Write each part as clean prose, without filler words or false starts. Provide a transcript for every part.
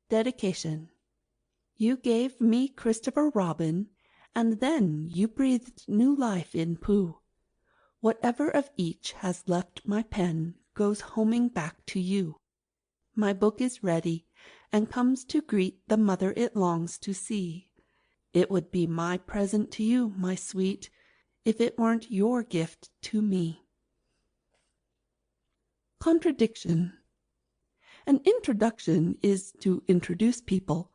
Dedication. You gave me Christopher Robin, and then you breathed new life in Pooh. Whatever of each has left my pen goes homing back to you. My book is ready, and comes to greet the mother it longs to see. It would be my present to you, my sweet, if it weren't your gift to me. Contradiction. An introduction is to introduce people,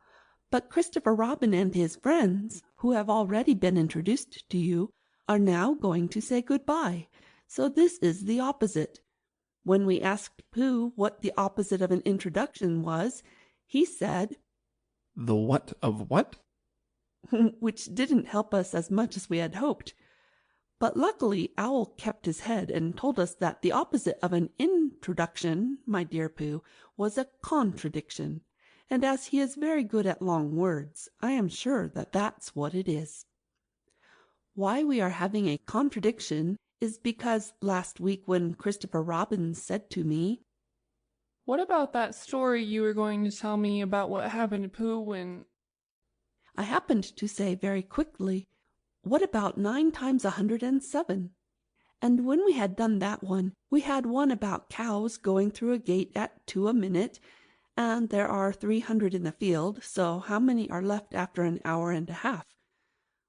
but Christopher Robin and his friends, who have already been introduced to you, are now going to say goodbye, so this is the opposite. When we asked Pooh what the opposite of an introduction was, he said, "The what of what?" which didn't help us as much as we had hoped. But luckily Owl kept his head and told us that the opposite of an introduction, my dear Pooh, was a contradiction, and as he is very good at long words, I am sure that that's what it is. Why we are having a contradiction is because last week when Christopher Robin said to me, "What about that story you were going to tell me about what happened to Pooh when—" I happened to say very quickly, "What about 9 times 107? And when we had done that one, we had one about cows going through a gate at 2 a minute, and there are 300 in the field, so how many are left after an hour and a half?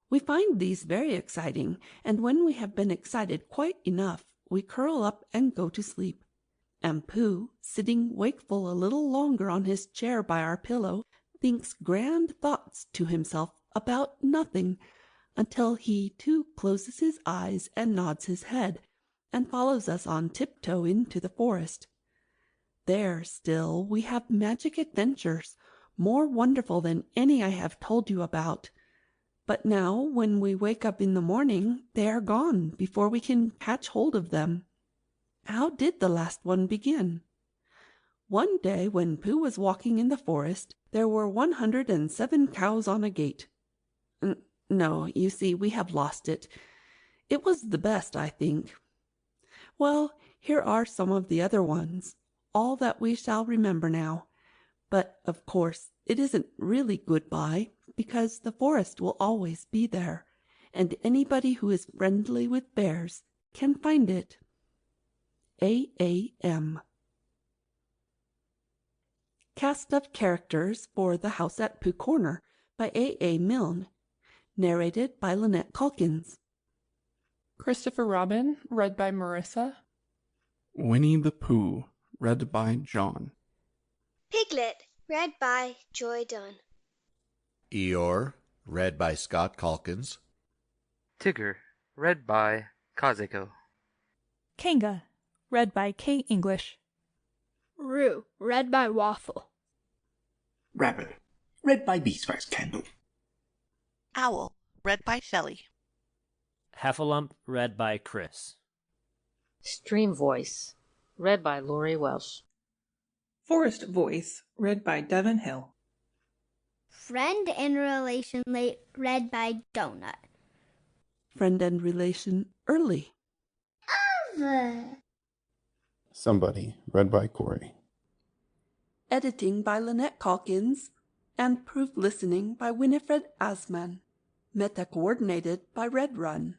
We find these very exciting, and when we have been excited quite enough, we curl up and go to sleep. And Pooh, sitting wakeful a little longer on his chair by our pillow, thinks grand thoughts to himself about nothing, until he too closes his eyes and nods his head, and follows us on tiptoe into the forest. There still we have magic adventures, more wonderful than any I have told you about. But now, when we wake up in the morning, they are gone before we can catch hold of them. How did the last one begin? One day when Pooh was walking in the forest, there were 107 cows on a gate. No, you see, we have lost it. It was the best, I think. Well, here are some of the other ones, all that we shall remember now. But, of course, it isn't really goodbye, because the forest will always be there, and anybody who is friendly with bears can find it. A.A.M. Cast of Characters for The House at Pooh Corner by A.A. Milne. Narrated by Lynette Calkins. Christopher Robin, read by Marissa. Winnie the Pooh, read by John. Piglet, read by Joy Dunn. Eeyore, read by Scott Calkins. Tigger, read by Kazuko. Kanga, read by Kate English. Roo, read by Waffle. Rabbit, read by Beeswax Candle. Owl, read by Shelley. Heffalump, read by Chris. Stream Voice, read by Lori Welsh. Forest Voice, read by Devin Hill. Friend and Relation Late, read by Donut. Friend and Relation Early. Somebody, read by Corey. Editing by Lynette Calkins, and proof listening by Winifred Asman. Meta-coordinated by Red Run.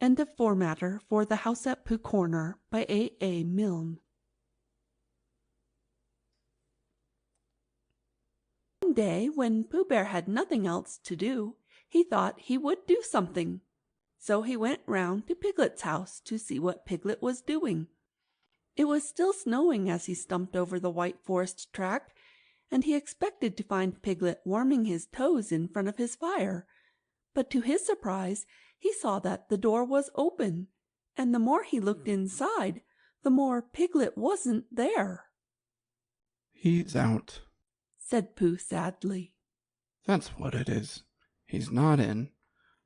End of formatter for The House at Pooh Corner by A.A. Milne. One day, when Pooh Bear had nothing else to do, he thought he would do something. So he went round to Piglet's house to see what Piglet was doing. It was still snowing as he stumped over the white forest track, and he expected to find Piglet warming his toes in front of his fire. But to his surprise, he saw that the door was open, and the more he looked inside, the more Piglet wasn't there. "He's out," said Pooh sadly. "That's what it is. He's not in.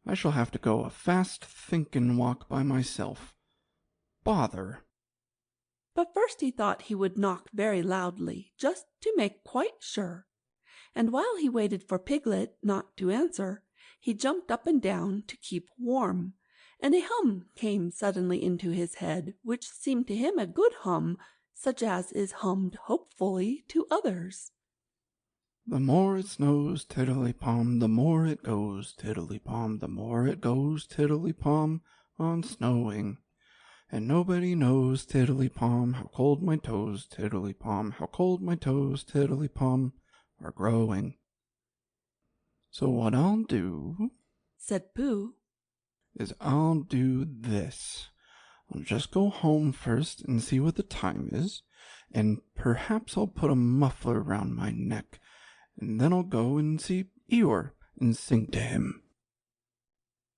I shall have to go a fast thinkin' walk by myself. Bother." But first he thought he would knock very loudly, just to make quite sure. And while he waited for Piglet not to answer, he jumped up and down to keep warm, and a hum came suddenly into his head, which seemed to him a good hum, such as is hummed hopefully to others. The more it snows, tiddly-pom, the more it goes, tiddly-pom, the more it goes, tiddly-pom, on snowing. And nobody knows, tiddly-pom, how cold my toes, tiddly-pom, how cold my toes, tiddly-pom, are growing. So what I'll do, said Pooh, is I'll do this. I'll just go home first and see what the time is, and perhaps I'll put a muffler round my neck, and then I'll go and see Eeyore and sing to him.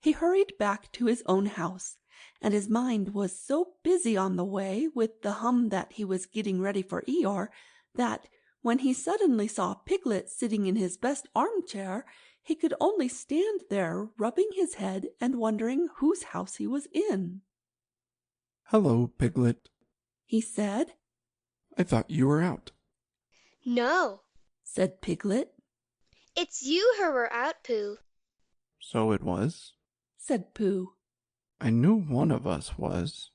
He hurried back to his own house, and his mind was so busy on the way with the hum that he was getting ready for Eeyore, that when he suddenly saw Piglet sitting in his best armchair, he could only stand there rubbing his head and wondering whose house he was in. "Hello, Piglet," he said. "I thought you were out." No, said Piglet. It's you who were out, Pooh. "So it was," said Pooh. "I knew one of us was."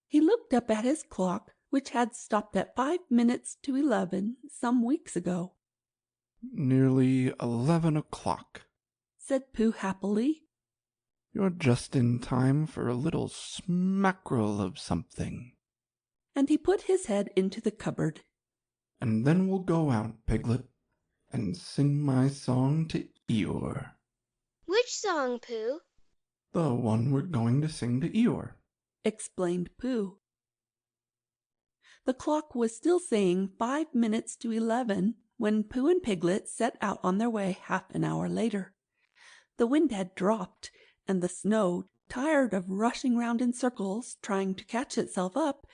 He looked up at his clock, which had stopped at 5 minutes to 11 some weeks ago. "Nearly 11 o'clock," said Pooh happily. "You're just in time for a little smackerel of something." And he put his head into the cupboard. "And then we'll go out, Piglet, and sing my song to Eeyore." Which song, Pooh? "The one we're going to sing to Eeyore," explained Pooh. The clock was still saying 5 minutes to 11 when Pooh and Piglet set out on their way half an hour later. The wind had dropped, and the snow, tired of rushing round in circles trying to catch itself up,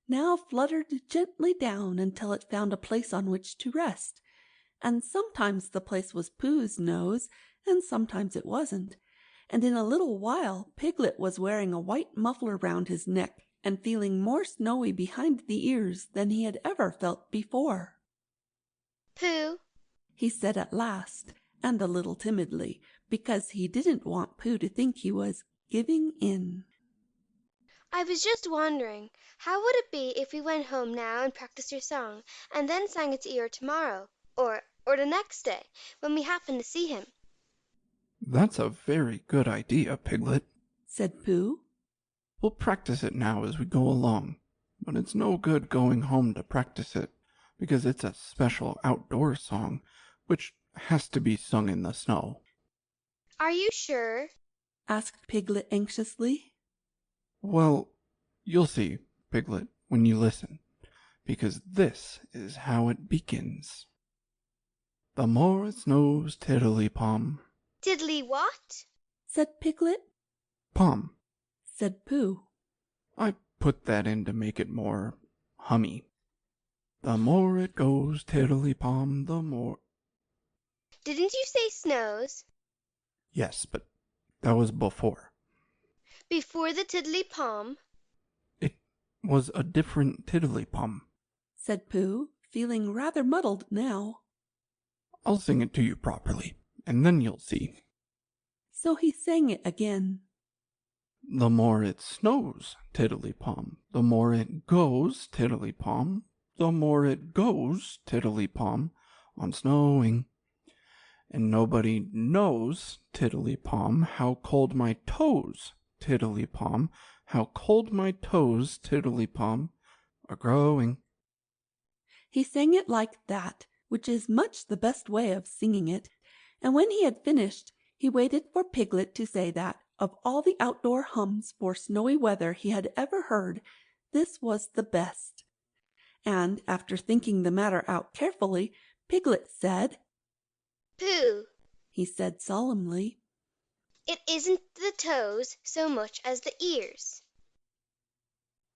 now fluttered gently down until it found a place on which to rest, and sometimes the place was Pooh's nose, and sometimes it wasn't, and in a little while Piglet was wearing a white muffler round his neck and feeling more snowy behind the ears than he had ever felt before. Pooh, he said at last, and a little timidly, because he didn't want Pooh to think he was giving in. I was just wondering, how would it be if we went home now and practiced your song, and then sang it to Eeyore tomorrow, or the next day, when we happen to see him? "That's a very good idea, Piglet," said Pooh. "We'll practice it now as we go along, but it's no good going home to practice it, because it's a special outdoor song, which has to be sung in the snow." Are you sure? asked Piglet anxiously. "Well, you'll see, Piglet, when you listen, because this is how it begins. The more it snows, tiddly-pom." Tiddly what? said Piglet. "Pom," said Pooh. "I put that in to make it more hummy. The more it goes, tiddly-pom, the more—" Didn't you say snows? "Yes, but that was before." Before the tiddly-pom? "It was a different tiddly-pom," said Pooh, feeling rather muddled now. "I'll sing it to you properly, and then you'll see." So he sang it again. The more it snows, tiddly-pom, the more it goes, tiddly-pom, the more it goes, tiddly-pom, on snowing. And nobody knows, tiddly-pom, how cold my toes, tiddly-pom, how cold my toes, tiddly-pom, are growing. He sang it like that, which is much the best way of singing it, and when he had finished, he waited for Piglet to say that, of all the outdoor hums for snowy weather he had ever heard, this was the best. And after thinking the matter out carefully, Piglet said, "Pooh," he said solemnly, "it isn't the toes so much as the ears."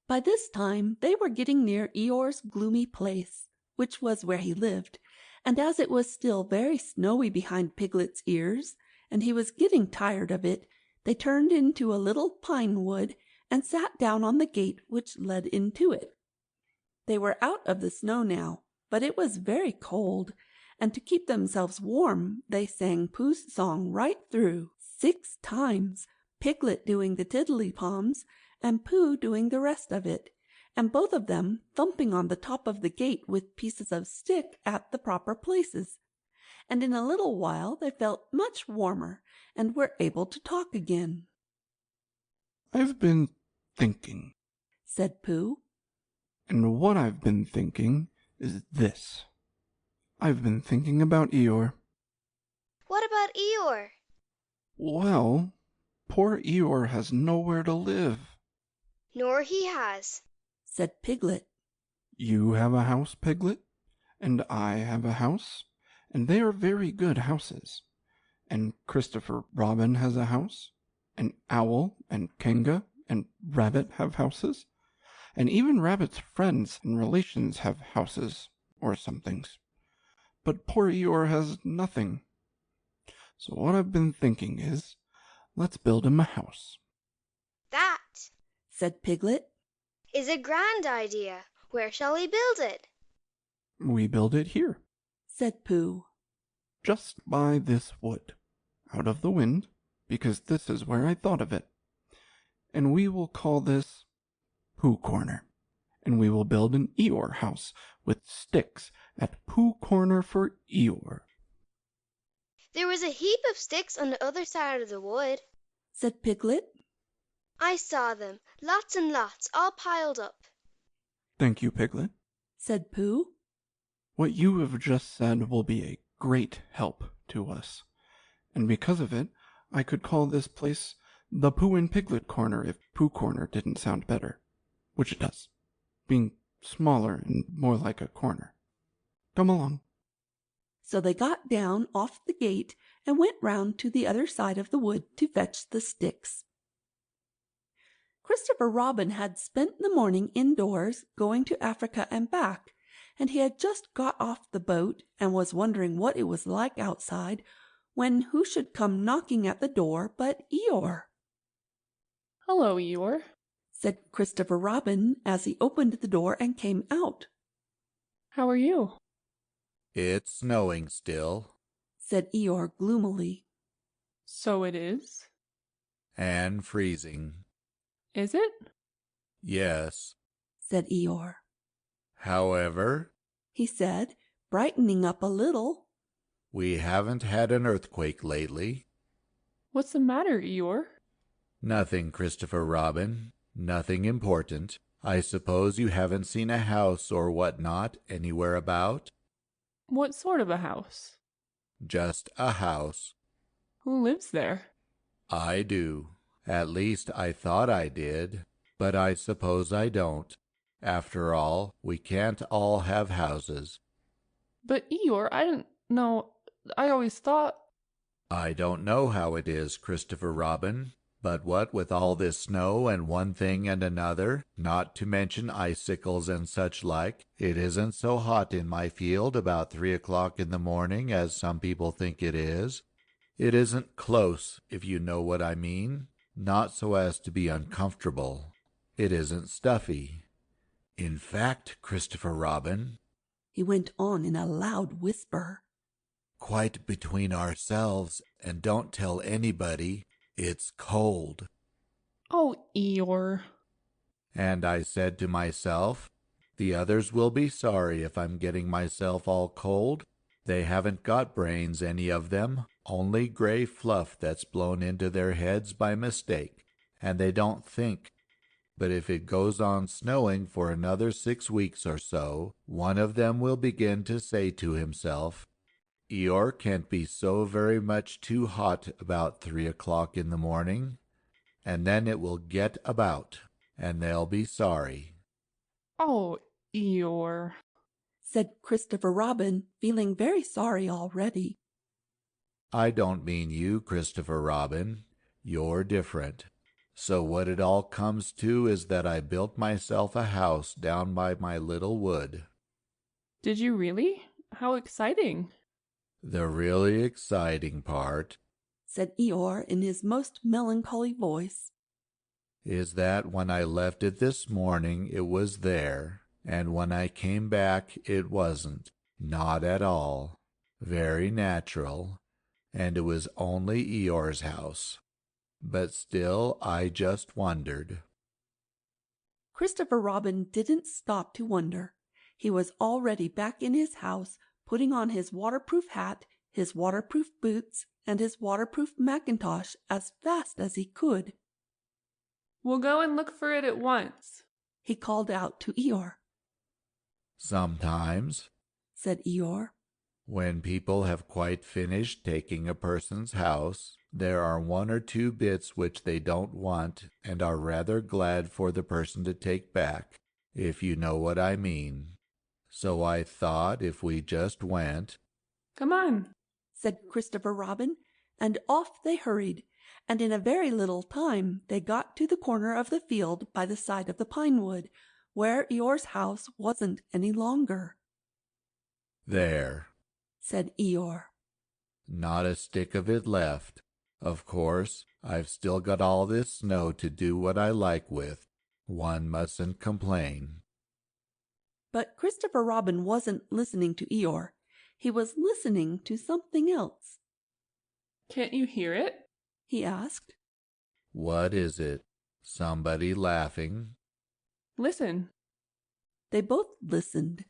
By this time they were getting near Eeyore's gloomy place, which was where he lived, and as it was still very snowy behind Piglet's ears, and he was getting tired of it, they turned into a little pine wood and sat down on the gate which led into it. They were out of the snow now, but it was very cold, and to keep themselves warm they sang Pooh's song right through 6 times, Piglet doing the tiddly-poms and Pooh doing the rest of it, and both of them thumping on the top of the gate with pieces of stick at the proper places. And in a little while they felt much warmer and were able to talk again. "I've been thinking," said Pooh. "and what I've been thinking is this. I've been thinking about Eeyore." What about Eeyore? "Well, poor Eeyore has nowhere to live." Nor he has, said Piglet. "You have a house, Piglet, and I have a house, and they are very good houses. And Christopher Robin has a house, and Owl and Kanga and Rabbit have houses, and even Rabbit's friends and relations have houses or somethings. But poor Eeyore has nothing. So what I've been thinking is, let's build him a house." That, said Piglet, is a grand idea. Where shall we build it? "We build it here," said Pooh. "just by this wood, out of the wind, because this is where I thought of it. And we will call this Pooh Corner. And we will build an Eeyore house with sticks at Pooh Corner for Eeyore." There was a heap of sticks on the other side of the wood, said Piglet. I saw them, lots and lots, all piled up. "Thank you, Piglet," said Pooh. "What you have just said will be a great help to us. And because of it, I could call this place the Pooh and Piglet Corner if Pooh Corner didn't sound better, which it does, being smaller and more like a corner. Come along." So they got down off the gate and went round to the other side of the wood to fetch the sticks. Christopher Robin had spent the morning indoors going to Africa and back, and he had just got off the boat and was wondering what it was like outside when who should come knocking at the door but Eeyore. "Hello, Eeyore," said Christopher Robin as he opened the door and came out. "How are you?" "It's snowing still," said Eeyore gloomily. "So it is?" "and freezing." "Is it?" "Yes." said Eeyore. "However," he said, brightening up a little, "we haven't had an earthquake lately." "What's the matter, Eeyore?" "Nothing, Christopher Robin. Nothing important. I suppose you haven't seen a house or what not anywhere about?" "What sort of a house?" "Just a house." "Who lives there?" "I do. At least I thought I did, but I suppose I don't. After all, we can't all have houses." "But Eeyore, I didn't know. I always thought—" "I don't know how it is, Christopher Robin, but what with all this snow and one thing and another, not to mention icicles and such like, it isn't so hot in my field about 3 o'clock in the morning as some people think it is. It isn't close, if you know what I mean, not so as to be uncomfortable. It isn't stuffy. In fact, Christopher Robin," he went on in a loud whisper, "quite between ourselves, and don't tell anybody, it's cold." "Oh, Eeyore." And I said to myself, the others will be sorry if I'm getting myself all cold. They haven't got brains, any of them, only gray fluff that's blown into their heads by mistake, and they don't think. But if it goes on snowing for another 6 weeks or so, one of them will begin to say to himself, Eeyore can't be so very much too hot about 3 o'clock in the morning, and then it will get about, and they'll be sorry." "Oh, Eeyore," said Christopher Robin, feeling very sorry already. "I don't mean you, Christopher Robin. You're different. So what it all comes to is that I built myself a house down by my little wood." "Did you really? How exciting!" "The really exciting part," said Eeyore in his most melancholy voice, "is that when I left it this morning it was there, and when I came back it wasn't, not at all. Very natural, and it was only Eeyore's house. But still I just wondered." Christopher Robin didn't stop to wonder. He was already back in his house, putting on his waterproof hat, his waterproof boots, and his waterproof mackintosh as fast as he could. We'll go and look for it at once, he called out to Eeyore. Sometimes, said Eeyore. When people have quite finished taking a person's house, there are one or two bits which they don't want and are rather glad for the person to take back, if you know what I mean. So I thought if we just went— Come on, said Christopher Robin, and off they hurried, and in a very little time they got to the corner of the field by the side of the pine wood, where Eeyore's house wasn't any longer. There, said Eeyore. Not a stick of it left. Of course, I've still got all this snow to do what I like with. One mustn't complain. But Christopher Robin wasn't listening to Eeyore. He was listening to something else. Can't you hear it? he asked. What is it? Somebody laughing? Listen. They both listened,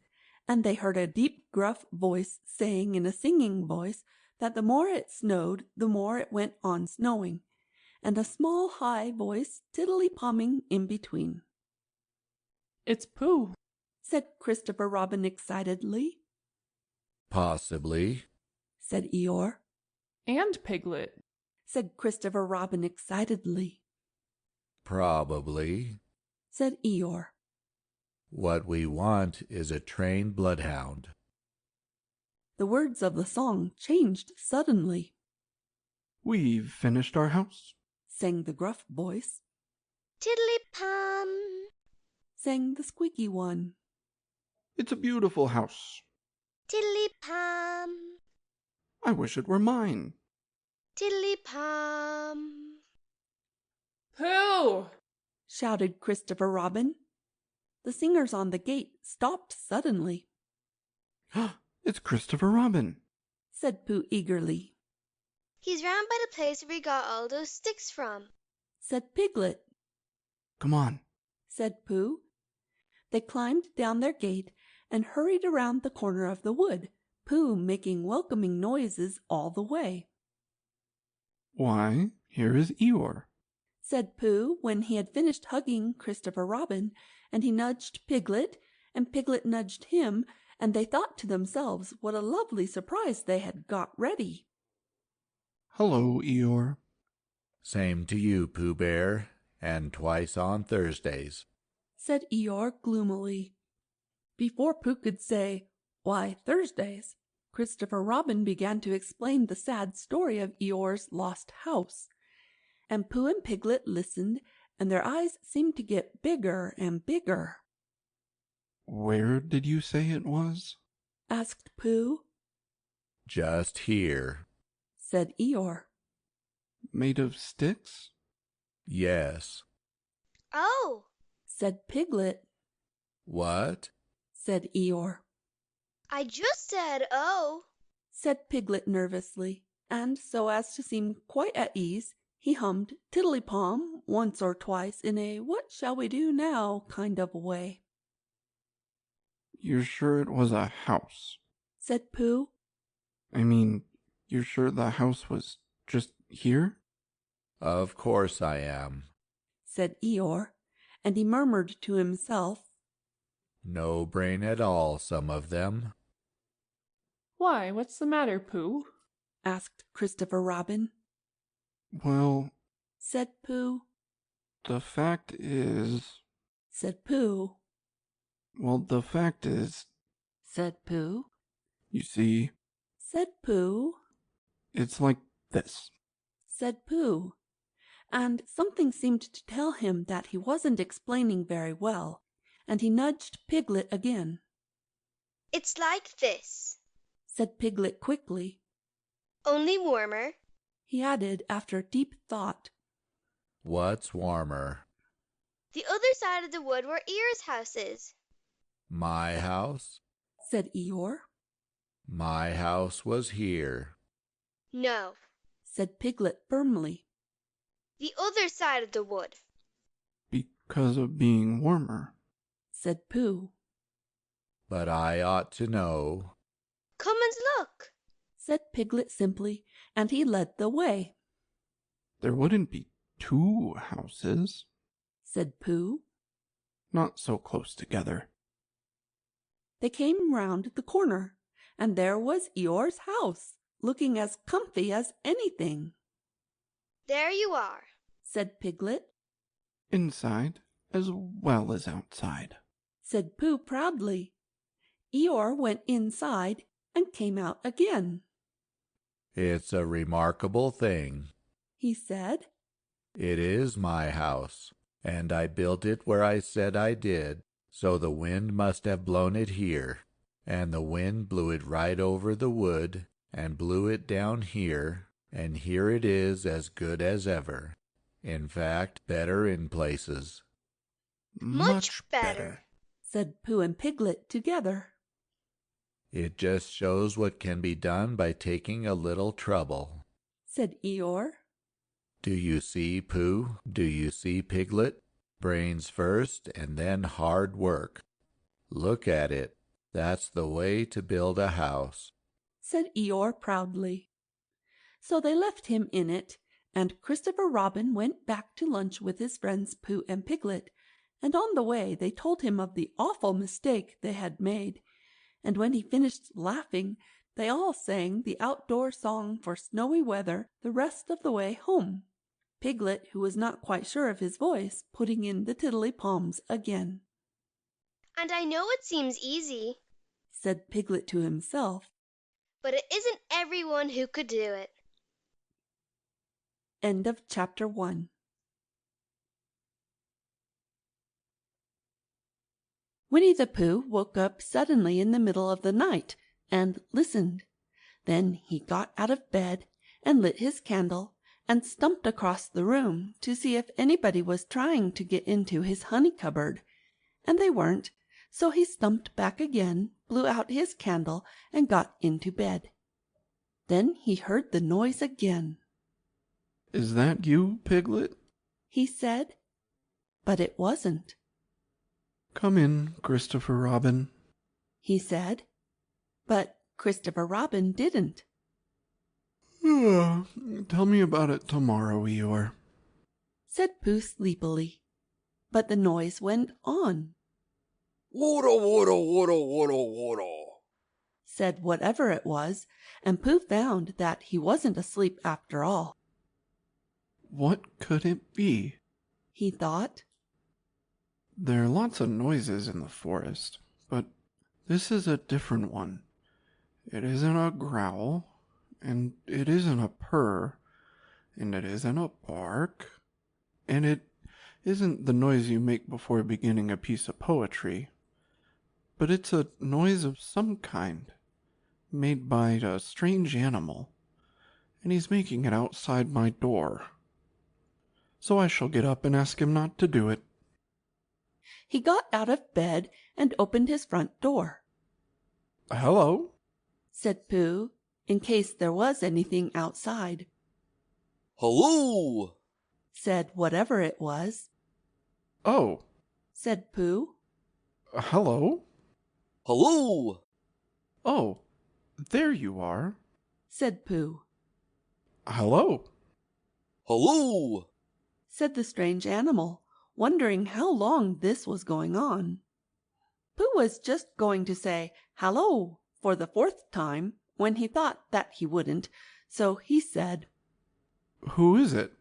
and they heard a deep, gruff voice saying in a singing voice that the more it snowed, the more it went on snowing, and a small, high voice tiddly-pomming in between. It's Pooh, said Christopher Robin excitedly. Possibly, said Eeyore. And Piglet, said Christopher Robin excitedly. Probably, said Eeyore. What we want is a trained bloodhound. The words of the song changed suddenly. We've finished our house, sang the gruff voice. Tiddly-pum, sang the squeaky one. It's a beautiful house. Tiddly-pum, I wish it were mine. Tiddly-pum. Pooh! shouted Christopher Robin. The singers on the gate stopped suddenly. It's Christopher Robin, said Pooh eagerly. He's round by the place where we got all those sticks from, said Piglet. Come on, said Pooh. They climbed down their gate and hurried around the corner of the wood, Pooh making welcoming noises all the way. Why, here is Eeyore, said Pooh when he had finished hugging Christopher Robin, and he nudged Piglet, and Piglet nudged him, and they thought to themselves what a lovely surprise they had got ready. Hello, Eeyore. Same to you, Pooh Bear, and twice on Thursdays, said Eeyore gloomily. Before Pooh could say, "Why, Thursdays?" Christopher Robin began to explain the sad story of Eeyore's lost house, and Pooh and Piglet listened, and their eyes seemed to get bigger and bigger. Where did you say it was? asked Pooh. Just here, said Eeyore. Made of sticks? Yes. Oh, said Piglet. What? said Eeyore. I just said oh, said Piglet nervously, and so as to seem quite at ease, he hummed Tiddly-Pom once or twice in a what shall we do now kind of way. You're sure it was a house? said Pooh. I mean, you're sure the house was just here? Of course I am, said Eeyore, and he murmured to himself, No brain at all, some of them. Why, what's the matter, Pooh? asked Christopher Robin. Well, said Pooh. The fact is... said Pooh. Well, the fact is... said Pooh. You see... said Pooh. It's like this, said Pooh, and something seemed to tell him that he wasn't explaining very well, and he nudged Piglet again. It's like this, said Piglet quickly. Only warmer, he added after deep thought. What's warmer? The other side of the wood where Eeyore's house is. My house? said Eeyore. My house was here. No, said Piglet firmly. The other side of the wood. 'Cause of being warmer, said Pooh. But I ought to know. Come and look, said Piglet simply, and he led the way. There wouldn't be 2 houses, said Pooh. not so close together. They came round the corner, and there was Eeyore's house, looking as comfy as anything. There you are, said Piglet. Inside as well as outside, said Pooh proudly. Eeyore went inside and came out again. It's a remarkable thing, he said. It is my house, and I built it where I said I did, so the wind must have blown it here, and the wind blew it right over the wood, and blew it down here, and here it is as good as ever. In fact, better in places. Much better, said Pooh and Piglet together. It just shows what can be done by taking a little trouble, said Eeyore. Do you see, Pooh? Do you see, Piglet? Brains first and then hard work. Look at it. That's the way to build a house, said Eeyore proudly. So they left him in it, and Christopher Robin went back to lunch with his friends Pooh and Piglet, and on the way they told him of the awful mistake they had made, and when he finished laughing, they all sang the outdoor song for snowy weather the rest of the way home, Piglet, who was not quite sure of his voice, putting in the tiddly-palms again. And I know it seems easy, said Piglet to himself, but it isn't everyone who could do it. End of chapter 1. Winnie the Pooh woke up suddenly in the middle of the night and listened. Then he got out of bed and lit his candle and stumped across the room to see if anybody was trying to get into his honey cupboard, and they weren't, so he stumped back again, blew out his candle, and got into bed. Then he heard the noise again. Is that you, Piglet? he said, but it wasn't. Come in, Christopher Robin, he said, but Christopher Robin didn't. Tell me about it tomorrow, Eeyore, said Pooh sleepily, but the noise went on. Water, water, water, water, water, said whatever it was, and Pooh found that he wasn't asleep after all. What could it be? he thought. There are lots of noises in the forest, but this is a different one. It isn't a growl, and it isn't a purr, and it isn't a bark, and it isn't the noise you make before beginning a piece of poetry, but it's a noise of some kind, made by a strange animal, and he's making it outside my door. So I shall get up and ask him not to do it. He got out of bed and opened his front door. Hello, said Pooh, in case there was anything outside. Hello, said whatever it was. Oh, said Pooh. Hello. Hello. Oh, there you are, said Pooh. Hello. Hello, said the strange animal, wondering how long this was going on. Pooh was just going to say "Hallo" for the 4th time when he thought that he wouldn't, so he said, Who is it?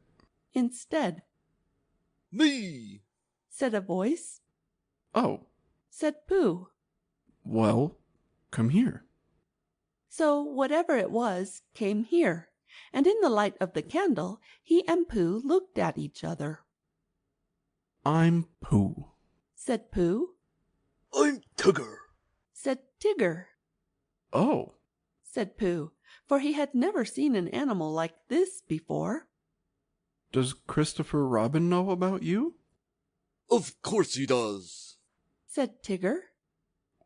instead. Me, said a voice. Oh, said Pooh. Well, come here. So whatever it was came here, and in the light of the candle he and Pooh looked at each other. I'm Pooh, said Pooh. I'm Tigger, said Tigger. Oh, said Pooh, for he had never seen an animal like this before. Does Christopher Robin know about you? Of course he does, said Tigger.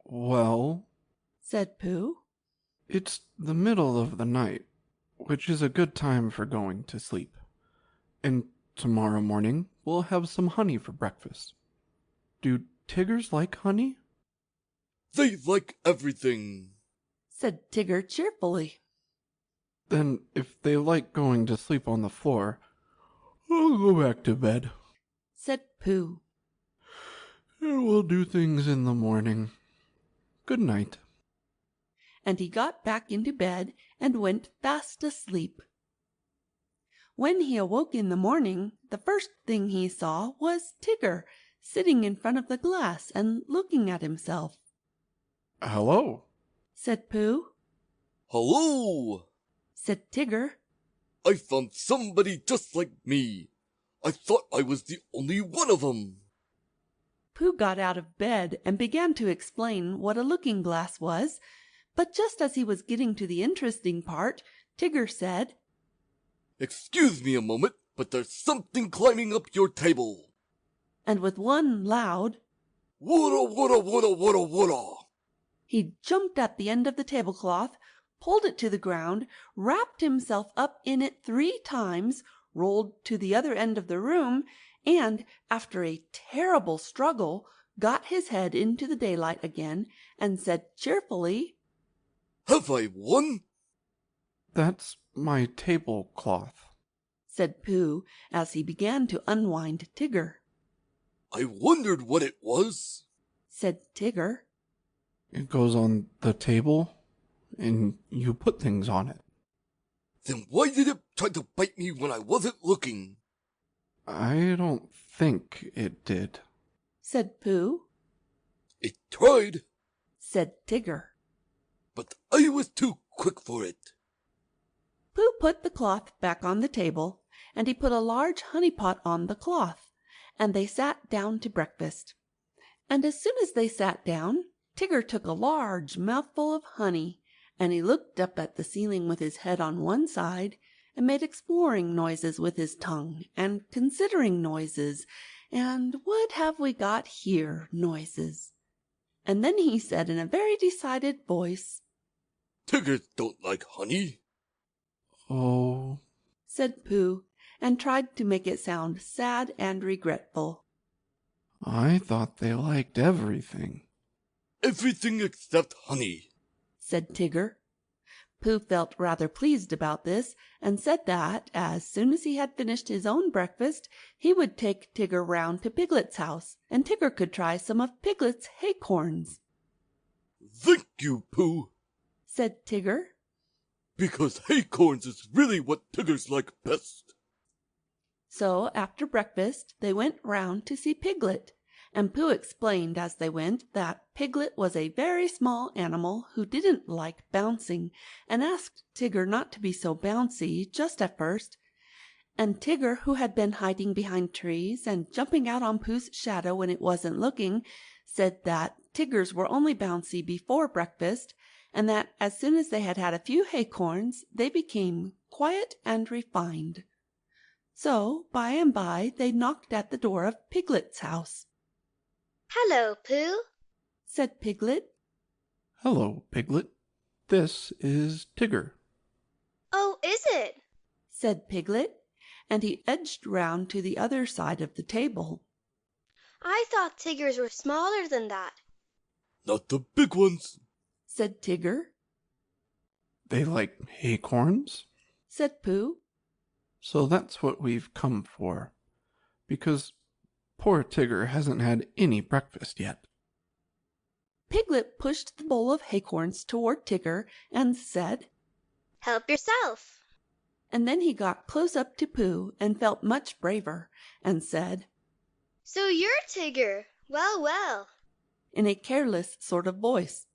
Well, said Pooh. It's the middle of the night, which is a good time for going to sleep. And tomorrow morning, we'll have some honey for breakfast. Do Tiggers like honey? They like everything, said Tigger cheerfully. Then if they like going to sleep on the floor, I'll go back to bed, said Pooh. And we'll do things in the morning. Good night. And he got back into bed and went fast asleep. When he awoke in the morning, the first thing he saw was Tigger sitting in front of the glass and looking at himself. Hello, said Pooh. Hello, said Tigger. I found somebody just like me. I thought I was the only one of 'em. Pooh got out of bed and began to explain what a looking-glass was, but just as he was getting to the interesting part, Tigger said, Excuse me a moment, but there's something climbing up your table. And with one loud, Woota, woota, woota, woota, woota, he jumped at the end of the tablecloth, pulled it to the ground, wrapped himself up in it 3 times, rolled to the other end of the room, and, after a terrible struggle, got his head into the daylight again, and said cheerfully, Have I won? That's my tablecloth, said Pooh, as he began to unwind Tigger. I wondered what it was, said Tigger. It goes on the table, and you put things on it. Then why did it try to bite me when I wasn't looking? I don't think it did, said Pooh. It tried, said Tigger. But I was too quick for it. Pooh put the cloth back on the table, and he put a large honey pot on the cloth, and they sat down to breakfast. And as soon as they sat down, Tigger took a large mouthful of honey, and he looked up at the ceiling with his head on one side, and made exploring noises with his tongue, and considering noises, and what have we got here noises. And then he said in a very decided voice, Tiggers don't like honey. Oh, said Pooh, and tried to make it sound sad and regretful. I thought they liked everything. Everything except honey, said Tigger. Pooh felt rather pleased about this, and said that, as soon as he had finished his own breakfast, he would take Tigger round to Piglet's house, and Tigger could try some of Piglet's haycorns. Thank you, Pooh, said Tigger. Because haycorns is really what Tiggers like best. So after breakfast they went round to see Piglet, and Pooh explained as they went that Piglet was a very small animal who didn't like bouncing, and asked Tigger not to be so bouncy just at first. And Tigger, who had been hiding behind trees and jumping out on Pooh's shadow when it wasn't looking, said that Tiggers were only bouncy before breakfast, and that as soon as they had had a few acorns they became quiet and refined. So by and by they knocked at the door of Piglet's house. Hello, Pooh, said Piglet. Hello, Piglet. This is Tigger, Oh, is it? said Piglet, and he edged round to the other side of the table. I thought Tiggers were smaller than that. Not the big ones, said Tigger. They like acorns? said Pooh. So that's what we've come for, because poor Tigger hasn't had any breakfast yet. Piglet pushed the bowl of acorns toward Tigger and said, Help yourself. And then he got close up to Pooh and felt much braver, and said, So you're Tigger. Well, well. In a careless sort of voice.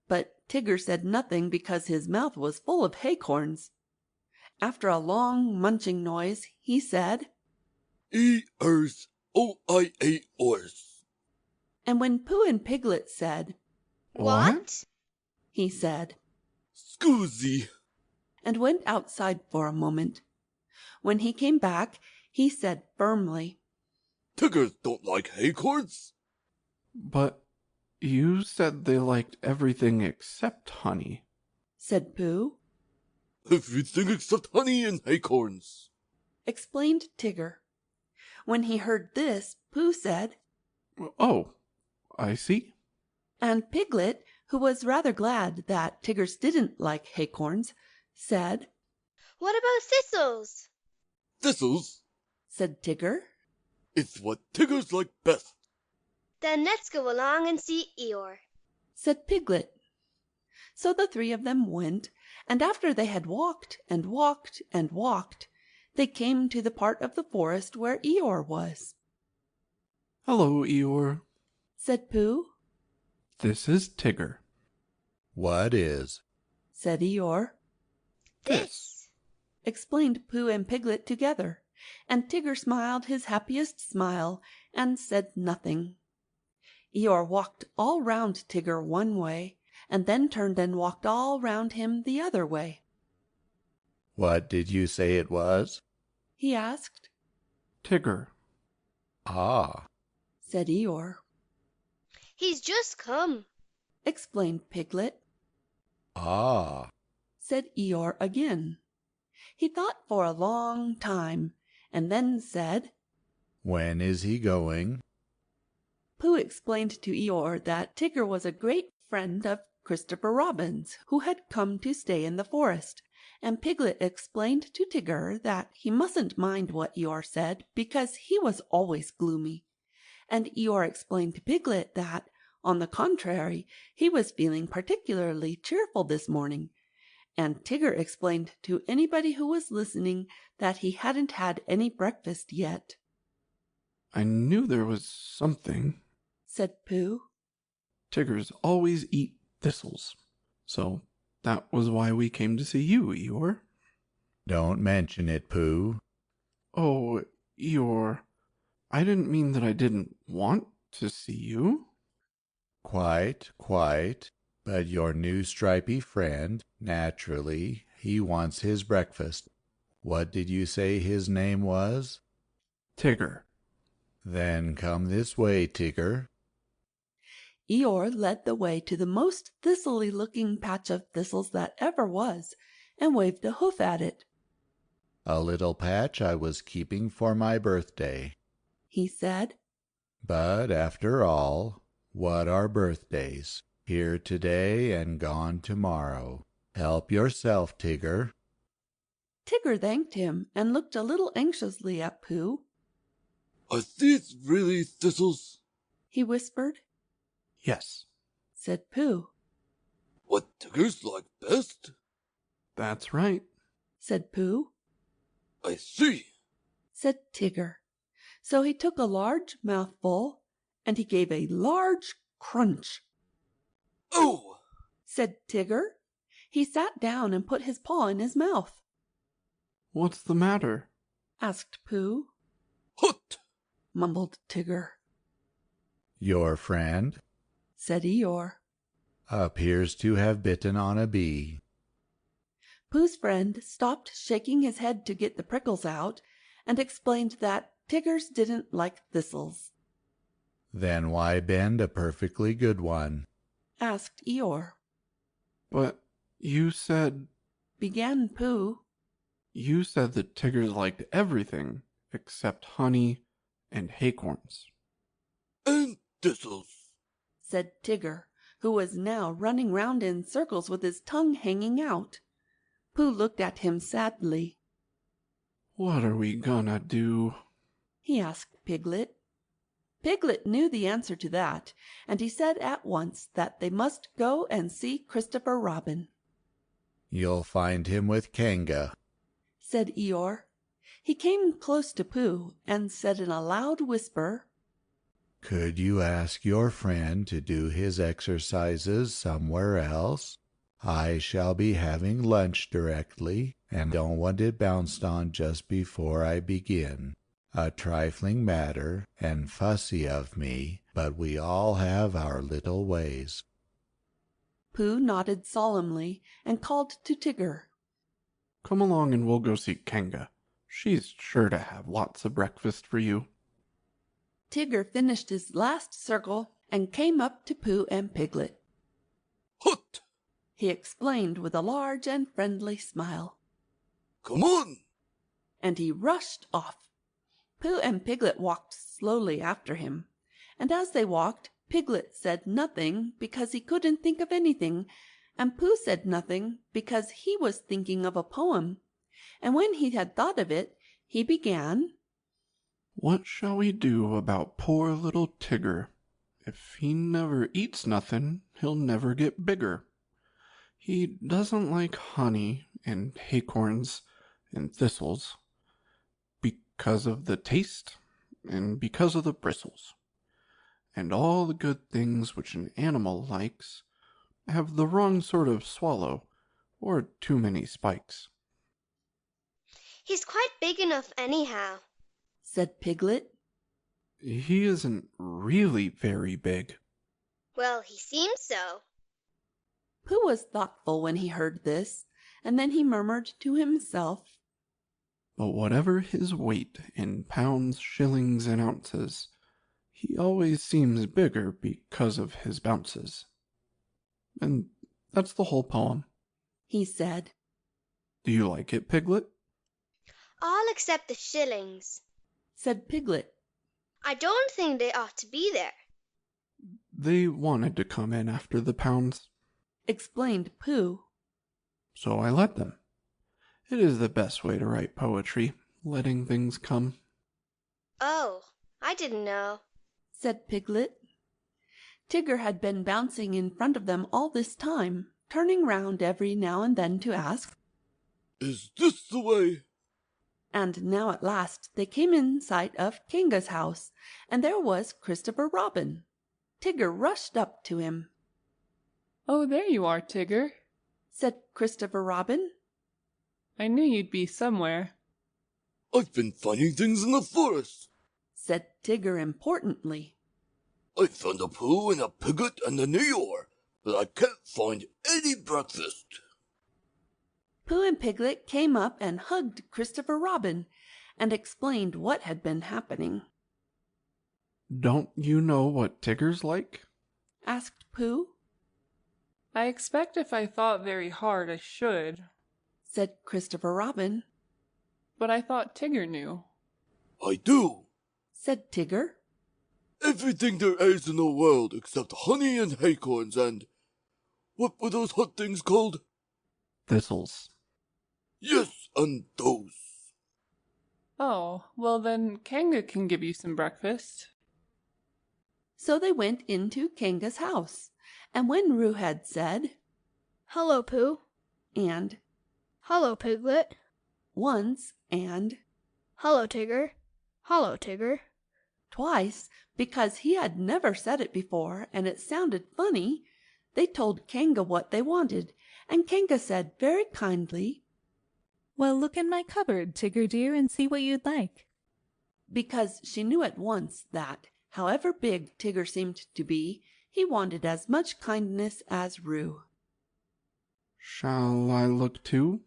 But Tigger said nothing because his mouth was full of acorns. After a long munching noise, he said, E-ers, O-I-A-ors. And when Pooh and Piglet said, What? he said, Scoozy, and went outside for a moment. When he came back, he said firmly, Tiggers don't like acorns. But you said they liked everything except honey, said Pooh. Everything except honey and acorns, explained Tigger. When he heard this, Pooh said, "Oh, I see." And Piglet, who was rather glad that Tiggers didn't like acorns, said, What about thistles? Thistles? Said Tigger. It's what Tiggers like best. Then let's go along and see Eeyore, said Piglet. So the three of them went, and after they had walked and walked and walked, they came to the part of the forest where Eeyore was. "Hello, Eeyore," said Pooh. "This is Tigger." "What is?" said Eeyore. This, explained Pooh and Piglet together, and Tigger smiled his happiest smile and said nothing. Eeyore walked all round Tigger one way, and then turned and walked all round him the other way. "What did you say it was?" he asked. "Tigger." "Ah," said Eeyore. He's just come, explained Piglet. "Ah," said Eeyore again. He thought for a long time, and then said, "When is he going?" Pooh explained to Eeyore that Tigger was a great friend of Christopher Robin's, who had come to stay in the forest, and Piglet explained to Tigger that he mustn't mind what Eeyore said, because he was always gloomy. And Eeyore explained to Piglet that, on the contrary, he was feeling particularly cheerful this morning. And Tigger explained to anybody who was listening that he hadn't had any breakfast yet. "I knew there was something," said Pooh. "Tiggers always eat thistles. So that was why we came to see you, Eeyore." "Don't mention it, Pooh." "Oh, Eeyore, I didn't mean that I didn't want to see you." "Quite, quite. But your new stripy friend, naturally, he wants his breakfast. What did you say his name was?" "Tigger." "Then come this way, Tigger." Eeyore led the way to the most thistly-looking patch of thistles that ever was, and waved a hoof at it. "A little patch I was keeping for my birthday," he said. "But after all, what are birthdays? Here today and gone tomorrow. Help yourself, Tigger." Tigger thanked him and looked a little anxiously at Pooh. Are these really thistles? he whispered. "Yes," said Pooh. What Tiggers like best? "That's right," said Pooh. I see, said Tigger. So he took a large mouthful, and he gave a large crunch. Oh! said Tigger. He sat down and put his paw in his mouth. "What's the matter?" asked Pooh. Hut! mumbled Tigger. "Your friend," said Eeyore. "appears to have bitten on a bee." Pooh's friend stopped shaking his head to get the prickles out, and explained that Tiggers didn't like thistles. "Then why bend a perfectly good one?" asked Eeyore. "But you said—" began Pooh. "You said that Tiggers liked everything except honey and acorns." And thistles, said Tigger, who was now running round in circles with his tongue hanging out. Pooh looked at him sadly. "What are we gonna do?" he asked Piglet. Piglet knew the answer to that, and he said at once that they must go and see Christopher Robin. "You'll find him with Kanga," said Eeyore. He came close to Pooh and said in a loud whisper, "Could you ask your friend to do his exercises somewhere else? I shall be having lunch directly, and don't want it bounced on just before I begin. A trifling matter, and fussy of me, but we all have our little ways." Pooh nodded solemnly and called to Tigger. "Come along and we'll go see Kanga. She's sure to have lots of breakfast for you." Tigger finished his last circle and came up to Pooh and Piglet. Hut! he explained with a large and friendly smile. Come on! And he rushed off. Pooh and Piglet walked slowly after him, and as they walked, Piglet said nothing because he couldn't think of anything, and Pooh said nothing because he was thinking of a poem. And when he had thought of it, he began, "What shall we do about poor little Tigger? If he never eats nothing, he'll never get bigger. He doesn't like honey and acorns and thistles because of the taste and because of the bristles. And all the good things which an animal likes have the wrong sort of swallow or too many spikes." He's quite big enough anyhow, said Piglet. "He isn't really very big." Well, he seems so. Pooh was thoughtful when he heard this, and then he murmured to himself, "But whatever his weight in pounds, shillings, and ounces, he always seems bigger because of his bounces." And that's the whole poem, he said. "Do you like it, Piglet?" All except the shillings, said Piglet. I don't think they ought to be there. "They wanted to come in after the pounds," explained Pooh. "So I let them. It is the best way to write poetry, letting things come." Oh, I didn't know, said Piglet. Tigger had been bouncing in front of them all this time, turning round every now and then to ask, "Is this the way?" And now at last they came in sight of Kanga's house, and there was Christopher Robin. Tigger rushed up to him. "Oh, there you are, Tigger," said Christopher Robin. "I knew you'd be somewhere." "I've been finding things in the forest," said Tigger importantly. "I found a Pooh and a Piglet and a New York, but I can't find any breakfast." Pooh and Piglet came up and hugged Christopher Robin and explained what had been happening. "Don't you know what Tigger's like?" asked Pooh. "I expect if I thought very hard I should," said Christopher Robin. "But I thought Tigger knew." "I do," said Tigger. "Everything there is in the world except honey and acorns and... what were those hot things called?" "Thistles." "Yes, and those." "Oh, well then Kanga can give you some breakfast." So they went into Kanga's house, and when Roo had said, "Hello, Pooh," and "Hello, Piglet," once, and "Hello, Tigger," "Hello, Tigger," twice, because he had never said it before and it sounded funny, they told Kanga what they wanted, and Kanga said very kindly, "Well, look in my cupboard, Tigger dear, and see what you'd like." Because she knew at once that, however big Tigger seemed to be, he wanted as much kindness as Roo. "Shall I look too?"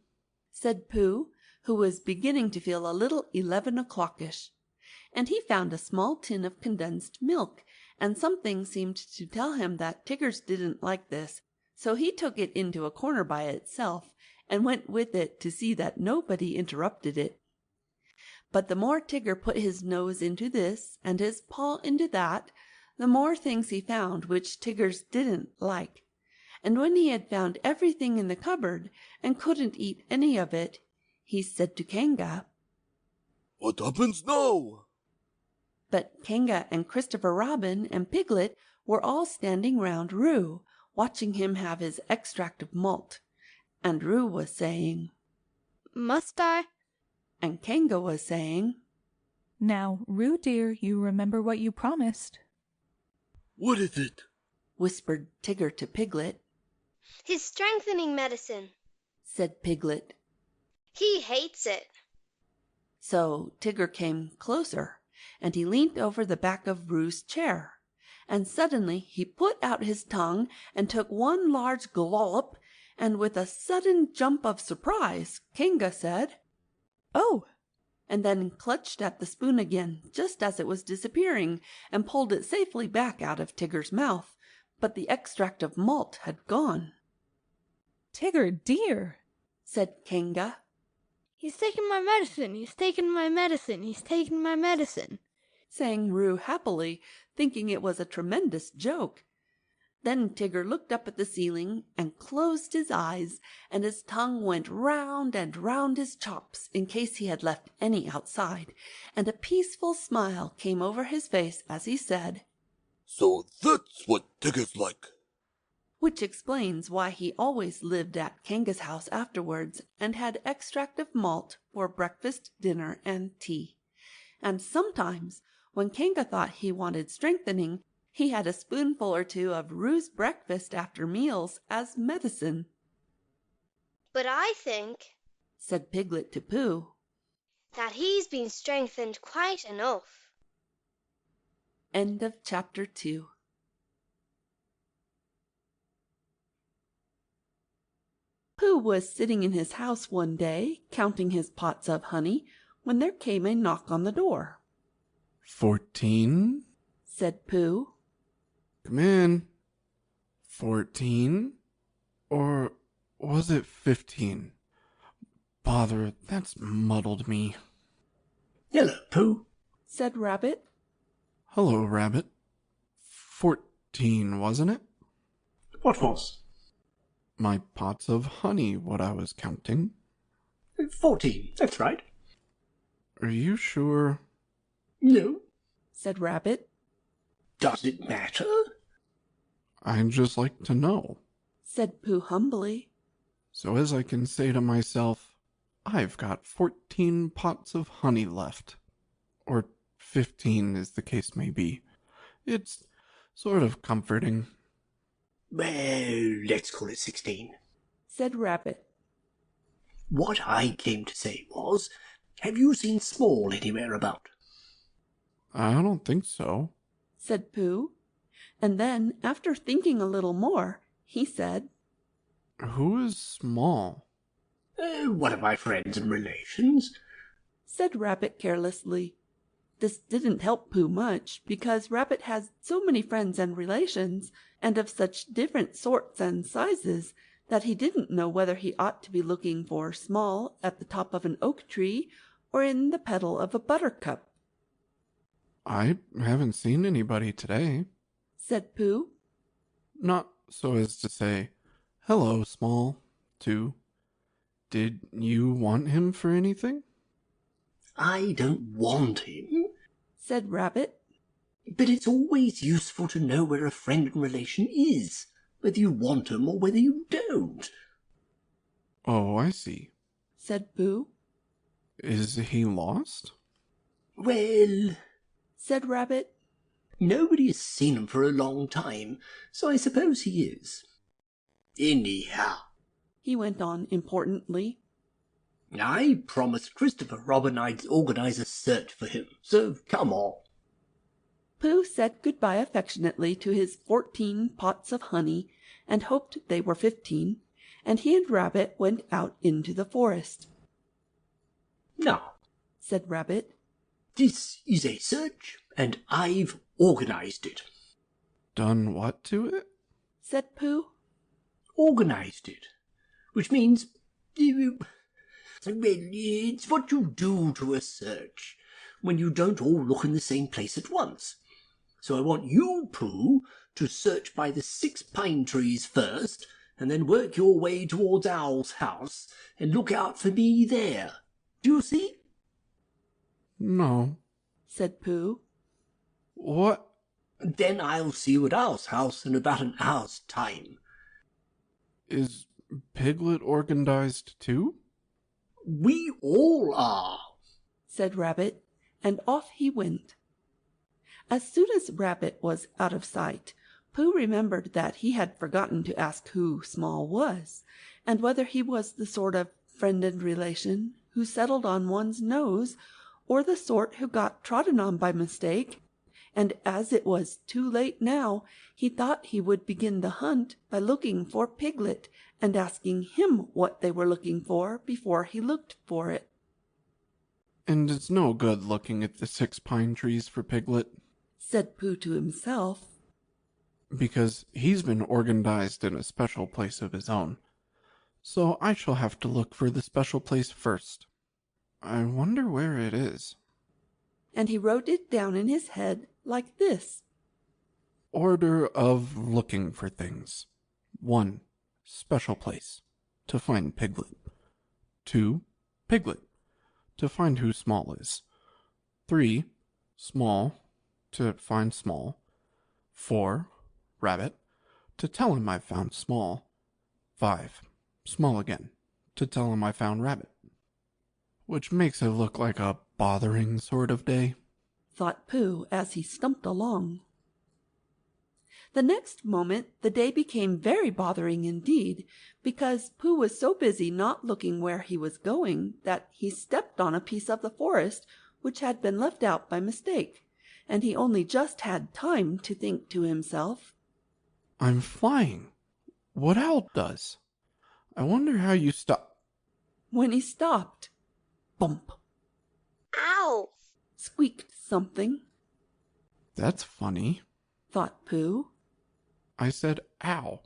said Pooh, who was beginning to feel a little 11 o'clockish. And he found a small tin of condensed milk, and something seemed to tell him that Tiggers didn't like this, so he took it into a corner by itself, and went with it to see that nobody interrupted it. But the more Tigger put his nose into this and his paw into that, the more things he found which Tiggers didn't like. And when he had found everything in the cupboard and couldn't eat any of it, he said to Kanga, "What happens now?" But Kanga and Christopher Robin and Piglet were all standing round Roo, watching him have his extract of malt. And Roo was saying, "Must I?" And Kanga was saying, "Now, Roo dear, you remember what you promised." "What is it?" whispered Tigger to Piglet. "His strengthening medicine," said Piglet. "He hates it." So Tigger came closer, and he leaned over the back of Roo's chair, and suddenly he put out his tongue and took one large glollop, and with a sudden jump of surprise, Kanga said, "Oh!" and then clutched at the spoon again just as it was disappearing, and pulled it safely back out of Tigger's mouth, but the extract of malt had gone. "Tigger dear," said Kanga. He's taken my medicine. He's taken my medicine. He's taken my medicine, sang Roo happily, thinking it was a tremendous joke. Then Tigger looked up at the ceiling and closed his eyes, and his tongue went round and round his chops in case he had left any outside, and a peaceful smile came over his face as he said, "So that's what Tigger's like." Which explains why he always lived at Kanga's house afterwards and had extract of malt for breakfast, dinner, and tea. And sometimes, when Kanga thought he wanted strengthening, he had a spoonful or two of Roo's breakfast after meals as medicine. "But I think," said Piglet to Pooh, "that he's been strengthened quite enough." End of chapter 2. Pooh was sitting in his house one day, counting his pots of honey, when there came a knock on the door. 14? said Pooh. Come in. 14? Or was it 15? Bother, that's muddled me. Hello, Pooh, said Rabbit. Hello, Rabbit. 14, wasn't it? What was? My pots of honey, what I was counting. 14, that's right. Are you sure? No. said Rabbit. Does it matter? I'd just like to know, said Pooh humbly. So as I can say to myself, I've got 14 pots of honey left. Or 15, as the case may be. It's sort of comforting. Well, let's call it 16, said Rabbit. What I came to say was, have you seen Small anywhere about? I don't think so, said Pooh. And then, after thinking a little more, he said, Who is Small? One of my friends and relations, said Rabbit carelessly. This didn't help Pooh much, because Rabbit has so many friends and relations, and of such different sorts and sizes, that he didn't know whether he ought to be looking for Small at the top of an oak tree or in the petal of a buttercup. I haven't seen anybody today, said Pooh. Not so as to say, hello, Small, too. Did you want him for anything? I don't want him, said Rabbit. But it's always useful to know where a friend and relation is, whether you want 'em or whether you don't. Oh, I see, said Pooh. Is he lost? Well, said Rabbit. Nobody has seen him for a long time, so I suppose he is. Anyhow, he went on importantly, I promised Christopher Robin I'd organize a search for him, so come on. Pooh said good-bye affectionately to his 14 pots of honey, and hoped they were 15, and he and Rabbit went out into the forest. Now, said Rabbit, this is a search, and I've organized it. Done what to it? said Pooh. Organized it, which means, it's what you do to a search when you don't all look in the same place at once. So I want you, Pooh, to search by the 6 pine trees first, and then work your way towards Owl's house, and look out for me there. Do you see? No, said Pooh. What? Then I'll see you at Owl's house in about an hour's time. Is Piglet organized too? We all are, said Rabbit, and off he went. As soon as Rabbit was out of sight, Pooh remembered that he had forgotten to ask who Small was, and whether he was the sort of friend and relation who settled on one's nose, or the sort who got trodden on by mistake, and as it was too late now, he thought he would begin the hunt by looking for Piglet, and asking him what they were looking for before he looked for it. And it's no good looking at the 6 pine trees for Piglet, said Pooh to himself, because he's been organized in a special place of his own. So I shall have to look for the special place first. I wonder where it is. And he wrote it down in his head like this. Order of looking for things. 1. Special place. To find Piglet. 2. Piglet. To find who Small is. 3. Small. To find Small. 4. Rabbit. To tell him I've found Small. 5. Small again. To tell him I found Rabbit. Which makes it look like a bothering sort of day, thought Pooh as he stumped along. The next moment the day became very bothering indeed, because Pooh was so busy not looking where he was going that he stepped on a piece of the forest which had been left out by mistake, and he only just had time to think to himself, I'm flying. What owl does? I wonder how you stop. When he stopped, bump! Ow! Squeaked something. That's funny, thought Pooh. I said ow,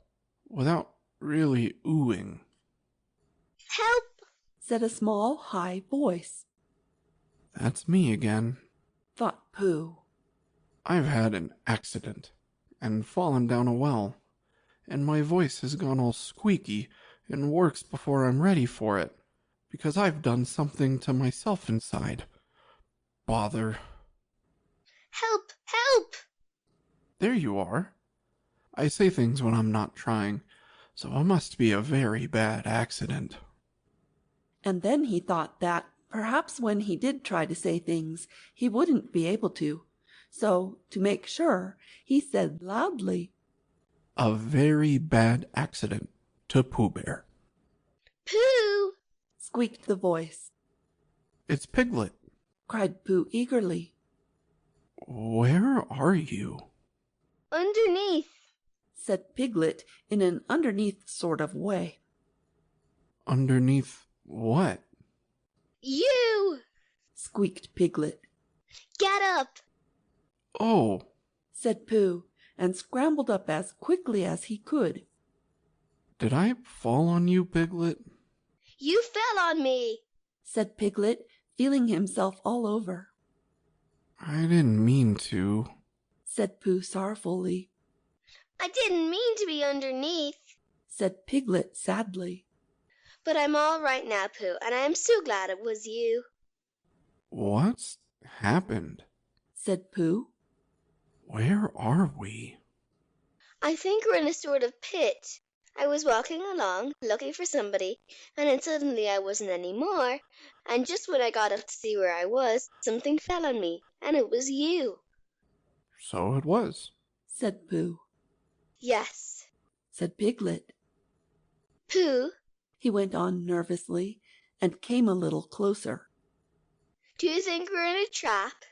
without really oohing. Help! Said a small, high voice. That's me again, thought Pooh. I've had an accident, and fallen down a well, and my voice has gone all squeaky and works before I'm ready for it, because I've done something to myself inside. Bother. Help! Help! There you are. I say things when I'm not trying, so it must be a very bad accident. And then he thought that perhaps when he did try to say things, he wouldn't be able to. So, to make sure, he said loudly, A very bad accident to Pooh Bear. Pooh! Squeaked the voice. It's Piglet, cried Pooh eagerly. Where are you? Underneath, said Piglet in an underneath sort of way. Underneath what? You! Squeaked Piglet. Get up! Oh, said Pooh, and scrambled up as quickly as he could. Did I fall on you, Piglet? You fell on me, said Piglet, feeling himself all over. I didn't mean to, said Pooh sorrowfully. I didn't mean to be underneath, said Piglet sadly. But I'm all right now, Pooh, and I am so glad it was you. What's happened? said Pooh. Where are we? I think we're in a sort of pit. I was walking along, looking for somebody, and then suddenly I wasn't any more, and just when I got up to see where I was, something fell on me, and it was you. So it was, said Pooh. Yes, said Piglet. Pooh, he went on nervously, and came a little closer. Do you think we're in a trap?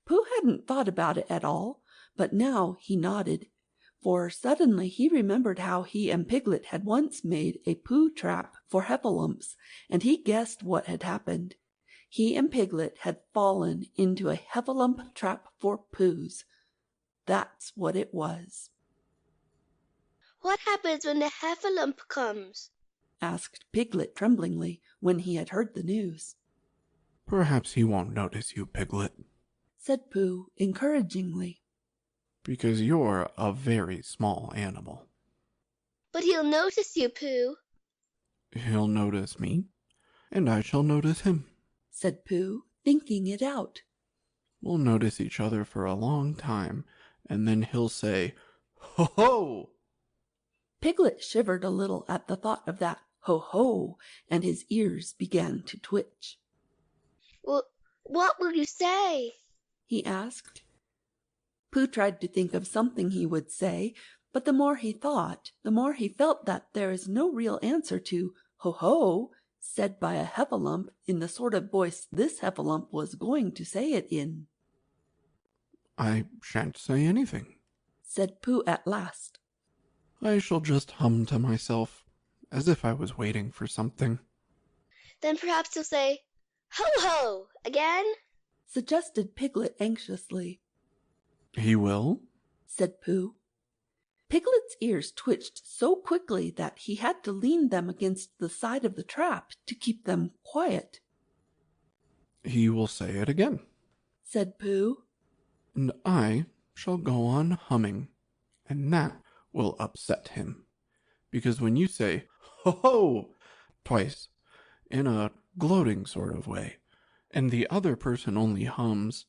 Pooh hadn't thought about it at all, but now he nodded, for suddenly he remembered how he and Piglet had once made a Pooh trap for Heffalumps, and he guessed what had happened. He and Piglet had fallen into a Heffalump trap for Poohs. That's what it was. What happens when the Heffalump comes? Asked Piglet tremblingly when he had heard the news. Perhaps he won't notice you, Piglet, said Pooh encouragingly. Because you're a very small animal. But he'll notice you, Pooh. He'll notice me, and I shall notice him, said Pooh, thinking it out. We'll notice each other for a long time, and then he'll say, Ho ho! Piglet shivered a little at the thought of that ho ho, and his ears began to twitch. Well, what will you say? He asked. Pooh tried to think of something he would say, but the more he thought, the more he felt that there is no real answer to ho ho, said by a Heffalump in the sort of voice this Heffalump was going to say it in. I shan't say anything, said Pooh at last. I shall just hum to myself, as if I was waiting for something. Then perhaps you'll say, Ho ho! Again? Suggested Piglet anxiously. He will? Said Pooh. Piglet's ears twitched so quickly that he had to lean them against the side of the trap to keep them quiet. He will say it again, said Pooh. and I shall go on humming, and that will upset him. Because when you say, ho ho, twice, in a gloating sort of way, and the other person only hums,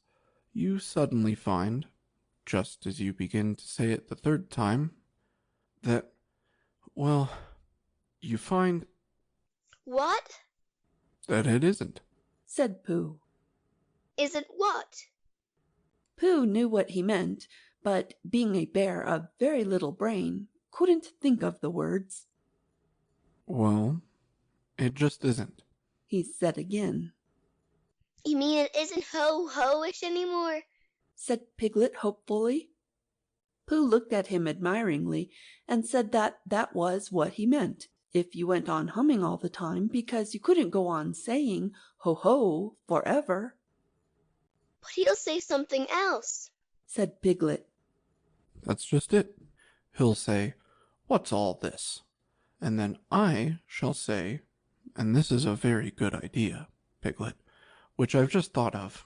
you suddenly find, just as you begin to say it the third time, that, well, you find What? that it isn't, said Pooh. Isn't what? Pooh knew what he meant, but being a bear of very little brain, couldn't think of the words. Well, it just isn't, he said again. You mean it isn't ho-ho-ish anymore? said Piglet hopefully. Pooh looked at him admiringly and said that was what he meant, if you went on humming all the time, because you couldn't go on saying ho-ho forever. But he'll say something else, said Piglet. That's just it. He'll say, what's all this? And then I shall say, and this is a very good idea, Piglet, which I've just thought of.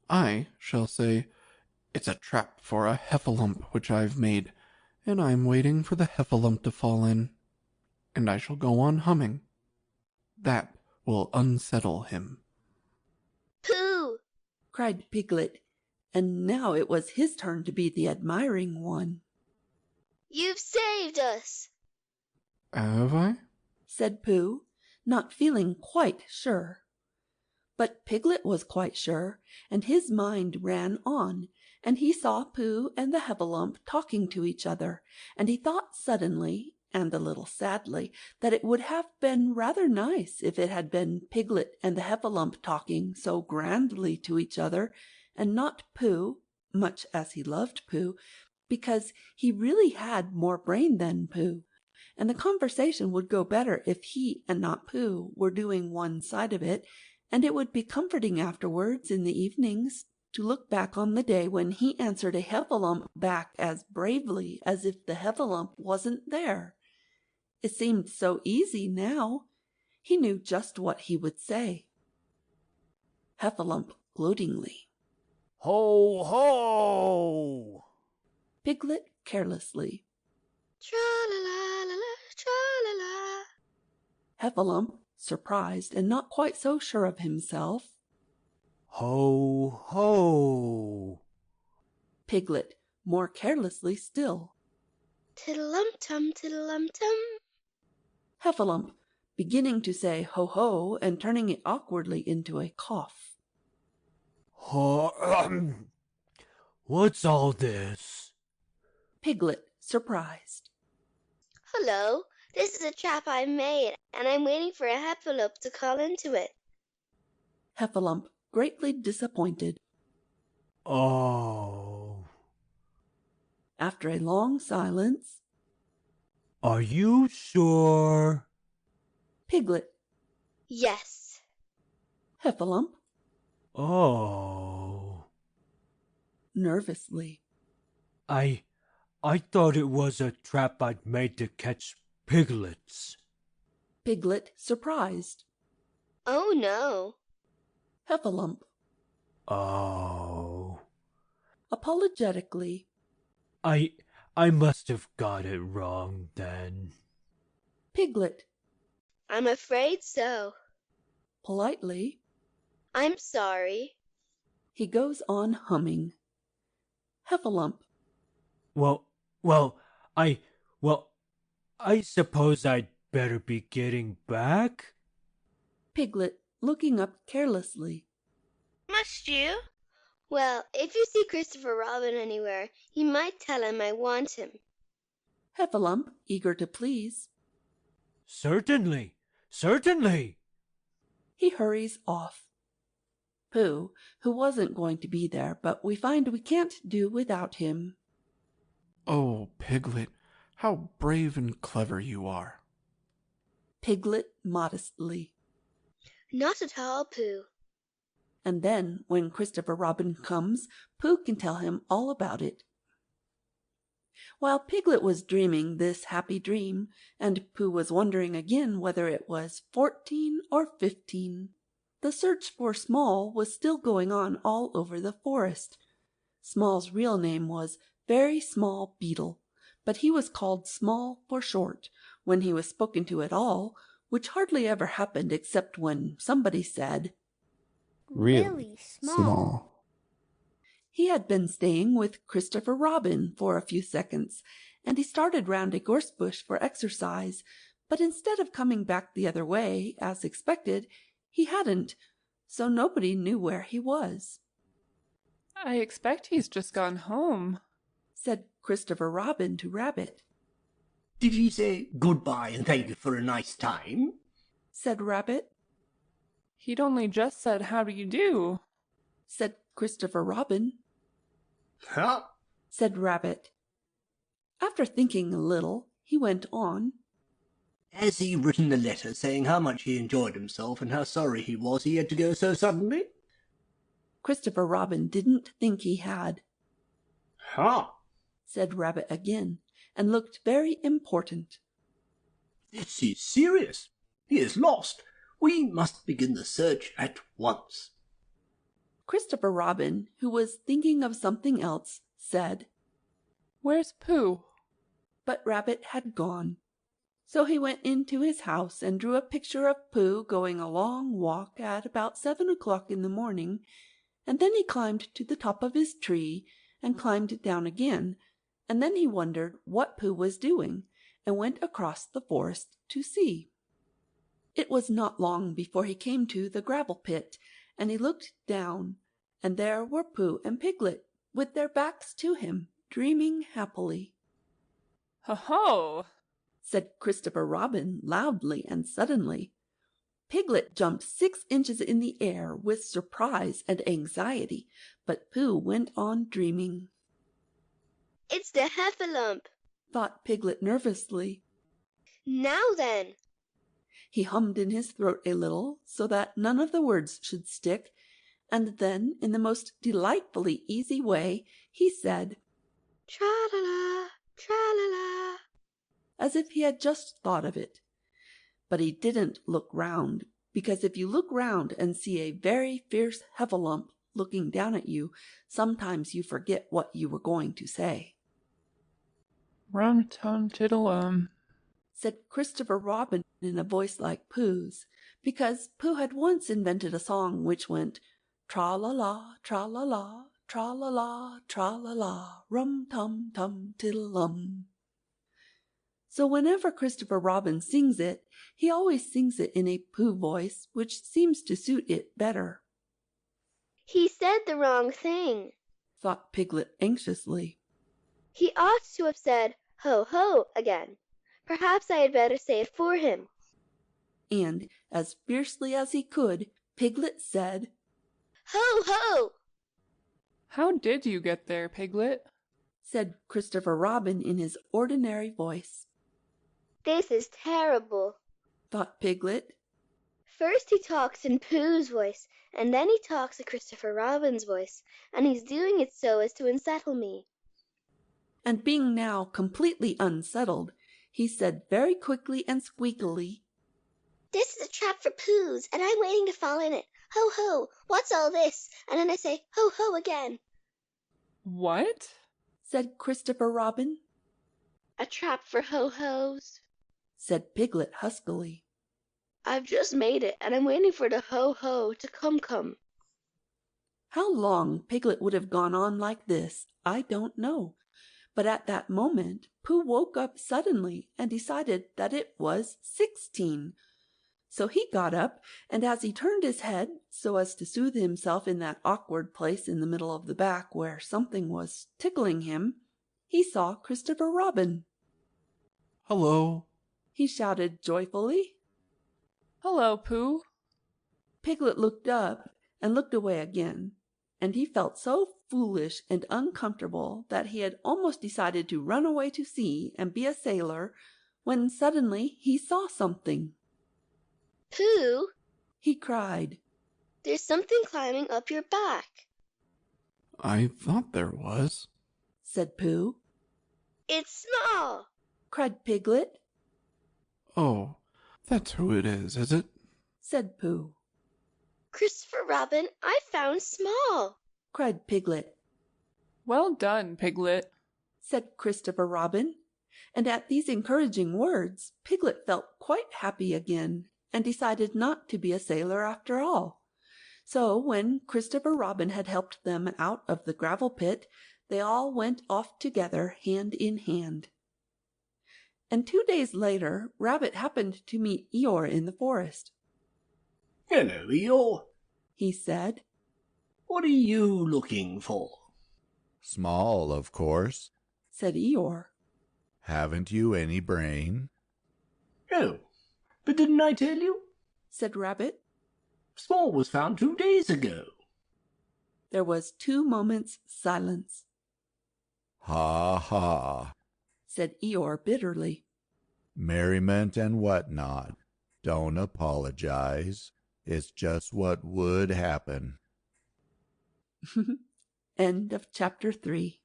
I shall say, it's a trap for a heffalump which I've made, and I'm waiting for the heffalump to fall in. And I shall go on humming. That will unsettle him. Pooh! cried Piglet, and now it was his turn to be the admiring one. You've saved us! Have I? said Pooh, not feeling quite sure. But Piglet was quite sure, and his mind ran on, and he saw Pooh and the Heffalump talking to each other, and he thought suddenly, and a little sadly, that it would have been rather nice if it had been Piglet and the Heffalump talking so grandly to each other, and not Pooh, much as he loved Pooh, because he really had more brain than Pooh, and the conversation would go better if he and not Pooh were doing one side of it, and it would be comforting afterwards in the evenings to look back on the day when he answered a Heffalump back as bravely as if the Heffalump wasn't there. It seemed so easy now. He knew just what he would say. Heffalump gloatingly. Ho, ho! Piglet carelessly. Tra-la-la-la-la, tra-la-la. Heffalump surprised and not quite so sure of himself. Ho, ho! Piglet more carelessly still. Tiddle-um-tum, tiddle-um-tum. Heffalump beginning to say ho-ho and turning it awkwardly into a cough. What's all this? Piglet surprised. Hello, this is a trap I made, and I'm waiting for a Heffalump to call into it. Heffalump greatly disappointed. Oh. After a long silence. Are you sure? Piglet. Yes. Heffalump. Oh. Nervously. I thought it was a trap I'd made to catch piglets. Piglet surprised. Oh no. Heffalump. Oh. Apologetically. I must have got it wrong then. Piglet. I'm afraid so. Politely. I'm sorry. He goes on humming. Heffalump. Well, I suppose I'd better be getting back? Piglet looking up carelessly. Must you? Well, if you see Christopher Robin anywhere, you might tell him I want him. Heffalump, eager to please. Certainly, certainly. He hurries off. Pooh, who wasn't going to be there, but we find we can't do without him. Oh, Piglet, how brave and clever you are. Piglet modestly. Not at all, Pooh. And then, when Christopher Robin comes, Pooh can tell him all about it. While Piglet was dreaming this happy dream, and Pooh was wondering again whether it was 14 or 15, the search for Small was still going on all over the forest. Small's real name was Very Small Beetle, but he was called Small for short when he was spoken to at all, which hardly ever happened except when somebody said, Really small. He had been staying with Christopher Robin for a few seconds, and he started round a gorse bush for exercise, but instead of coming back the other way, as expected, he hadn't, so nobody knew where he was. I expect he's just gone home, said Christopher Robin to Rabbit. Did he say goodbye and thank you for a nice time? said Rabbit. He'd only just said, "How do you do?" said Christopher Robin. Huh? said Rabbit. After thinking a little, he went on. Has he written a letter saying how much he enjoyed himself and how sorry he was he had to go so suddenly? Christopher Robin didn't think he had. Huh? said Rabbit again, and looked very important. This is serious. He is lost. We must begin the search at once. Christopher Robin, who was thinking of something else, said, "Where's Pooh?" But Rabbit had gone. So he went into his house and drew a picture of Pooh going a long walk at about 7 o'clock in the morning, and then he climbed to the top of his tree and climbed down again, and then he wondered what Pooh was doing, and went across the forest to see. It was not long before he came to the gravel pit, and he looked down, and there were Pooh and Piglet, with their backs to him, dreaming happily. "Ho-ho!" said Christopher Robin loudly and suddenly. Piglet jumped 6 inches in the air with surprise and anxiety, but Pooh went on dreaming. It's the heffalump, thought Piglet nervously. Now then. He hummed in his throat a little, so that none of the words should stick, and then, in the most delightfully easy way, he said, Tra-la-la, tra-la-la, as if he had just thought of it. But he didn't look round, because if you look round and see a very fierce heffalump looking down at you, sometimes you forget what you were going to say. "Rum-tum-tiddle-um," said Christopher Robin in a voice like Pooh's, because Pooh had once invented a song which went tra-la-la, tra-la-la, tra-la-la, tra-la-la, rum-tum-tum-tiddle-um. So whenever Christopher Robin sings it, he always sings it in a Pooh voice, which seems to suit it better. He said the wrong thing, thought Piglet anxiously. He ought to have said ho-ho again. Perhaps I had better say it for him. And, as fiercely as he could, Piglet said, Ho-ho! "How did you get there, Piglet?" said Christopher Robin in his ordinary voice. This is terrible, thought Piglet. First he talks in Pooh's voice, and then he talks in Christopher Robin's voice, and he's doing it so as to unsettle me. And being now completely unsettled, he said very quickly and squeakily, This is a trap for Pooh's, and I'm waiting to fall in it. Ho-ho! What's all this? And then I say ho-ho again. "What?" said Christopher Robin. A trap for ho-hos, said Piglet huskily. I've just made it, and I'm waiting for the ho-ho to come. How long Piglet would have gone on like this, I don't know. But at that moment, Pooh woke up suddenly and decided that it was 16. So he got up, and as he turned his head, so as to soothe himself in that awkward place in the middle of the back where something was tickling him, he saw Christopher Robin. "Hello," he shouted joyfully. "Hello, Pooh." Piglet looked up and looked away again, and he felt so foolish and uncomfortable that he had almost decided to run away to sea and be a sailor, when suddenly he saw something. Pooh, he cried, there's something climbing up your back. "I thought there was," said Pooh. It's Small, cried Piglet. "Oh, that's who it is it?" said Pooh. Christopher Robin, I found Small, cried Piglet. Well done, Piglet, said Christopher Robin. And at these encouraging words, Piglet felt quite happy again, and decided not to be a sailor after all. So when Christopher Robin had helped them out of the gravel pit, they all went off together hand in hand. And 2 days later, Rabbit happened to meet Eeyore in the forest. "Hello, Eeyore," he said. "What are you looking for?" Small, of course. said Eeyore. Haven't you any brain? "Oh, but didn't I tell you?" said Rabbit. "Small was found 2 days ago." There was 2 moments' silence. Ha ha, said Eeyore bitterly. merriment and what not. Don't apologize. It's just what would happen. End of chapter 3.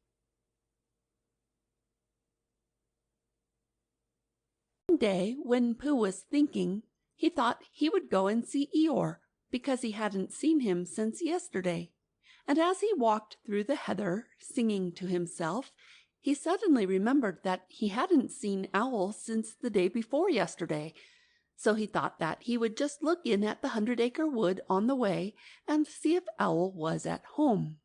One day, when Pooh was thinking, he thought he would go and see Eeyore, because he hadn't seen him since yesterday. And as he walked through the heather, singing to himself, he suddenly remembered that he hadn't seen Owl since the day before yesterday. So he thought that he would just look in at the 100-acre wood on the way and see if Owl was at home.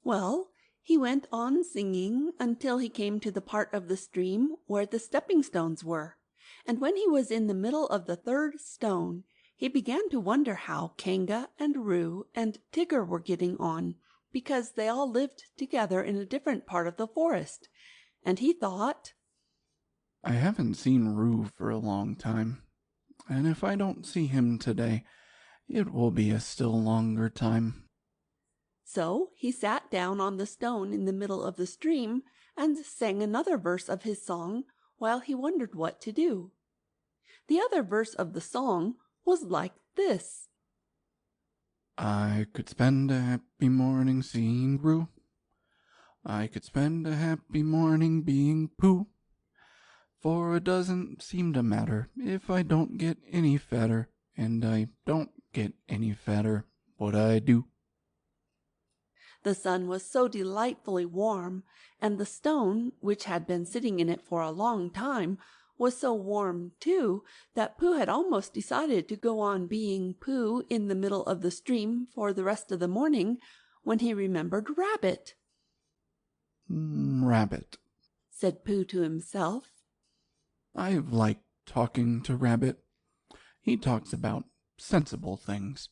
Well, he went on singing until he came to the part of the stream where the stepping stones were, and when he was in the middle of the 3rd stone, he began to wonder how Kanga and Roo and Tigger were getting on, because they all lived together in a different part of the forest, and he thought, I haven't seen Roo for a long time, and if I don't see him today, it will be a still longer time. So he sat down on the stone in the middle of the stream and sang another verse of his song while he wondered what to do. The other verse of the song was like this. I could spend a happy morning seeing Roo. I could spend a happy morning being Pooh. For it doesn't seem to matter if I don't get any fatter, and I don't get any fatter, what I do. The sun was so delightfully warm, and the stone, which had been sitting in it for a long time, was so warm, too, that Pooh had almost decided to go on being Pooh in the middle of the stream for the rest of the morning, when he remembered Rabbit. Rabbit, said Pooh to himself. I like talking to Rabbit. He talks about sensible things.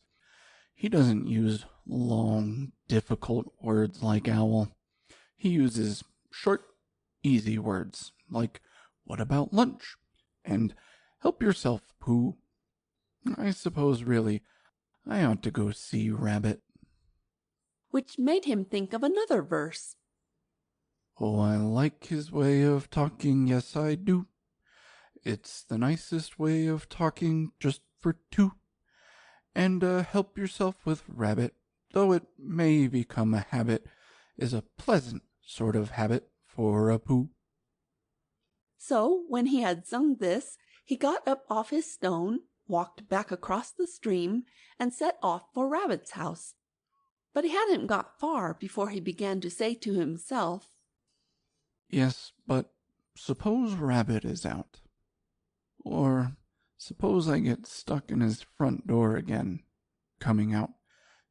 He doesn't use long, difficult words like Owl. He uses short, easy words like, what about lunch? And help yourself, Pooh. I suppose, really, I ought to go see Rabbit. Which made him think of another verse. Oh, I like his way of talking, yes I do. It's the nicest way of talking just for 2. And help yourself with Rabbit, though it may become a habit, is a pleasant sort of habit for a Pooh. So when he had sung this, he got up off his stone, walked back across the stream, and set off for Rabbit's house. But he hadn't got far before he began to say to himself, Yes, but suppose Rabbit is out. Or suppose I get stuck in his front door again, coming out,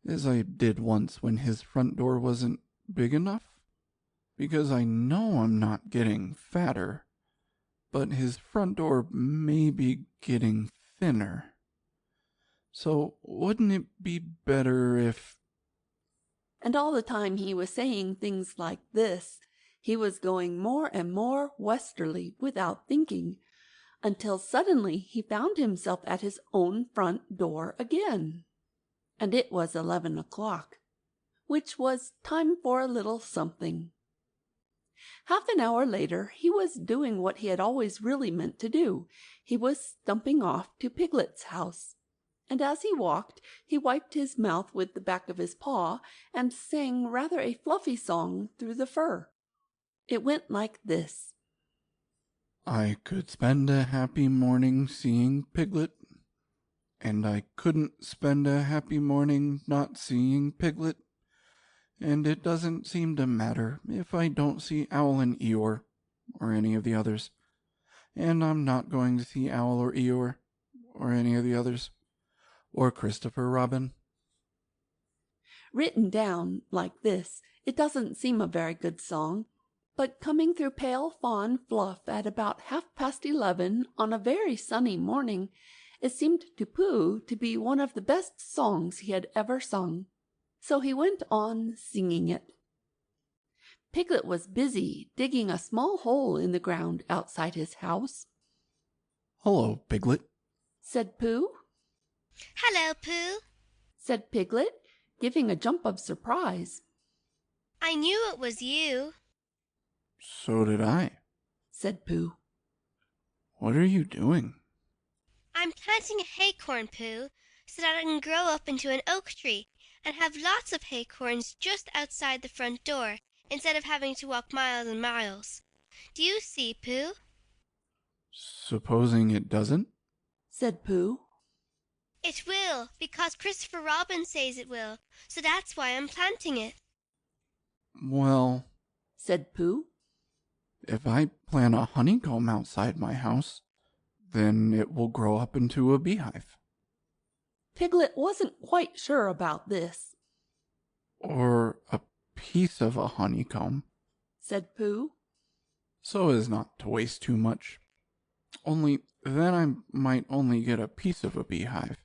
as I did once when his front door wasn't big enough? Because I know I'm not getting fatter, but his front door may be getting thinner. So wouldn't it be better if... And all the time he was saying things like this, he was going more and more westerly without thinking, until suddenly he found himself at his own front door again. And it was 11 o'clock, which was time for a little something. Half an hour later he was doing what he had always really meant to do. He was stumping off to Piglet's house. And as he walked, he wiped his mouth with the back of his paw and sang rather a fluffy song through the fur. It went like this. I could spend a happy morning seeing Piglet, and I couldn't spend a happy morning not seeing Piglet, and it doesn't seem to matter if I don't see Owl and Eeyore, or any of the others, and I'm not going to see Owl or Eeyore, or any of the others, or Christopher Robin. Written down like this, it doesn't seem a very good song, but coming through pale fawn fluff at about 11:30 on a very sunny morning, it seemed to Pooh to be one of the best songs he had ever sung. So he went on singing it. Piglet was busy digging a small hole in the ground outside his house. "Hello, Piglet," said Pooh. "Hello, Pooh," said Piglet, giving a jump of surprise. "I knew it was you." "So did I," said Pooh. "What are you doing?" "I'm planting a haycorn, Pooh, so that it can grow up into an oak tree and have lots of haycorns just outside the front door, instead of having to walk miles and miles. Do you see, Pooh?" "Supposing it doesn't?" said Pooh. "It will, because Christopher Robin says it will, so that's why I'm planting it." "Well," said Pooh, "if I plant a honeycomb outside my house, then it will grow up into a beehive." Piglet wasn't quite sure about this. "Or a piece of a honeycomb," said Pooh, "so as not to waste too much. Only then I might only get a piece of a beehive,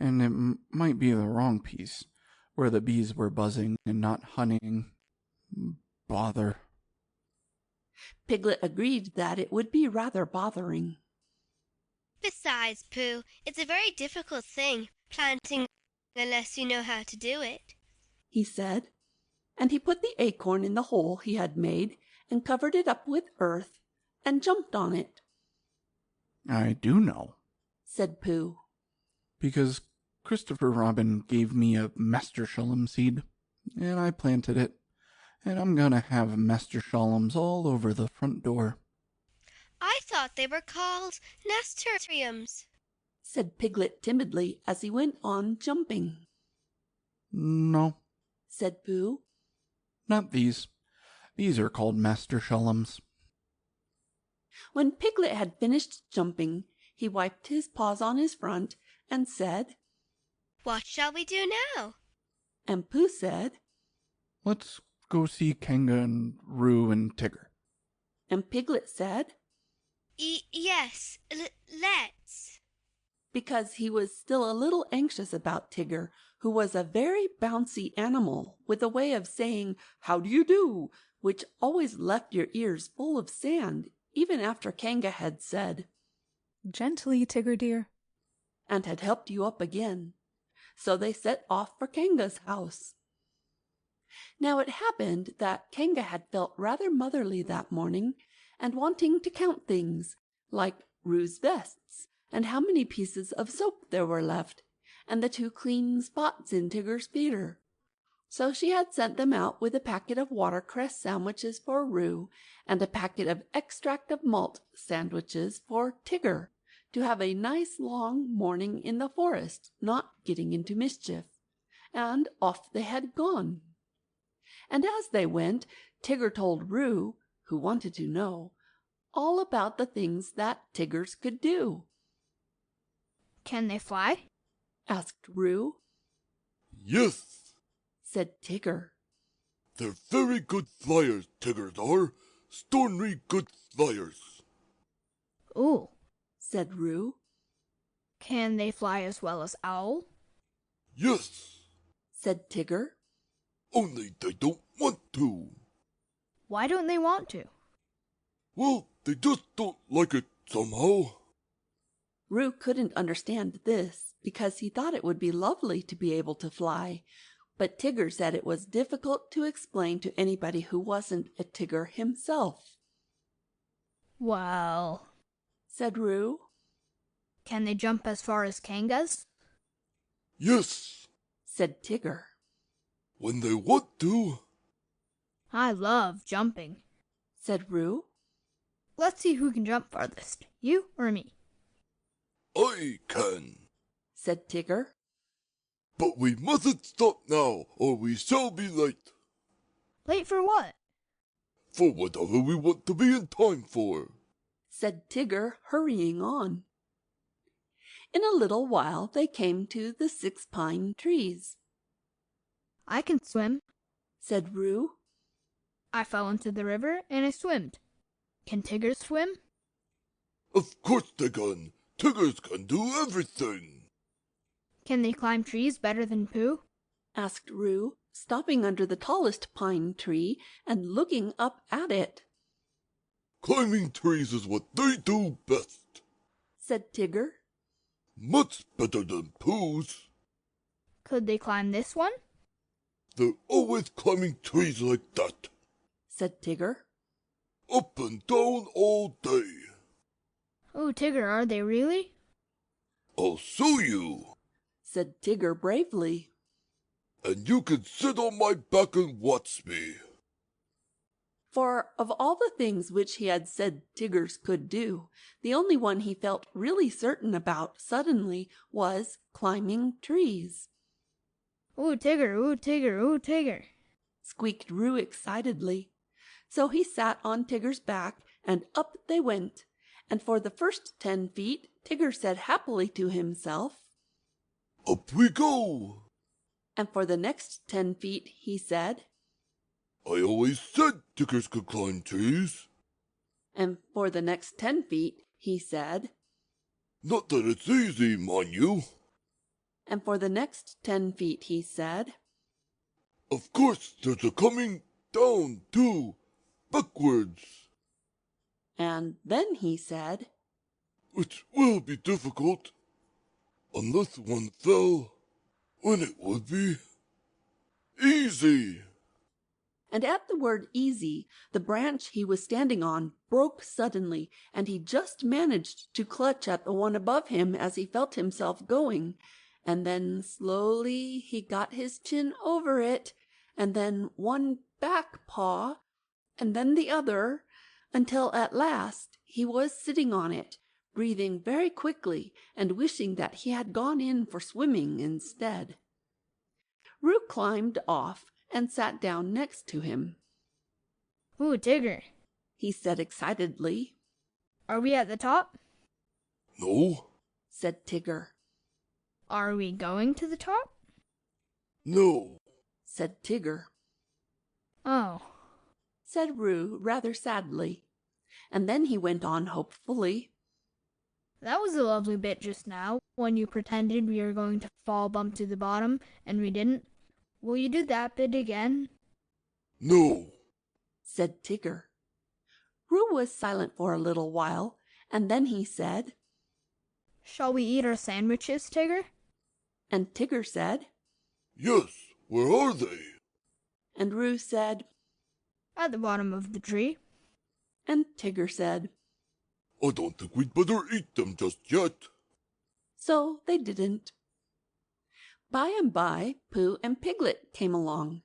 and it might be the wrong piece, where the bees were buzzing and not honeying. Bother." Piglet agreed that it would be rather bothering. "Besides, Pooh, it's a very difficult thing, planting, unless you know how to do it," he said, and he put the acorn in the hole he had made and covered it up with earth and jumped on it. "I do know," said Pooh, "because Christopher Robin gave me a nasturtium seed, and I planted it, and I'm gonna have nasturtiums all over the front door." "I thought they were called nasturtiums," said Piglet timidly as he went on jumping. "No," said Pooh, "not these. These are called nasturtiums." When Piglet had finished jumping, he wiped his paws on his front and said, "What shall we do now?" And Pooh said, "Let's go see Kanga and Roo and Tigger." And Piglet said, Yes, let's," because he was still a little anxious about Tigger, who was a very bouncy animal with a way of saying, "How do you do?" which always left your ears full of sand, even after Kanga had said, "Gently, Tigger dear," and had helped you up again. So they set off for Kanga's house. Now it happened that Kanga had felt rather motherly that morning, and wanting to count things, like Roo's vests, and how many pieces of soap there were left, and the 2 clean spots in Tigger's feeder. So she had sent them out with a packet of watercress sandwiches for Roo, and a packet of extract of malt sandwiches for Tigger, to have a nice long morning in the forest, not getting into mischief. And off they had gone. And as they went, Tigger told Roo, who wanted to know, all about the things that Tiggers could do. "Can they fly?" asked Roo. "Yes," said Tigger. "They're very good flyers, Tiggers are. Stormy good flyers." "Ooh," said Roo. "Can they fly as well as Owl?" "Yes," said Tigger. "Only they don't want to." "Why don't they want to?" "Well, they just don't like it somehow." Roo couldn't understand this, because he thought it would be lovely to be able to fly, but Tigger said it was difficult to explain to anybody who wasn't a Tigger himself. "Well," said Roo, "can they jump as far as Kangas?" "Yes," said Tigger. "when they want to." "I love jumping," said Roo. "Let's see who can jump farthest, you or me." "I can," said Tigger. But we mustn't stop now, or we shall be late. Late for what? For whatever we want to be in time for, said Tigger, hurrying on. In a little while they came to the 6 pine trees. I can swim, said Roo. I fell into the river and I swimmed. Can Tigger swim? Of course they can. Tiggers can do everything. Can they climb trees better than Pooh? asked Roo, stopping under the tallest pine tree and looking up at it. Climbing trees is what they do best, said Tigger. Much better than Pooh's. Could they climb this one? They're always climbing trees like that, said Tigger. Up and down all day. Oh, Tigger, are they really? I'll show you, said Tigger bravely. And you can sit on my back and watch me. For of all the things which he had said Tiggers could do, the only one he felt really certain about suddenly was climbing trees. Ooh, Tigger, ooh, Tigger, ooh, Tigger, squeaked Roo excitedly. So he sat on Tigger's back, and up they went. And for the first 10 feet, Tigger said happily to himself, Up we go! And for the next 10 feet, he said, I always said Tiggers could climb trees. And for the next 10 feet, he said, Not that it's easy, mind you. And for the next 10 feet, he said, Of course, there's a coming down, too, backwards. And then he said, Which will be difficult, unless one fell, when it would be easy. And at the word easy, the branch he was standing on broke suddenly, and he just managed to clutch at the one above him as he felt himself going. And then slowly he got his chin over it, and then one back paw, and then the other, until at last he was sitting on it, breathing very quickly and wishing that he had gone in for swimming instead. Roo climbed off and sat down next to him. Ooh, Tigger, he said excitedly. Are we at the top? No, said Tigger. Are we going to the top? No, said Tigger. Oh, said Roo rather sadly, and then he went on hopefully. That was a lovely bit just now, when you pretended we were going to fall bump to the bottom, and we didn't. Will you do that bit again? No, said Tigger. Roo was silent for a little while, and then he said, Shall we eat our sandwiches, Tigger? And Tigger said, Yes, where are they? And Roo said, At the bottom of the tree. And Tigger said, I don't think we'd better eat them just yet. So they didn't. By and by, Pooh and Piglet came along.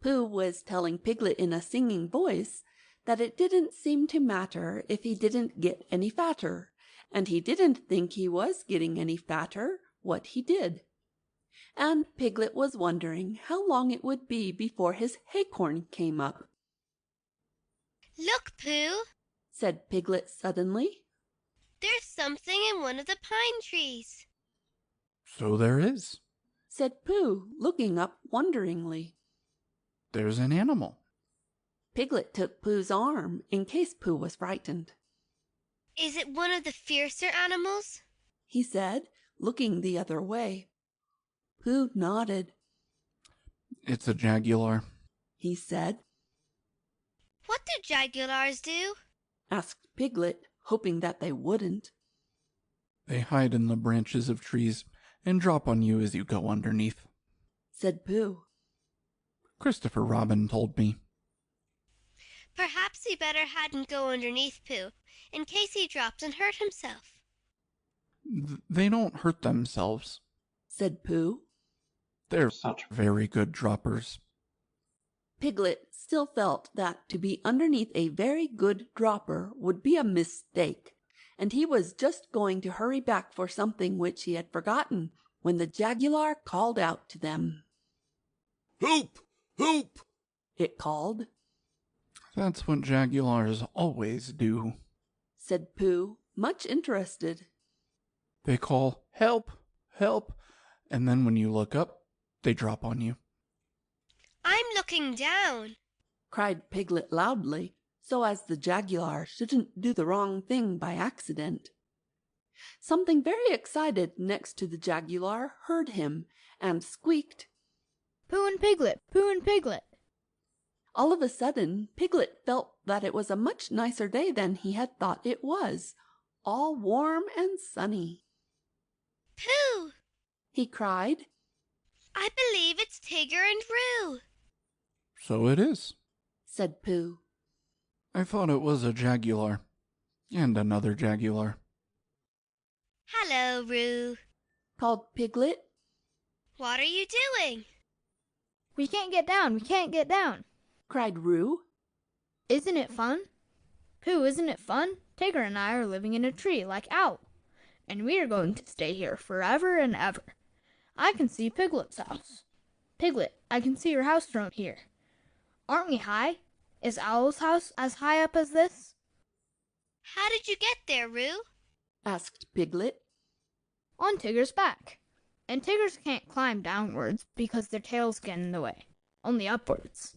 Pooh was telling Piglet in a singing voice that it didn't seem to matter if he didn't get any fatter, and he didn't think he was getting any fatter what he did. And Piglet was wondering how long it would be before his haycorn came up. Look, Pooh, said Piglet suddenly. There's something in one of the pine trees. So there is, said Pooh, looking up wonderingly. There's an animal. Piglet took Pooh's arm in case Pooh was frightened. Is it one of the fiercer animals? He said, looking the other way. Pooh nodded. It's a jaguar, he said. What do jaguars do? Asked Piglet, hoping that they wouldn't. They hide in the branches of trees and drop on you as you go underneath, said Pooh. Christopher Robin told me. Perhaps he better hadn't go underneath Pooh, in case he dropped and hurt himself. They don't hurt themselves, said Pooh. They're very good droppers. Piglet still felt that to be underneath a very good dropper would be a mistake, and he was just going to hurry back for something which he had forgotten when the Jaguar called out to them. Help! Help! It called. That's what jaguars always do, said Pooh, much interested. They call, help, help, and then when you look up, they drop on you. I'm looking down, cried Piglet loudly, so as the Jaguar shouldn't do the wrong thing by accident. Something very excited next to the Jaguar heard him and squeaked, Pooh and Piglet, Pooh and Piglet. All of a sudden, Piglet felt that it was a much nicer day than he had thought it was, all warm and sunny. Pooh! He cried. I believe it's Tigger and Roo. So it is, said Pooh. I thought it was a jaguar. And another jaguar. Hello, Roo, called Piglet. What are you doing? We can't get down, we can't get down, cried Roo. Isn't it fun? Pooh, isn't it fun? Tigger and I are living in a tree like Owl, and we are going to stay here forever and ever. I can see Piglet's house. Piglet, I can see your house from here. Aren't we high? Is Owl's house as high up as this? How did you get there, Roo? asked Piglet. On Tigger's back. And Tiggers can't climb downwards because their tails get in the way, only upwards.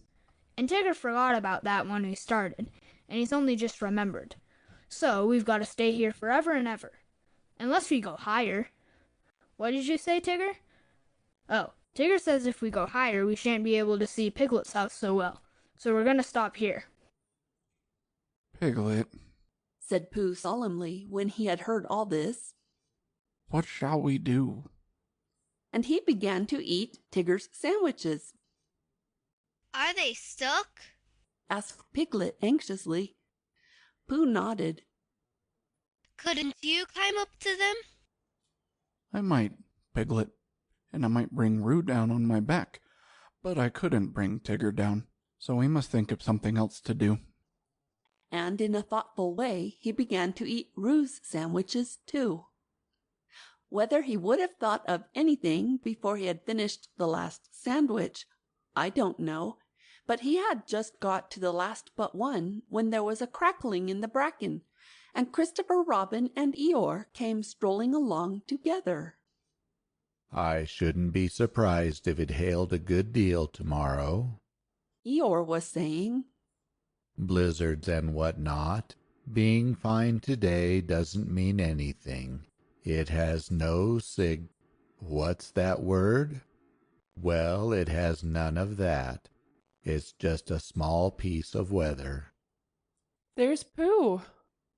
And Tigger forgot about that when we started, and he's only just remembered. So we've got to stay here forever and ever. Unless we go higher. What did you say, Tigger? Oh, Tigger says if we go higher, we shan't be able to see Piglet's house so well. So we're going to stop here. Piglet, said Pooh solemnly when he had heard all this. What shall we do? And he began to eat Tigger's sandwiches. Are they stuck? asked Piglet anxiously. Pooh nodded. Couldn't you climb up to them? I might, Piglet, and I might bring Roo down on my back, but I couldn't bring Tigger down, so we must think of something else to do. And in a thoughtful way, he began to eat Roo's sandwiches too. Whether he would have thought of anything before he had finished the last sandwich, I don't know, but he had just got to the last but one when there was a crackling in the bracken, and Christopher Robin and Eeyore came strolling along together. I shouldn't be surprised if it hailed a good deal tomorrow, Eeyore was saying. Blizzards and what not. Being fine today doesn't mean anything. It has no what's that word? Well, it has none of that. It's just a small piece of weather. There's Pooh,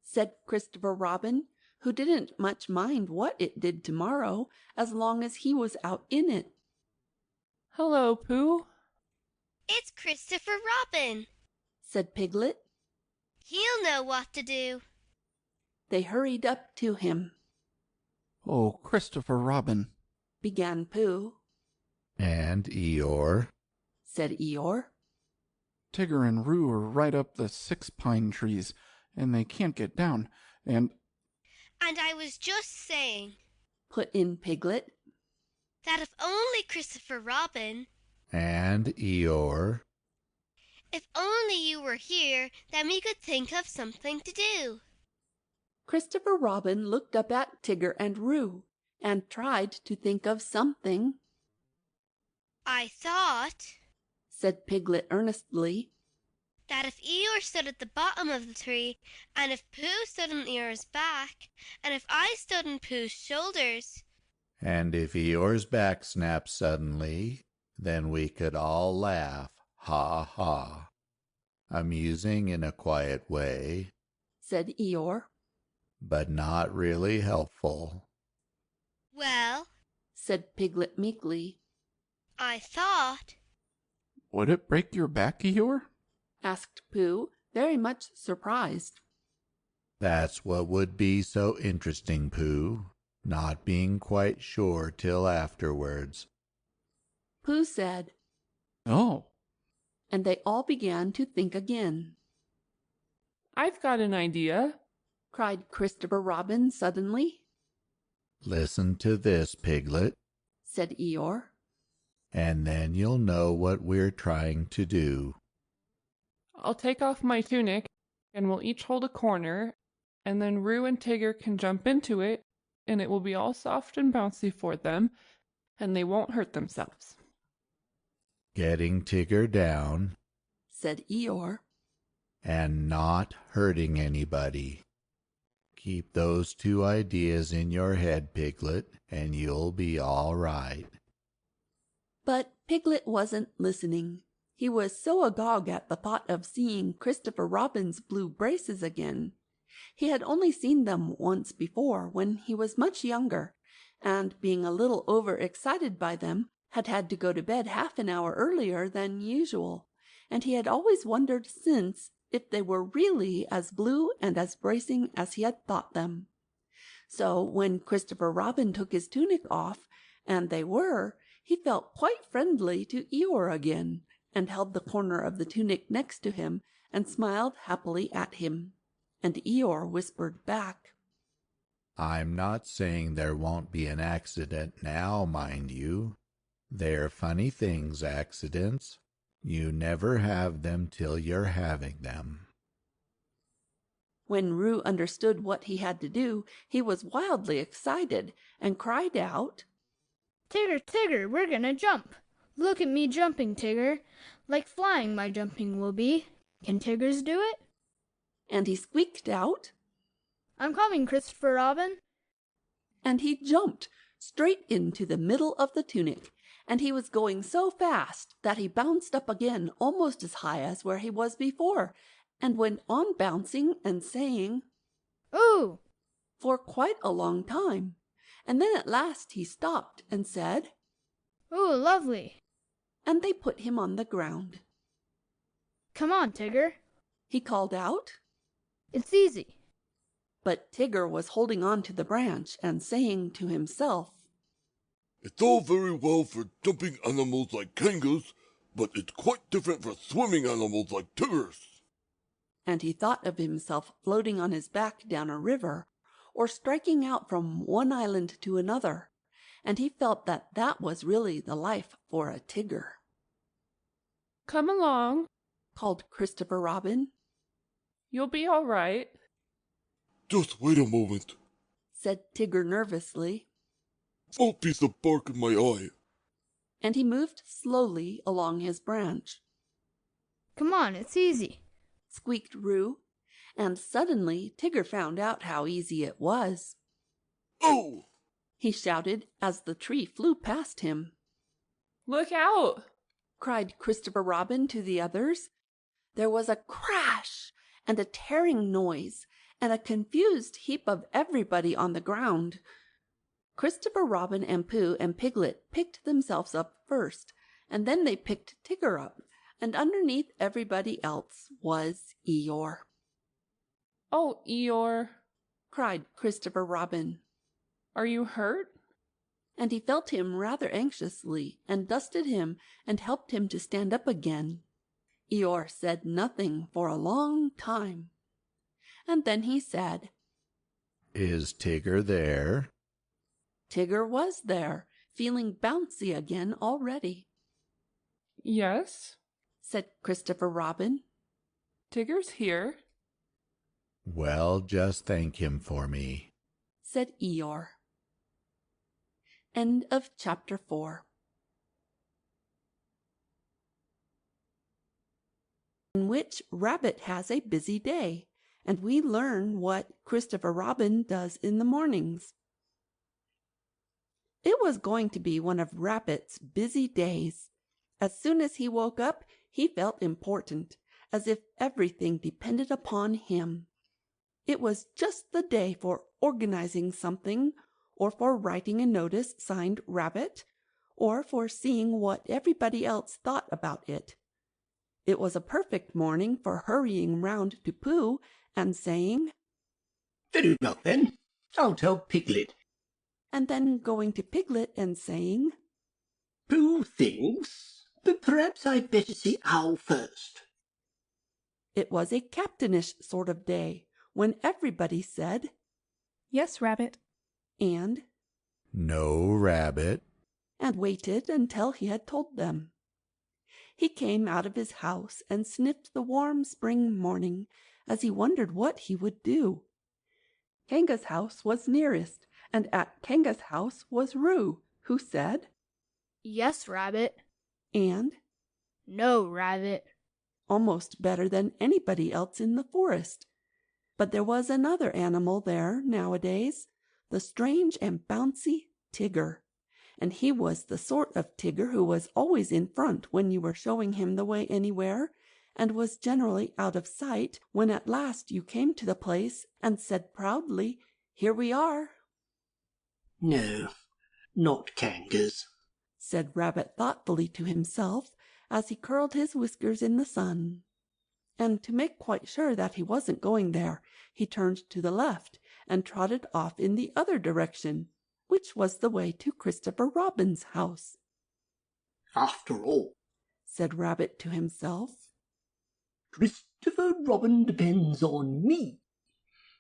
said Christopher Robin, who didn't much mind what it did tomorrow as long as he was out in it. Hello, Pooh. It's Christopher Robin, said Piglet. He'll know what to do. They hurried up to him. Oh, Christopher Robin, began Pooh. And Eeyore, said Eeyore. Tigger and Roo are right up the 6 pine trees, and they can't get down, and I was just saying, put in Piglet, that if only Christopher Robin and Eeyore, if only you were here, then we could think of something to do. Christopher Robin looked up at Tigger and Roo and tried to think of something. I thought, said Piglet earnestly, that if Eeyore stood at the bottom of the tree, and if Pooh stood on Eeyore's back, and if I stood on Pooh's shoulders, and if Eeyore's back snapped suddenly, then we could all laugh, ha ha. Amusing in a quiet way, said Eeyore, but not really helpful. Well, said Piglet meekly, I thought. Would it break your back, Eeyore? asked Pooh, very much surprised. That's what would be so interesting, Pooh, not being quite sure till afterwards. Pooh said, Oh. And they all began to think again. I've got an idea, cried Christopher Robin suddenly. Listen to this, Piglet, said Eeyore. and then you'll know what we're trying to do. I'll take off my tunic, and we'll each hold a corner, and then Roo and Tigger can jump into it, and it will be all soft and bouncy for them, and they won't hurt themselves. Getting Tigger down, said Eeyore, and not hurting anybody. Keep those two ideas in your head, Piglet, and you'll be all right. But Piglet wasn't listening. He was so agog at the thought of seeing Christopher Robin's blue braces again. He had only seen them once before when he was much younger, and being a little overexcited by them, had had to go to bed half an hour earlier than usual, and he had always wondered since if they were really as blue and as bracing as he had thought them. So when Christopher Robin took his tunic off, and they were, he felt quite friendly to Eeyore again, and held the corner of the tunic next to him, and smiled happily at him. And Eeyore whispered back, I'm not saying there won't be an accident now, mind you. They're funny things, accidents. You never have them till you're having them. When Roo understood what he had to do, he was wildly excited, and cried out, Tigger, Tigger, we're gonna jump. Look at me jumping, Tigger. Like flying my jumping will be. Can Tiggers do it? And he squeaked out, I'm coming, Christopher Robin. And he jumped straight into the middle of the tunic, and he was going so fast that he bounced up again almost as high as where he was before, and went on bouncing and saying, Ooh! for quite a long time. And then at last he stopped and said, Ooh, lovely. And they put him on the ground. Come on, Tigger, he called out. It's easy. But Tigger was holding on to the branch and saying to himself, It's all very well for jumping animals like kangaroos, but it's quite different for swimming animals like tigers. And he thought of himself floating on his back down a river, or striking out from one island to another, and he felt that that was really the life for a Tigger. Come along, called Christopher Robin. You'll be all right. Just wait a moment, said Tigger nervously. Small piece of bark in my eye. And he moved slowly along his branch. Come on, it's easy, squeaked Roo, and suddenly Tigger found out how easy it was. Oh! he shouted as the tree flew past him. Look out! cried Christopher Robin to the others. There was a crash and a tearing noise, and a confused heap of everybody on the ground. Christopher Robin and Pooh and Piglet picked themselves up first, and then they picked Tigger up, and underneath everybody else was Eeyore. Oh, Eeyore, cried Christopher Robin. Are you hurt? And he felt him rather anxiously, and dusted him, and helped him to stand up again. Eeyore said nothing for a long time. And then he said, Is Tigger there? Tigger was there, feeling bouncy again already. Yes, said Christopher Robin. Tigger's here. Well, just thank him for me, said Eeyore. End of chapter 4. In which Rabbit has a busy day, and we learn what Christopher Robin does in the mornings. It was going to be one of Rabbit's busy days. As soon as he woke up, he felt important, as if everything depended upon him. It was just the day for organizing something, or for writing a notice signed Rabbit, or for seeing what everybody else thought about it. It was a perfect morning for hurrying round to Pooh and saying, Very well then, I'll tell Piglet. And then going to Piglet and saying, Pooh thinks, but perhaps I'd better see Owl first. It was a captainish sort of day, when everybody said, "Yes, Rabbit," and "No, Rabbit," and waited until he had told them. He came out of his house and sniffed the warm spring morning as he wondered what he would do. Kanga's house was nearest, and at Kanga's house was Roo, who said, "Yes, Rabbit," and "No, Rabbit," almost better than anybody else in the forest. But there was another animal there nowadays, the strange and bouncy Tigger. And he was the sort of Tigger who was always in front when you were showing him the way anywhere, and was generally out of sight when at last you came to the place and said proudly, "Here we are." "No, not Kangas," said Rabbit thoughtfully to himself as he curled his whiskers in the sun. And to make quite sure that he wasn't going there, he turned to the left and trotted off in the other direction, which was the way to Christopher Robin's house. "After all," said Rabbit to himself, "Christopher Robin depends on me.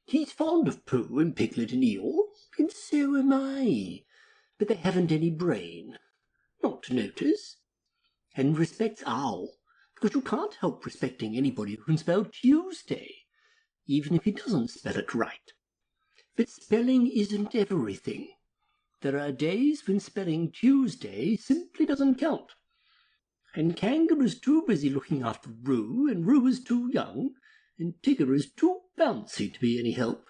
He's fond of Pooh and Piglet and Eeyore, and so am I, but they haven't any brain. Not to notice. And respects Owl, because you can't help respecting anybody who can spell Tuesday, even if he doesn't spell it right. But spelling isn't everything. There are days when spelling Tuesday simply doesn't count. And Kanga is too busy looking after Roo, and Roo is too young, and Tigger is too bouncy to be any help.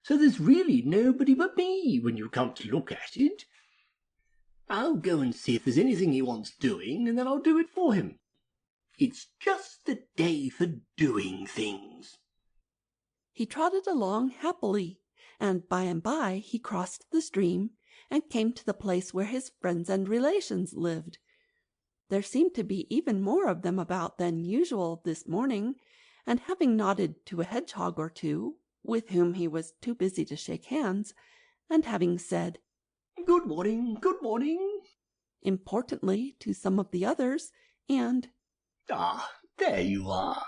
So there's really nobody but me when you come to look at it. I'll go and see if there's anything he wants doing, and then I'll do it for him. It's just the day for doing things." He trotted along happily, and by he crossed the stream and came to the place where his friends and relations lived. There seemed to be even more of them about than usual this morning, and having nodded to a hedgehog or two, with whom he was too busy to shake hands, and having said, "Good morning, good morning," importantly to some of the others, and "Ah, there you are,"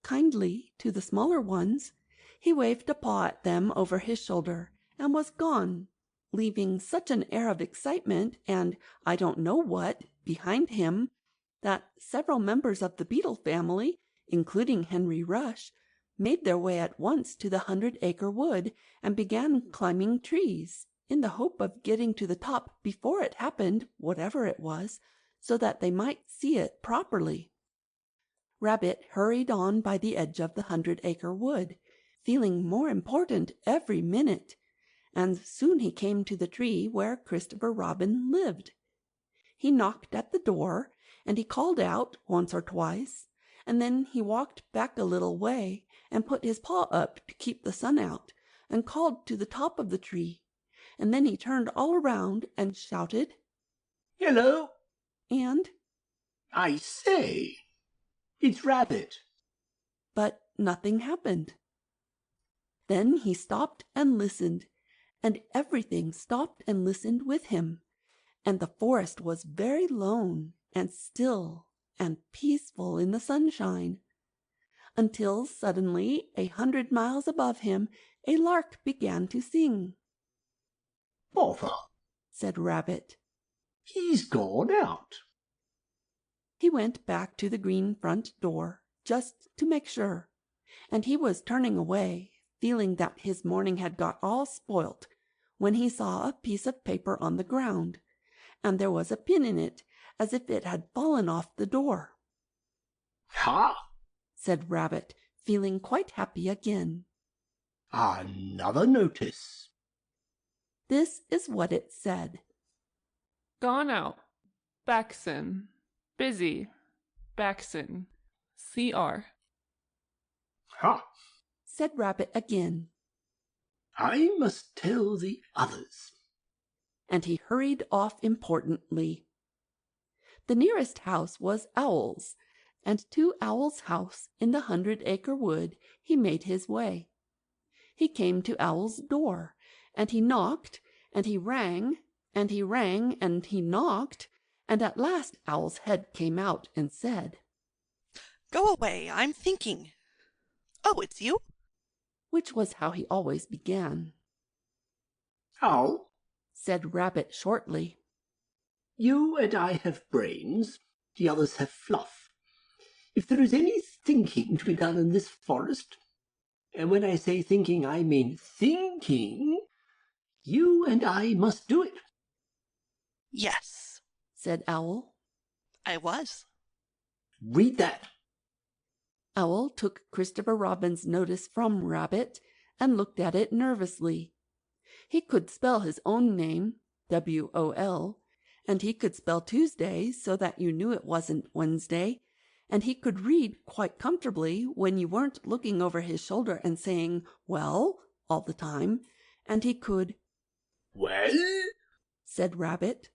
kindly to the smaller ones, he waved a paw at them over his shoulder and was gone, leaving such an air of excitement and I don't know what behind him that several members of the beetle family, including Henry Rush, made their way at once to the 100-acre wood and began climbing trees, in the hope of getting to the top before it happened, whatever it was, so that they might see it properly. Rabbit hurried on by the edge of the 100-acre wood, feeling more important every minute, and soon he came to the tree where Christopher Robin lived. He knocked at the door, and he called out once or twice, and then he walked back a little way and put his paw up to keep the sun out, and called to the top of the tree, and then he turned all around and shouted, "Hello!" and "I say, it's Rabbit." But nothing happened. Then he stopped and listened, and everything stopped and listened with him, and the forest was very lone and still and peaceful in the sunshine, until suddenly 100 miles above him a lark began to sing. "Bother," said Rabbit. "He's gone out." He went back to the green front door, just to make sure, and he was turning away, feeling that his morning had got all spoilt, when he saw a piece of paper on the ground, and there was a pin in it, as if it had fallen off the door. "Ha!" said Rabbit, feeling quite happy again. "Another notice." This is what it said. Gone out. Backson. Busy. Backson. CR. "Ha!" said Rabbit again. "I must tell the others." And he hurried off importantly. The nearest house was Owl's, and to Owl's house in the 100-acre wood he made his way. He came to Owl's door, and he knocked, and he rang, and he rang, and he knocked, and at last Owl's head came out and said, "Go away, I'm thinking. Oh, it's you?" which was how he always began. Owl, said Rabbit shortly. you and I have brains, the others have fluff. If there is any thinking to be done in this forest, and when I say thinking I mean thinking, you and I must do it. Yes, said Owl. I was. Read that. Owl took Christopher Robin's notice from Rabbit and looked at it nervously. He could spell his own name, W-O-L, and he could spell Tuesday so that you knew it wasn't Wednesday, and he could read quite comfortably when you weren't looking over his shoulder and saying, well, all the time, and he could... Well? said Rabbit.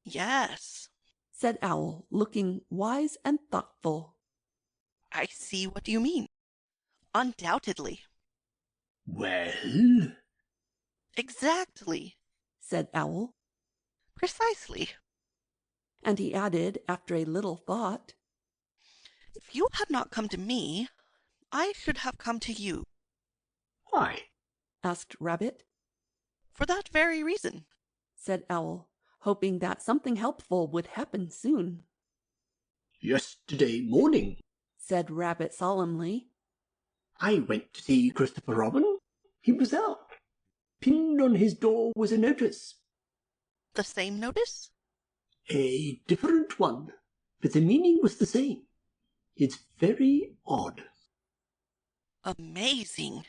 Yes, said Owl, looking wise and thoughtful. I see what you mean. Undoubtedly. Well? Exactly, said Owl. Precisely. And he added, after a little thought, if you had not come to me, I should have come to you. Why? asked Rabbit. For that very reason, said Owl, hoping that something helpful would happen soon. Yesterday morning, said Rabbit solemnly, I went to see Christopher Robin. He was out. Pinned on his door was a notice. The same notice? A different one, but the meaning was the same. It's very odd. Amazing,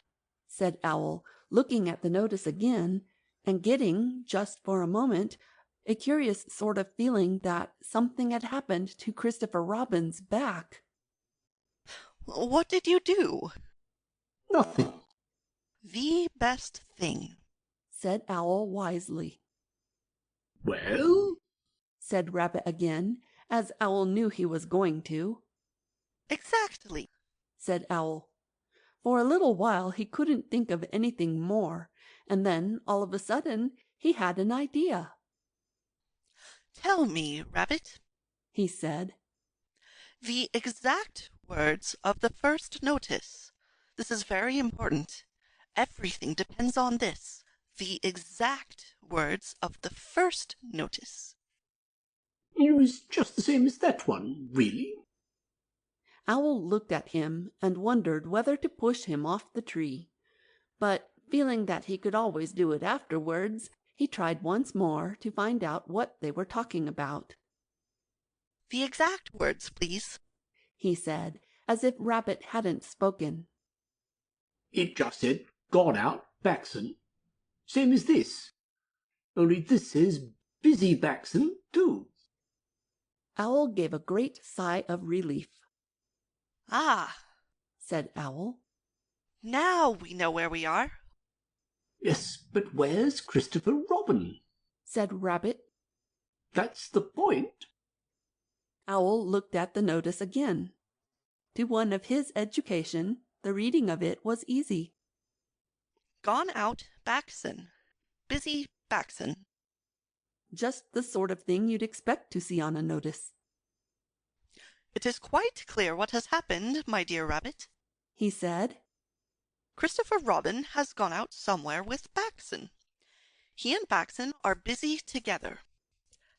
said Owl, looking at the notice again, and getting, just for a moment, a curious sort of feeling that something had happened to Christopher Robin's back. What did you do? Nothing. The best thing, said Owl wisely. Well? said Rabbit again, as Owl knew he was going to. Exactly, said Owl. For a little while he couldn't think of anything more, and then, all of a sudden, he had an idea. Tell me, Rabbit, he said, the exact words of the first notice. This is very important. Everything depends on this. The exact words of the first notice. It was just the same as that one, really. Owl looked at him and wondered whether to push him off the tree. But, feeling that he could always do it afterwards, he tried once more to find out what they were talking about. The exact words, please, he said, as if Rabbit hadn't spoken. It just said, gone out, Baxon. Same as this. Only this says, busy Baxon, too. Owl gave a great sigh of relief. Ah, said Owl. Now we know where we are. Yes, but where's Christopher Robin? said Rabbit. That's the point. Owl looked at the notice again. To one of his education, the reading of it was easy. Gone out, Baxon. Busy, Baxon. Just the sort of thing you'd expect to see on a notice. It is quite clear what has happened, my dear Rabbit, he said. Christopher Robin has gone out somewhere with Baxon. He and Baxon are busy together.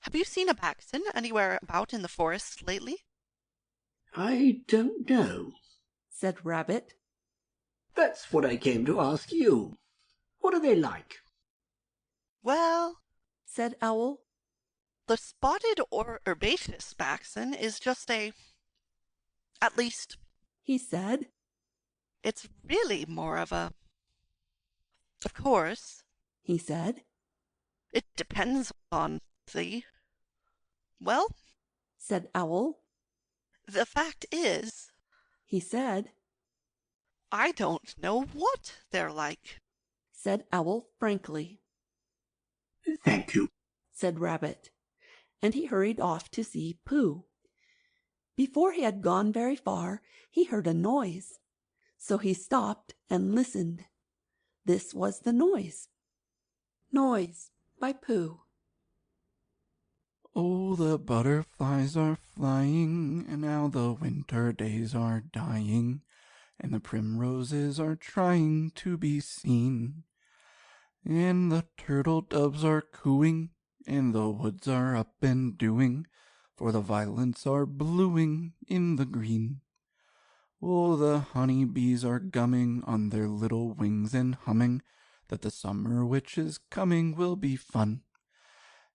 Have you seen a Baxon anywhere about in the forest lately? I don't know, said Rabbit. That's what I came to ask you. What are they like? Well, said Owl, the spotted or herbaceous Baxon is just at least, he said, it's really more of a... Of course, he said, it depends on well, said Owl. The fact is, he said, I don't know what they're like, said Owl frankly. Thank you, said Rabbit, and he hurried off to see Pooh. Before he had gone very far, he heard a noise, so he stopped and listened. This was the noise. Noise by Pooh. Oh, the butterflies are flying, and now the winter days are dying. and the primroses are trying to be seen, and the turtle doves are cooing, and the woods are up and doing, for the violets are bluing in the green. Oh, the honey bees are gumming on their little wings and humming that the summer which is coming will be fun.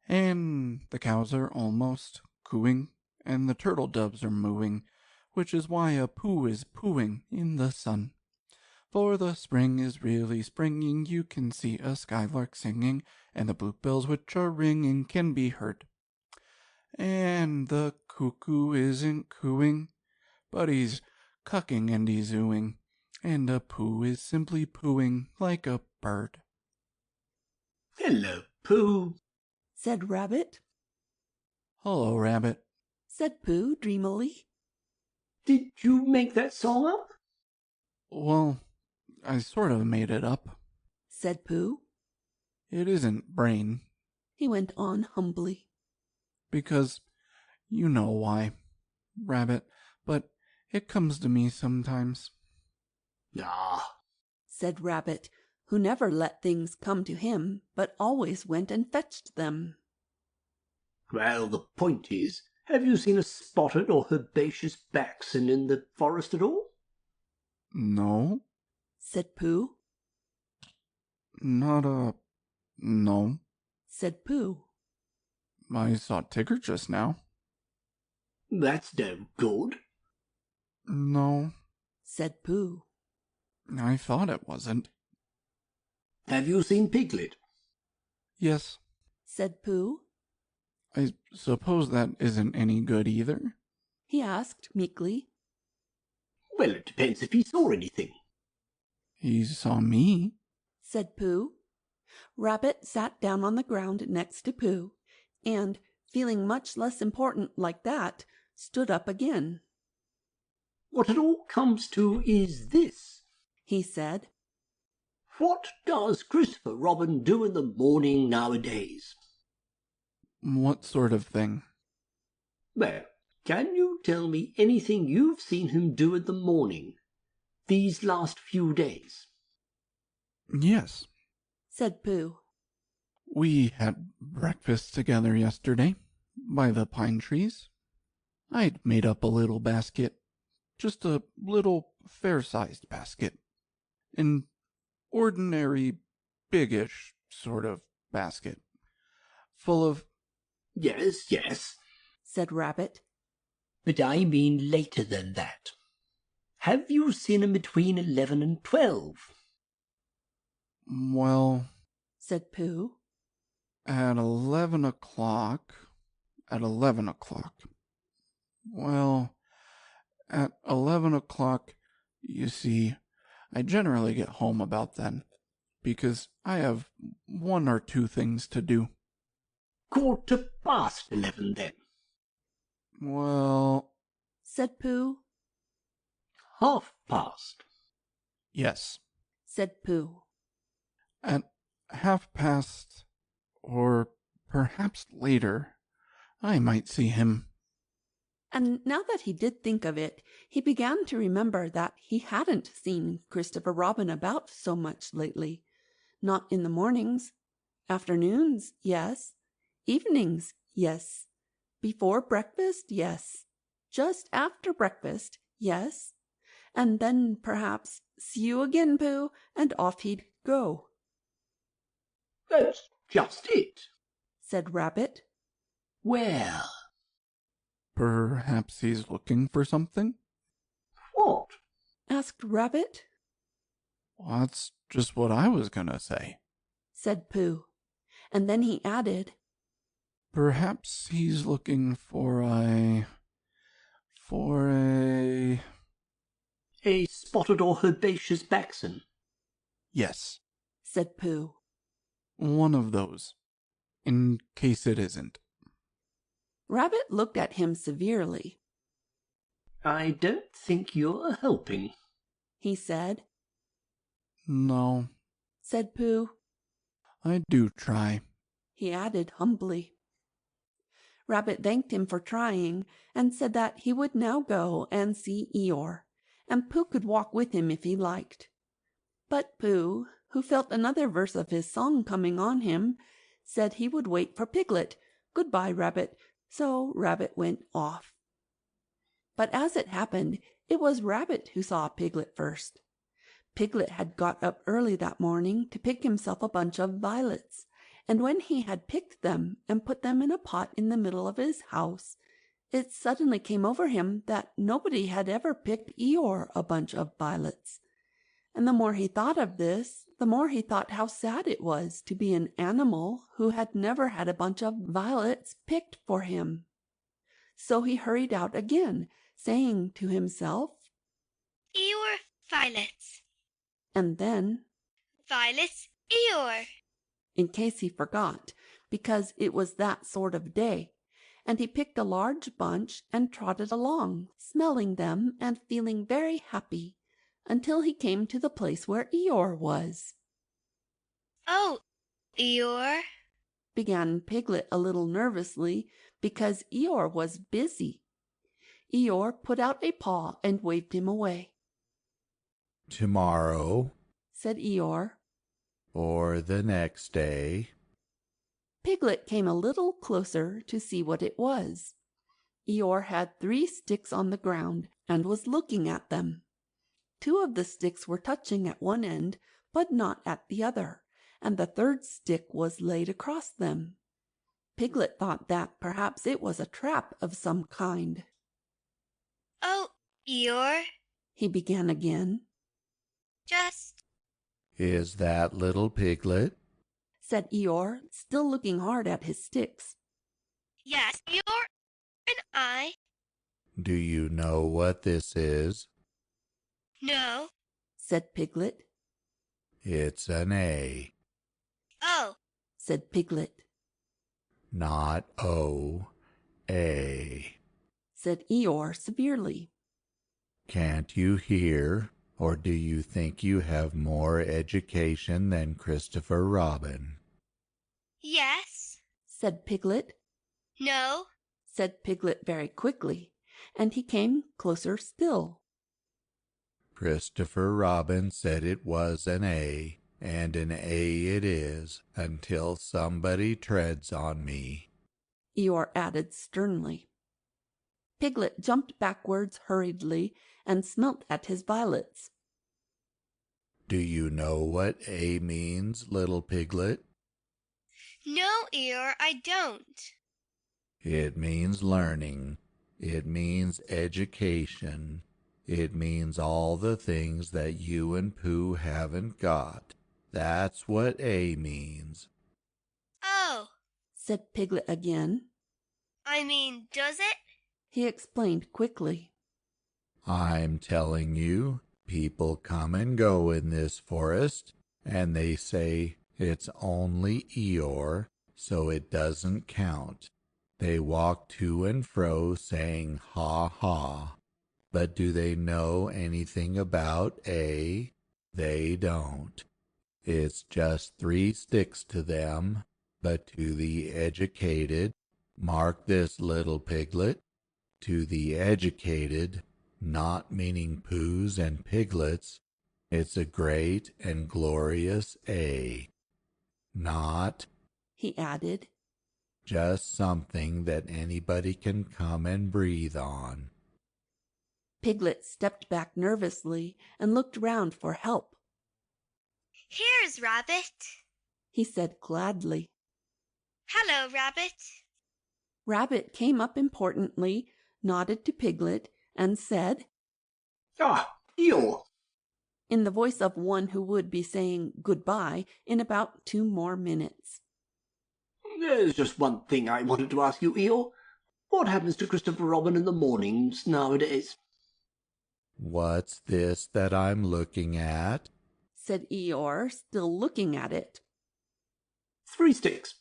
And the cows are almost cooing, and the turtle doves are mooing, which is why a Pooh is pooing in the sun. For the spring is really springing, you can see a skylark singing, and the bluebells which are ringing can be heard. And the cuckoo isn't cooing, but he's cucking and he's oohing, and a Pooh is simply pooing like a bird. Hello, Pooh, said Rabbit. Hello, Rabbit, said Pooh dreamily. Did you make that song up? Well, I sort of made it up, said Pooh. It isn't brain, he went on humbly. Because you know why, Rabbit, but it comes to me sometimes. Ah, said Rabbit, who never let things come to him, but always went and fetched them. Well, the point is, have you seen a spotted or herbaceous baxen in the forest at all? No, said Pooh. No, said Pooh. I saw Tigger just now. That's no good. No, said Pooh. I thought it wasn't. Have you seen Piglet? Yes, said Pooh. I suppose that isn't any good either? he asked meekly. Well, it depends if he saw anything. He saw me, said Pooh. Rabbit sat down on the ground next to Pooh, and, feeling much less important like that, stood up again. What it all comes to is this, he said. What does Christopher Robin do in the morning nowadays? What sort of thing? Well, can you tell me anything you've seen him do in the morning, these last few days? Yes, said Pooh. We had breakfast together yesterday, by the pine trees. I'd made up a little basket, just a little fair-sized basket. An ordinary, biggish sort of basket, full of... Yes, said Rabbit. But I mean later than that. Have you seen him between 11 and 12? Well, said Pooh. At 11 o'clock. Well, at 11 o'clock, you see, I generally get home about then, because I have 1 or 2 things to do. 11:15 then. Well, said Pooh. 1/2. Yes, said Pooh. At 1/2, or perhaps later, I might see him. And now that he did think of it, he began to remember that he hadn't seen Christopher Robin about so much lately. Not in the mornings. Afternoons, yes. Evenings, yes. Before breakfast, yes. Just after breakfast, yes. And then, perhaps, see you again, Pooh, and off he'd go. That's just it, said Rabbit. Well, Perhaps he's looking for something? what? asked Rabbit. That's just what I was gonna say, said Pooh. And then he added, Perhaps he's looking for a spotted or herbaceous baxen. Yes, said Pooh. one of those, in case it isn't. Rabbit looked at him severely. I don't think you're helping, he said. No, said Pooh. I do try, he added humbly. Rabbit thanked him for trying, and said that he would now go and see Eeyore, and Pooh could walk with him if he liked. But Pooh, who felt another verse of his song coming on him, said he would wait for Piglet. Goodbye, Rabbit. So Rabbit went off. But as it happened, it was Rabbit who saw Piglet first. Piglet had got up early that morning to pick himself a bunch of violets, and when he had picked them and put them in a pot in the middle of his house, it suddenly came over him that nobody had ever picked Eeyore a bunch of violets. And the more he thought of this, the more he thought how sad it was to be an animal who had never had a bunch of violets picked for him. So he hurried out again, saying to himself, Eeyore, violets. And then, Violets, Eeyore. In case he forgot, because it was that sort of day, and he picked a large bunch and trotted along, smelling them and feeling very happy, until he came to the place where Eeyore was. Oh, Eeyore, began Piglet a little nervously, because Eeyore was busy. Eeyore put out a paw and waved him away. Tomorrow, said Eeyore. Or the next day. Piglet came a little closer to see what it was. Eeyore had 3 sticks on the ground and was looking at them. 2 of the sticks were touching at one end, but not at the other, and the 3rd stick was laid across them. Piglet thought that perhaps it was a trap of some kind. Oh, Eeyore, he began again. Just... Is that little Piglet? said Eeyore, still looking hard at his sticks. Yes, Eeyore, and I. Do you know what this is? No, said Piglet. It's an A. Oh, said Piglet. Not O, A, said Eeyore severely. Can't you hear, or do you think you have more education than Christopher Robin? yes, said Piglet. no, said Piglet very quickly, and he came closer still. Christopher Robin said it was an A, and an A it is, until somebody treads on me, Eeyore added sternly. Piglet jumped backwards hurriedly and smelt at his violets. Do you know what A means, little Piglet? no, Eeyore, I don't. It means learning. It means education. It means all the things that you and Pooh haven't got. That's what A means. Oh, said Piglet again. I mean, does it? He explained quickly. I'm telling you, people come and go in this forest, and they say it's only Eeyore, so it doesn't count. They walk to and fro saying ha ha. But do they know anything about A? They don't. It's just 3 sticks to them, but to the educated, mark this, little Piglet, to the educated, not meaning Poohs and Piglets, it's a great and glorious A. Not, he added, just something that anybody can come and breathe on. Piglet stepped back nervously and looked round for help. Here's Rabbit, he said gladly. Hello, Rabbit. Rabbit came up importantly, nodded to Piglet, and said, Ah, Eeyore, in the voice of one who would be saying goodbye in about 2 more minutes. There's just one thing I wanted to ask you, Eeyore. What happens to Christopher Robin in the mornings nowadays? What's this that I'm looking at? said Eeyore, still looking at it. 3 sticks,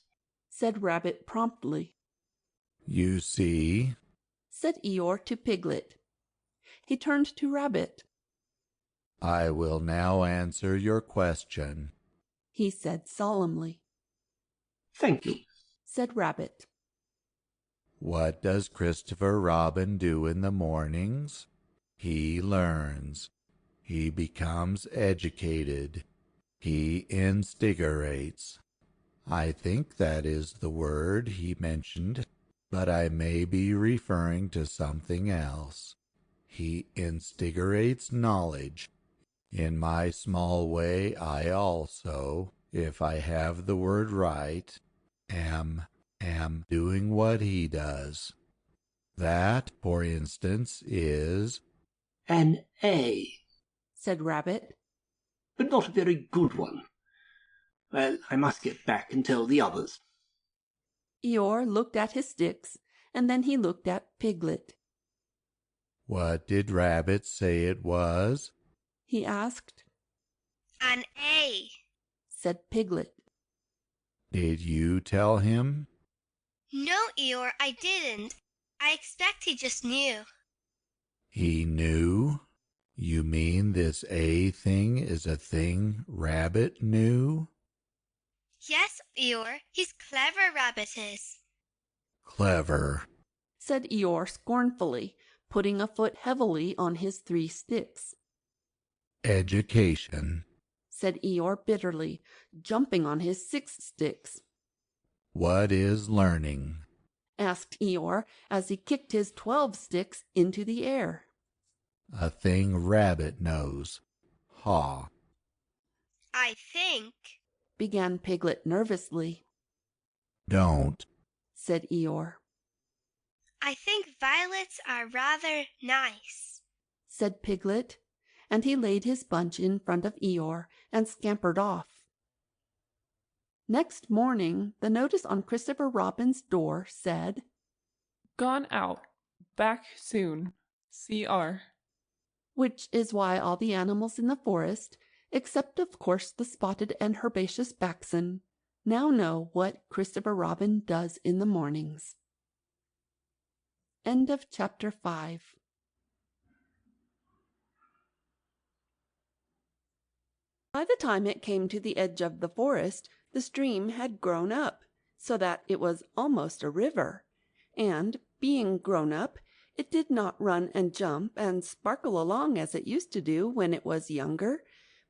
said Rabbit promptly. You see, said Eeyore to Piglet. He turned to Rabbit. I will now answer your question, he said solemnly. Thank you, said Rabbit. What does Christopher Robin do in the mornings? He learns. He becomes educated. He instigates. I think that is the word he mentioned, but I may be referring to something else. He instigates knowledge. In my small way, I also, if I have the word right, am doing what he does. That, for instance, is an A, said Rabbit. but not a very good one. Well, I must get back and tell the others. Eeyore looked at his sticks, and then he looked at Piglet. What did Rabbit say it was? He asked. An A, said Piglet. Did you tell him? No, Eeyore, I didn't. I expect he just knew. He knew? You mean this A thing is a thing Rabbit knew? Yes, Eeyore, he's clever, Rabbit is. Clever, said Eeyore scornfully, putting a foot heavily on his 3 sticks. Education, said Eeyore bitterly, jumping on his 6 sticks. What is learning? asked Eeyore as he kicked his 12 sticks into the air. A thing Rabbit knows. Ha. I think, began Piglet nervously. Don't, said Eeyore. I think violets are rather nice, said Piglet, and he laid his bunch in front of Eeyore and scampered off. Next morning, the notice on Christopher Robin's door said, Gone out. Back soon. C.R. Which is why all the animals in the forest, except of course the spotted and herbaceous Baxen, now know what Christopher Robin does in the mornings. End of chapter 5. By the time it came to the edge of the forest, the stream had grown up, so that it was almost a river, and, being grown up, it did not run and jump and sparkle along as it used to do when it was younger,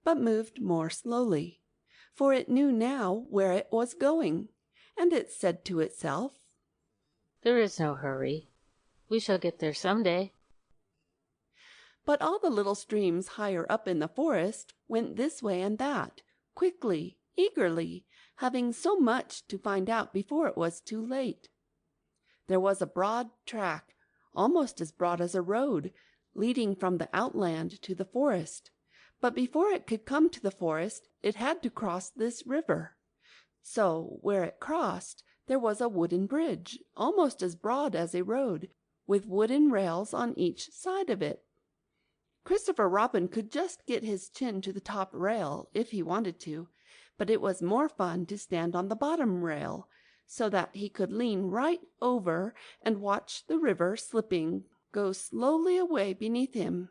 but moved more slowly, for it knew now where it was going, and it said to itself, There is no hurry. We shall get there some day. But all the little streams higher up in the forest went this way and that, quickly, eagerly, having so much to find out before it was too late. There was a broad track, almost as broad as a road, leading from the outland to the forest, but before it could come to the forest it had to cross this river. So where it crossed there was a wooden bridge, almost as broad as a road, with wooden rails on each side of it. Christopher Robin could just get his chin to the top rail if he wanted to, but it was more fun to stand on the bottom rail, so that he could lean right over and watch the river slipping go slowly away beneath him.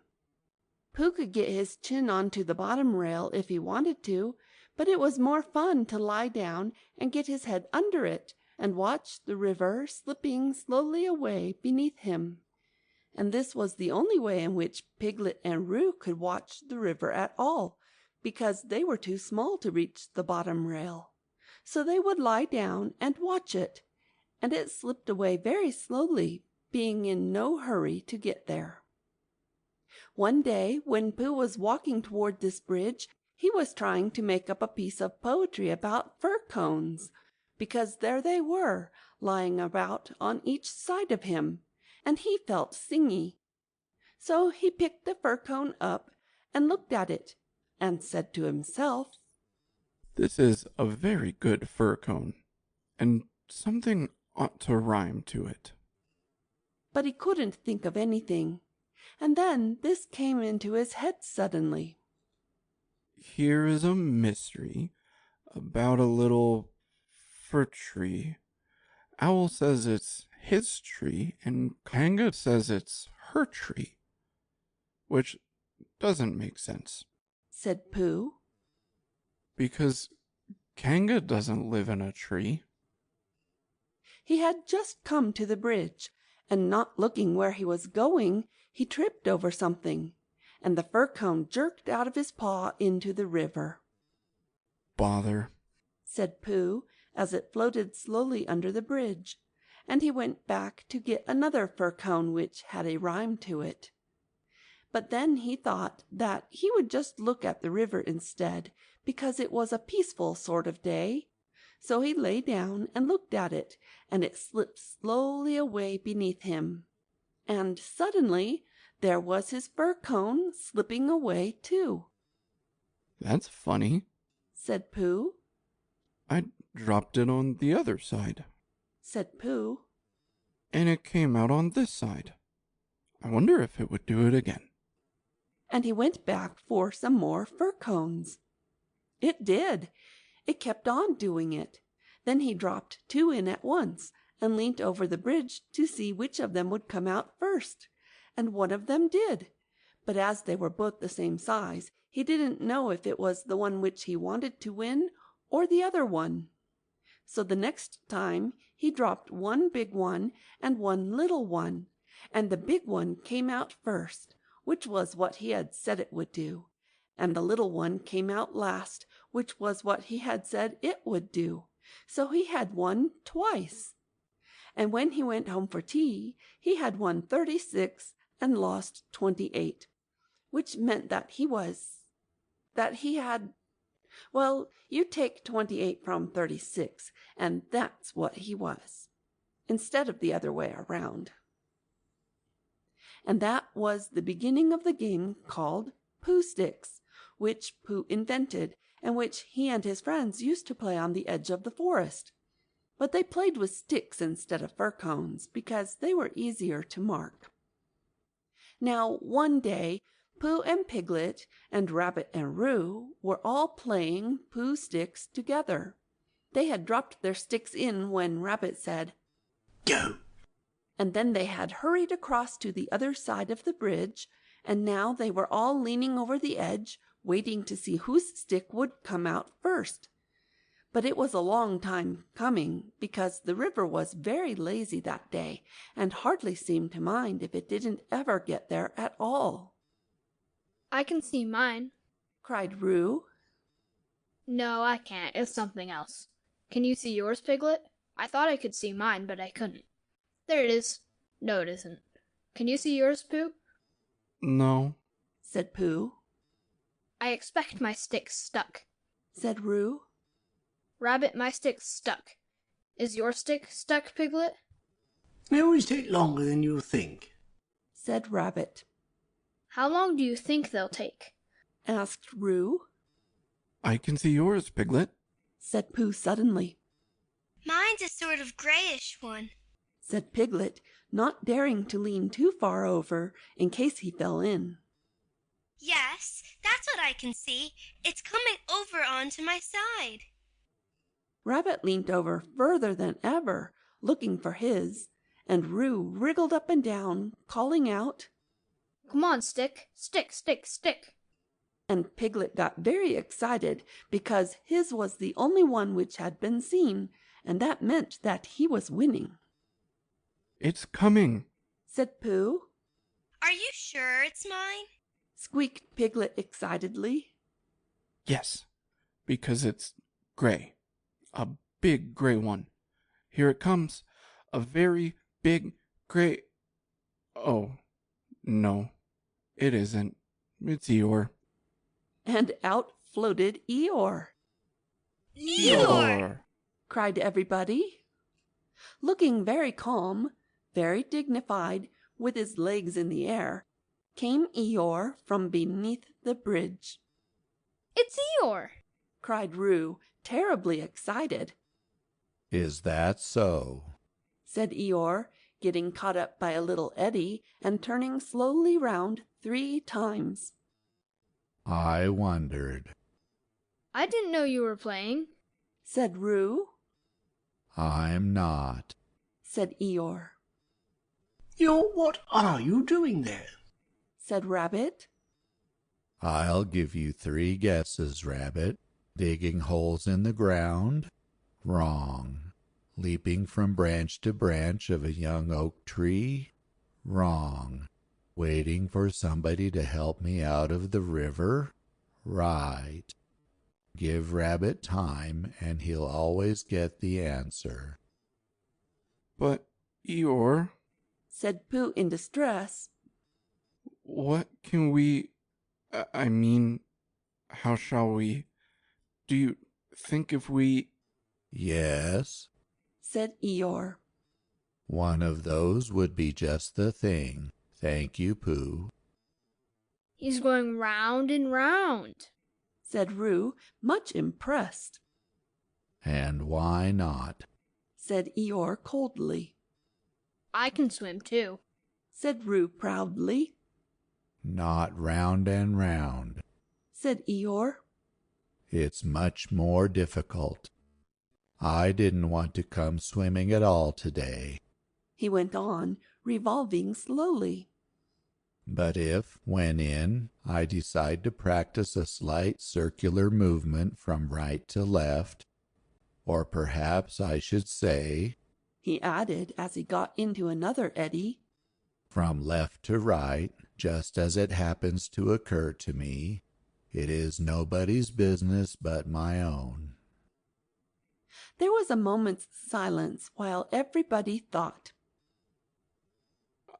Pooh could get his chin onto the bottom rail if he wanted to, but it was more fun to lie down and get his head under it and watch the river slipping slowly away beneath him. And this was the only way in which Piglet and Roo could watch the river at all, because they were too small to reach the bottom rail. So they would lie down and watch it, and it slipped away very slowly, being in no hurry to get there. One day, when Pooh was walking toward this bridge, he was trying to make up a piece of poetry about fir cones, because there they were, lying about on each side of him, and he felt singy. So he picked the fir cone up and looked at it, and said to himself, This is a very good fir cone, and something ought to rhyme to it. But he couldn't think of anything, and then this came into his head suddenly. Here is a mystery about a little fir tree. Owl says it's his tree, and Kanga says it's her tree, which doesn't make sense. Said Pooh. Because Kanga doesn't live in a tree. He had just come to the bridge, and not looking where he was going, he tripped over something, and the fir cone jerked out of his paw into the river. Bother, said Pooh, as it floated slowly under the bridge, and he went back to get another fir cone which had a rhyme to it. But then he thought that he would just look at the river instead, because it was a peaceful sort of day. So he lay down and looked at it, and it slipped slowly away beneath him. And suddenly there was his fir cone slipping away too. That's funny, said Pooh. I dropped it on the other side, said Pooh. And it came out on this side. I wonder if it would do it again. And he went back for some more fir cones. It did. It kept on doing it. Then he dropped 2 in at once and leaned over the bridge to see which of them would come out first. And one of them did. But as they were both the same size, he didn't know if it was the one which he wanted to win or the other one. So the next time he dropped 1 big one and 1 little one, and the big one came out first, which was what he had said it would do, and the little one came out last, which was what he had said it would do. So he had won twice. And when he went home for tea, he had won 36 and lost 28, which meant that he had, well, you take 28 from 36, and that's what he was, instead of the other way around. And that was the beginning of the game called Pooh Sticks, which Pooh invented, and which he and his friends used to play on the edge of the forest. But they played with sticks instead of fir cones, because they were easier to mark. Now, one day, Pooh and Piglet and Rabbit and Roo were all playing Pooh Sticks together. They had dropped their sticks in when Rabbit said, "Go!" And then they had hurried across to the other side of the bridge, and now they were all leaning over the edge, waiting to see whose stick would come out first. But it was a long time coming, because the river was very lazy that day, and hardly seemed to mind if it didn't ever get there at all. I can see mine, cried Roo. No, I can't. It's something else. Can you see yours, Piglet? I thought I could see mine, but I couldn't. There it is. No, it isn't. Can you see yours, Pooh? No, said Pooh. I expect my stick's stuck, said Roo. Rabbit, my stick's stuck. Is your stick stuck, Piglet? They always take longer than you think, said Rabbit. How long do you think they'll take? asked Roo. I can see yours, Piglet, said Pooh suddenly. Mine's a sort of grayish one, said Piglet, not daring to lean too far over in case he fell in. Yes, that's what I can see. It's coming over onto my side. Rabbit leaned over further than ever, looking for his, and Roo wriggled up and down, calling out, "Come on, stick! Stick, stick, stick!" And Piglet got very excited because his was the only one which had been seen, and that meant that he was winning. It's coming, said Pooh. Are you sure it's mine? Squeaked Piglet excitedly. Yes, because it's gray. A big gray one. Here it comes. A very big gray... Oh, no, it isn't. It's Eeyore. And out floated Eeyore. Eeyore! cried everybody. Looking very calm, very dignified, with his legs in the air, came Eeyore from beneath the bridge. It's Eeyore! cried Roo, terribly excited. Is that so? said Eeyore, getting caught up by a little eddy and turning slowly round 3 times. I wondered. I didn't know you were playing, said Roo. I'm not, said Eeyore. What are you doing there? said Rabbit. I'll give you 3 guesses, Rabbit. Digging holes in the ground? Wrong. Leaping from branch to branch of a young oak tree? Wrong. Waiting for somebody to help me out of the river? Right. Give Rabbit time, and he'll always get the answer. But, Eeyore, said Pooh in distress. What can we... I mean, how shall we... Do you think if we... Yes, said Eeyore. one of those would be just the thing. Thank you, Pooh. He's going round and round, said Roo, much impressed. And why not? Said Eeyore coldly. I can swim too, said Roo proudly. Not round and round. Said Eeyore. It's much more difficult. I didn't want to come swimming at all today. He went on, revolving slowly. But if, when in, I decide to practice a slight circular movement from right to left, or perhaps I should say, he added as he got into another eddy, from left to right, just as it happens to occur to me, it is nobody's business but my own. There was a moment's silence while everybody thought.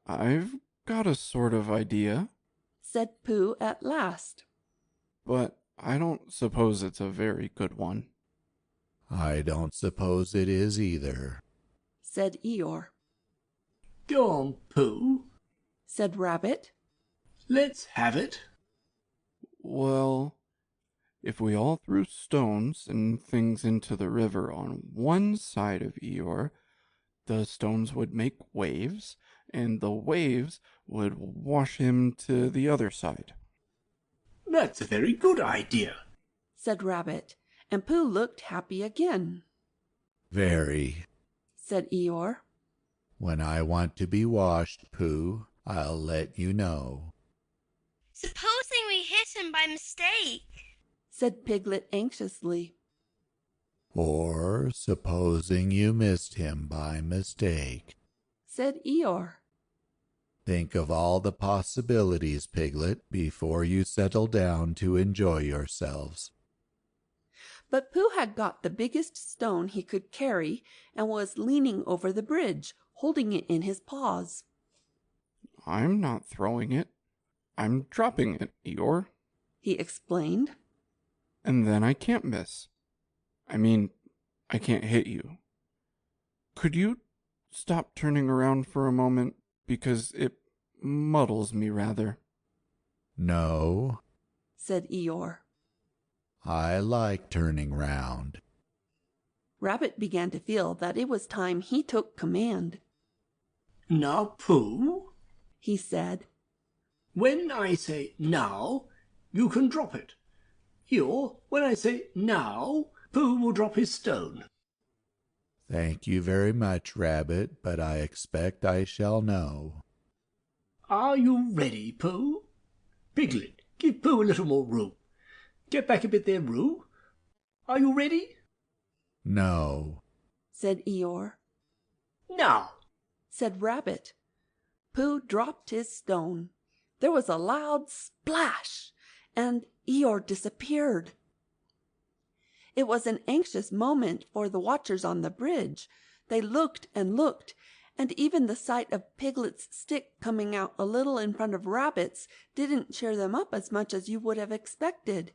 I've got a sort of idea, said Pooh at last. But I don't suppose it's a very good one. I don't suppose it is either, said Eeyore. Go on, Pooh, said Rabbit. Let's have it. Well, if we all threw stones and things into the river on one side of Eeyore, the stones would make waves, and the waves would wash him to the other side. That's a very good idea, said Rabbit, and Pooh looked happy again. Very, said Eeyore. When I want to be washed, Pooh, I'll let you know. Supposing we hit him by mistake, said Piglet anxiously. Or supposing you missed him by mistake, said Eeyore. Think of all the possibilities, Piglet, before you settle down to enjoy yourselves. But Pooh had got the biggest stone he could carry and was leaning over the bridge, holding it in his paws. I'm not throwing it. I'm dropping it, Eeyore, he explained. And then I can't miss. I mean, I can't hit you. Could you stop turning around for a moment, because it muddles me rather? No, said Eeyore. I like turning round. Rabbit began to feel that it was time he took command. Now, Pooh, he said, when I say now, you can drop it. Eeyore, when I say now, Pooh will drop his stone. Thank you very much, Rabbit, but I expect I shall know. Are you ready, Pooh? Piglet, give Pooh a little more room. Get back a bit there, Roo. Are you ready? No, said Eeyore. Now, said Rabbit. Pooh dropped his stone. There was a loud splash, and Eeyore disappeared. It was an anxious moment for the watchers on the bridge. They looked and looked, and even the sight of Piglet's stick coming out a little in front of Rabbit's didn't cheer them up as much as you would have expected.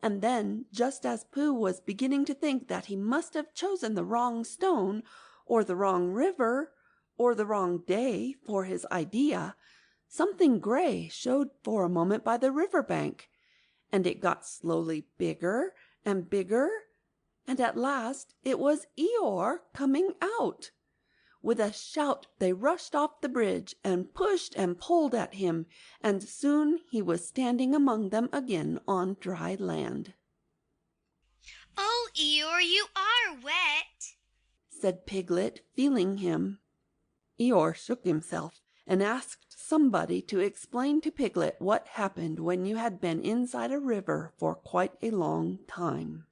And then, just as Pooh was beginning to think that he must have chosen the wrong stone, or the wrong river, or the wrong day for his idea, something gray showed for a moment by the river bank, and it got slowly bigger and bigger, and at last it was Eeyore coming out. With a shout they rushed off the bridge and pushed and pulled at him, and soon he was standing among them again on dry land. "Oh, Eeyore, you are wet," said Piglet, feeling him. Eeyore shook himself and asked somebody to explain to Piglet what happened when you had been inside a river for quite a long time.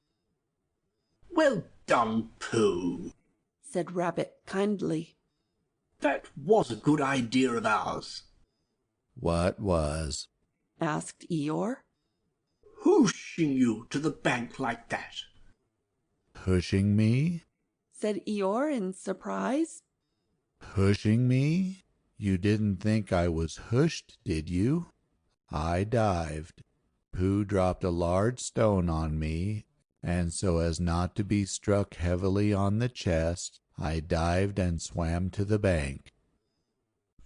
Well done, Pooh, said Rabbit kindly. That was a good idea of ours. What was? Asked Eeyore. Pushing you to the bank like that. Pushing me? Said Eeyore in surprise. Pushing me? You didn't think I was hushed, did you? I dived. Pooh dropped a large stone on me, and so as not to be struck heavily on the chest, I dived and swam to the bank.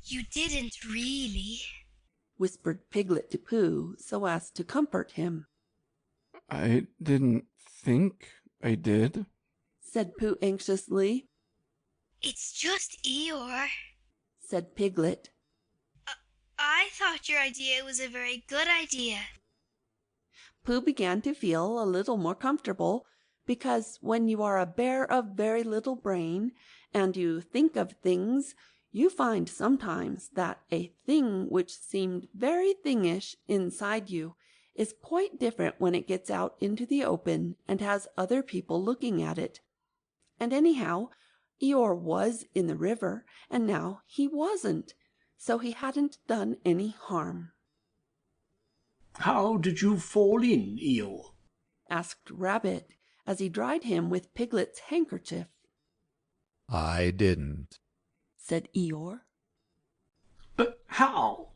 You didn't really, whispered Piglet to Pooh so as to comfort him. I didn't think I did, said Pooh anxiously. It's just Eeyore, said Piglet. I thought your idea was a very good idea. Pooh began to feel a little more comfortable, because when you are a bear of very little brain, and you think of things, you find sometimes that a thing which seemed very thingish inside you is quite different when it gets out into the open and has other people looking at it. And anyhow, Eeyore was in the river, and now he wasn't, so he hadn't done any harm. How did you fall in, Eeyore? Asked Rabbit, as he dried him with Piglet's handkerchief. I didn't, said Eeyore. But how?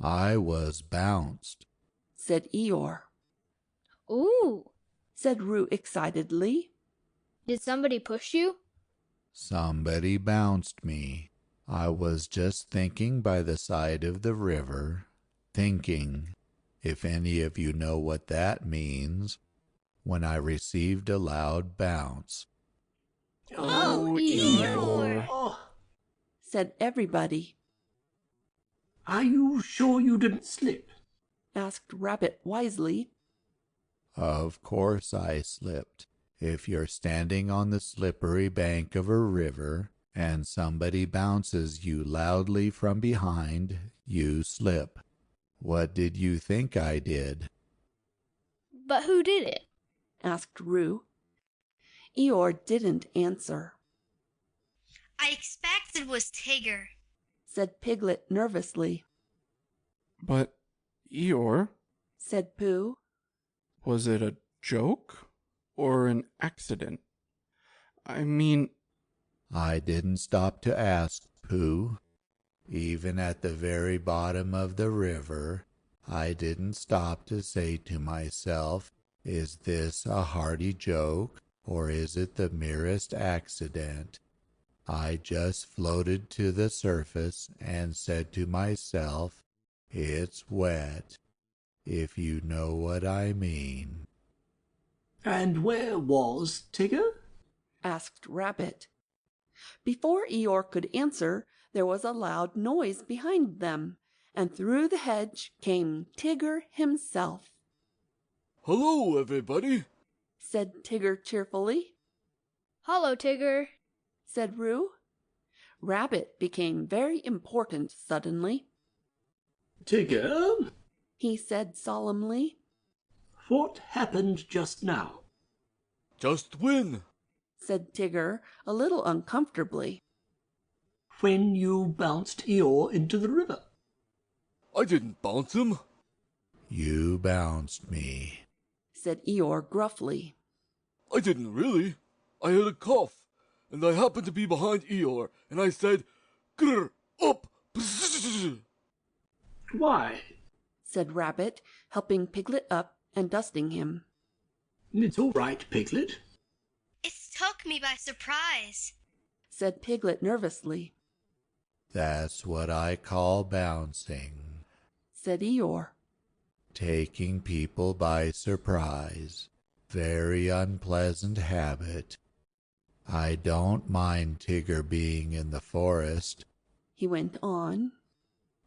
I was bounced, said Eeyore. Ooh, said Roo excitedly. Did somebody push you? Somebody bounced me. I was just thinking by the side of the river, thinking, if any of you know what that means, when I received a loud bounce. Oh, Eeyore, said everybody. Are you sure you didn't slip? Asked Rabbit wisely. Of course I slipped. If you're standing on the slippery bank of a river, and somebody bounces you loudly from behind, you slip. What did you think I did? But who did it? Asked Roo. Eeyore didn't answer. I expect it was Tigger, said Piglet nervously. But, Eeyore, said Pooh. Was it a joke or an accident? I mean... I didn't stop to ask, Pooh. Even at the very bottom of the river, I didn't stop to say to myself, is this a hearty joke, or is it the merest accident? I just floated to the surface and said to myself, it's wet, if you know what I mean. And where was Tigger? Asked Rabbit. Before Eeyore could answer, there was a loud noise behind them, and through the hedge came Tigger himself. Hello, everybody, said Tigger cheerfully. Hello, Tigger, said Roo. Rabbit became very important suddenly. Tigger, he said solemnly. What happened just now? Just when? Said Tigger, a little uncomfortably. When you bounced Eeyore into the river. I didn't bounce him. You bounced me, said Eeyore gruffly. I didn't really. I had a cough, and I happened to be behind Eeyore, and I said, grr, up, bzzz. Why? Said Rabbit, helping Piglet up and dusting him. It's all right, Piglet. It took me by surprise, said Piglet nervously. That's what I call bouncing, said Eeyore. Taking people by surprise. Very unpleasant habit. I don't mind Tigger being in the forest, he went on,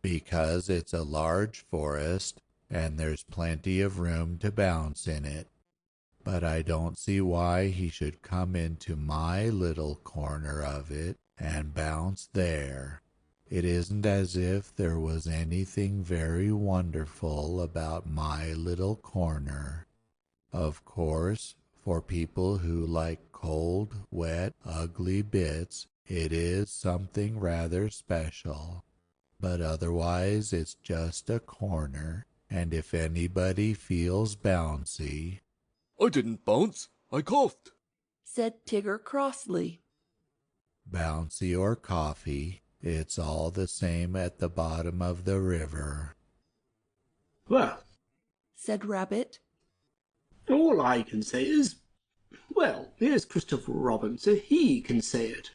because it's a large forest and there's plenty of room to bounce in it. But I don't see why he should come into my little corner of it and bounce there. It isn't as if there was anything very wonderful about my little corner. Of course, For people who like cold, wet, ugly bits, it is something rather special. But otherwise it's just a corner, and if anybody feels bouncy... I didn't bounce. I coughed, said Tigger crossly. Bouncy or coffee, it's all the same at the bottom of the river. Well, said Rabbit, all I can say is, well, here's Christopher Robin, so he can say it.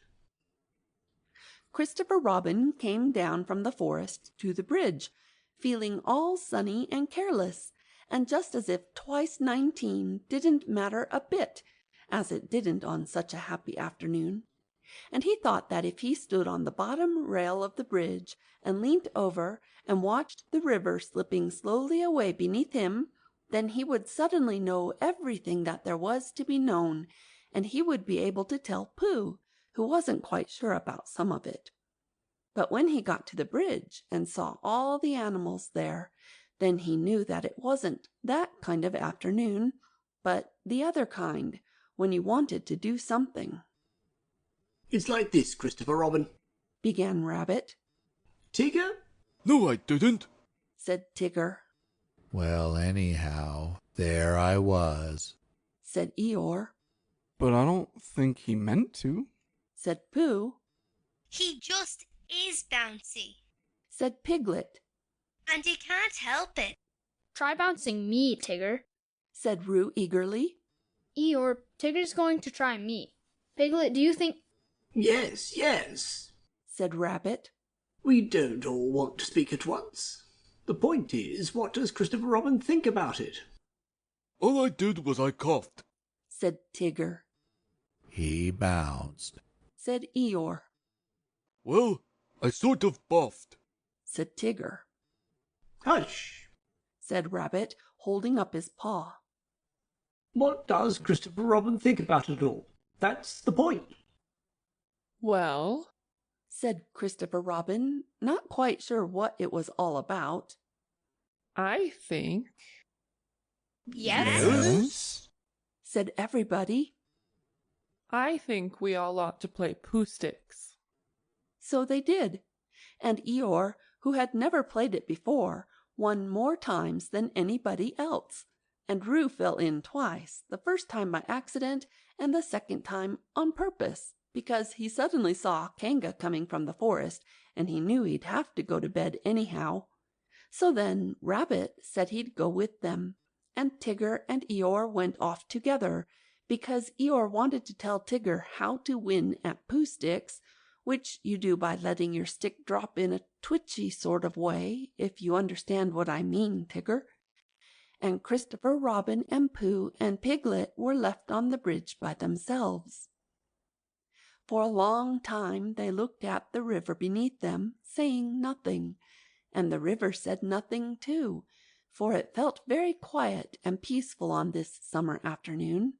Christopher Robin came down from the forest to the bridge, feeling all sunny and careless, and just as if twice 19 didn't matter a bit, as it didn't on such a happy afternoon. And he thought that if he stood on the bottom rail of the bridge and leant over and watched the river slipping slowly away beneath him, then he would suddenly know everything that there was to be known, and he would be able to tell Pooh, who wasn't quite sure about some of it. But when he got to the bridge and saw all the animals there, then he knew that it wasn't that kind of afternoon, but the other kind, when you wanted to do something. It's like this, Christopher Robin, began Rabbit. Tigger? No, I didn't, said Tigger. Well, anyhow, there I was, said Eeyore. But I don't think he meant to, said Pooh. He just is bouncy, said Piglet. and he can't help it. Try bouncing me, Tigger, said Roo eagerly. Eeyore, Tigger's going to try me. Piglet, do you think... Yes, yes, said Rabbit. We don't all want to speak at once. The point is, what does Christopher Robin think about it? All I did was I coughed, said Tigger. He bounced, said Eeyore. Well, I sort of buffed, said Tigger. Hush, said Rabbit, holding up his paw. What does Christopher Robin think about it all? That's the point. Well, said Christopher Robin, not quite sure what it was all about. I think... Yes? said everybody. I think we all ought to play Pooh Sticks. So they did, and Eeyore, who had never played it before, won more times than anybody else, and Roo fell in twice, the first time by accident and the second time on purpose, because he suddenly saw Kanga coming from the forest, and he knew he'd have to go to bed anyhow. So then Rabbit said he'd go with them, and Tigger and Eeyore went off together, because Eeyore wanted to tell Tigger how to win at Pooh Sticks, which you do by letting your stick drop in a twitchy sort of way, if you understand what I mean, Tigger. And Christopher Robin and Pooh and Piglet were left on the bridge by themselves. For a long time they looked at the river beneath them, saying nothing, and the river said nothing too, for it felt very quiet and peaceful on this summer afternoon.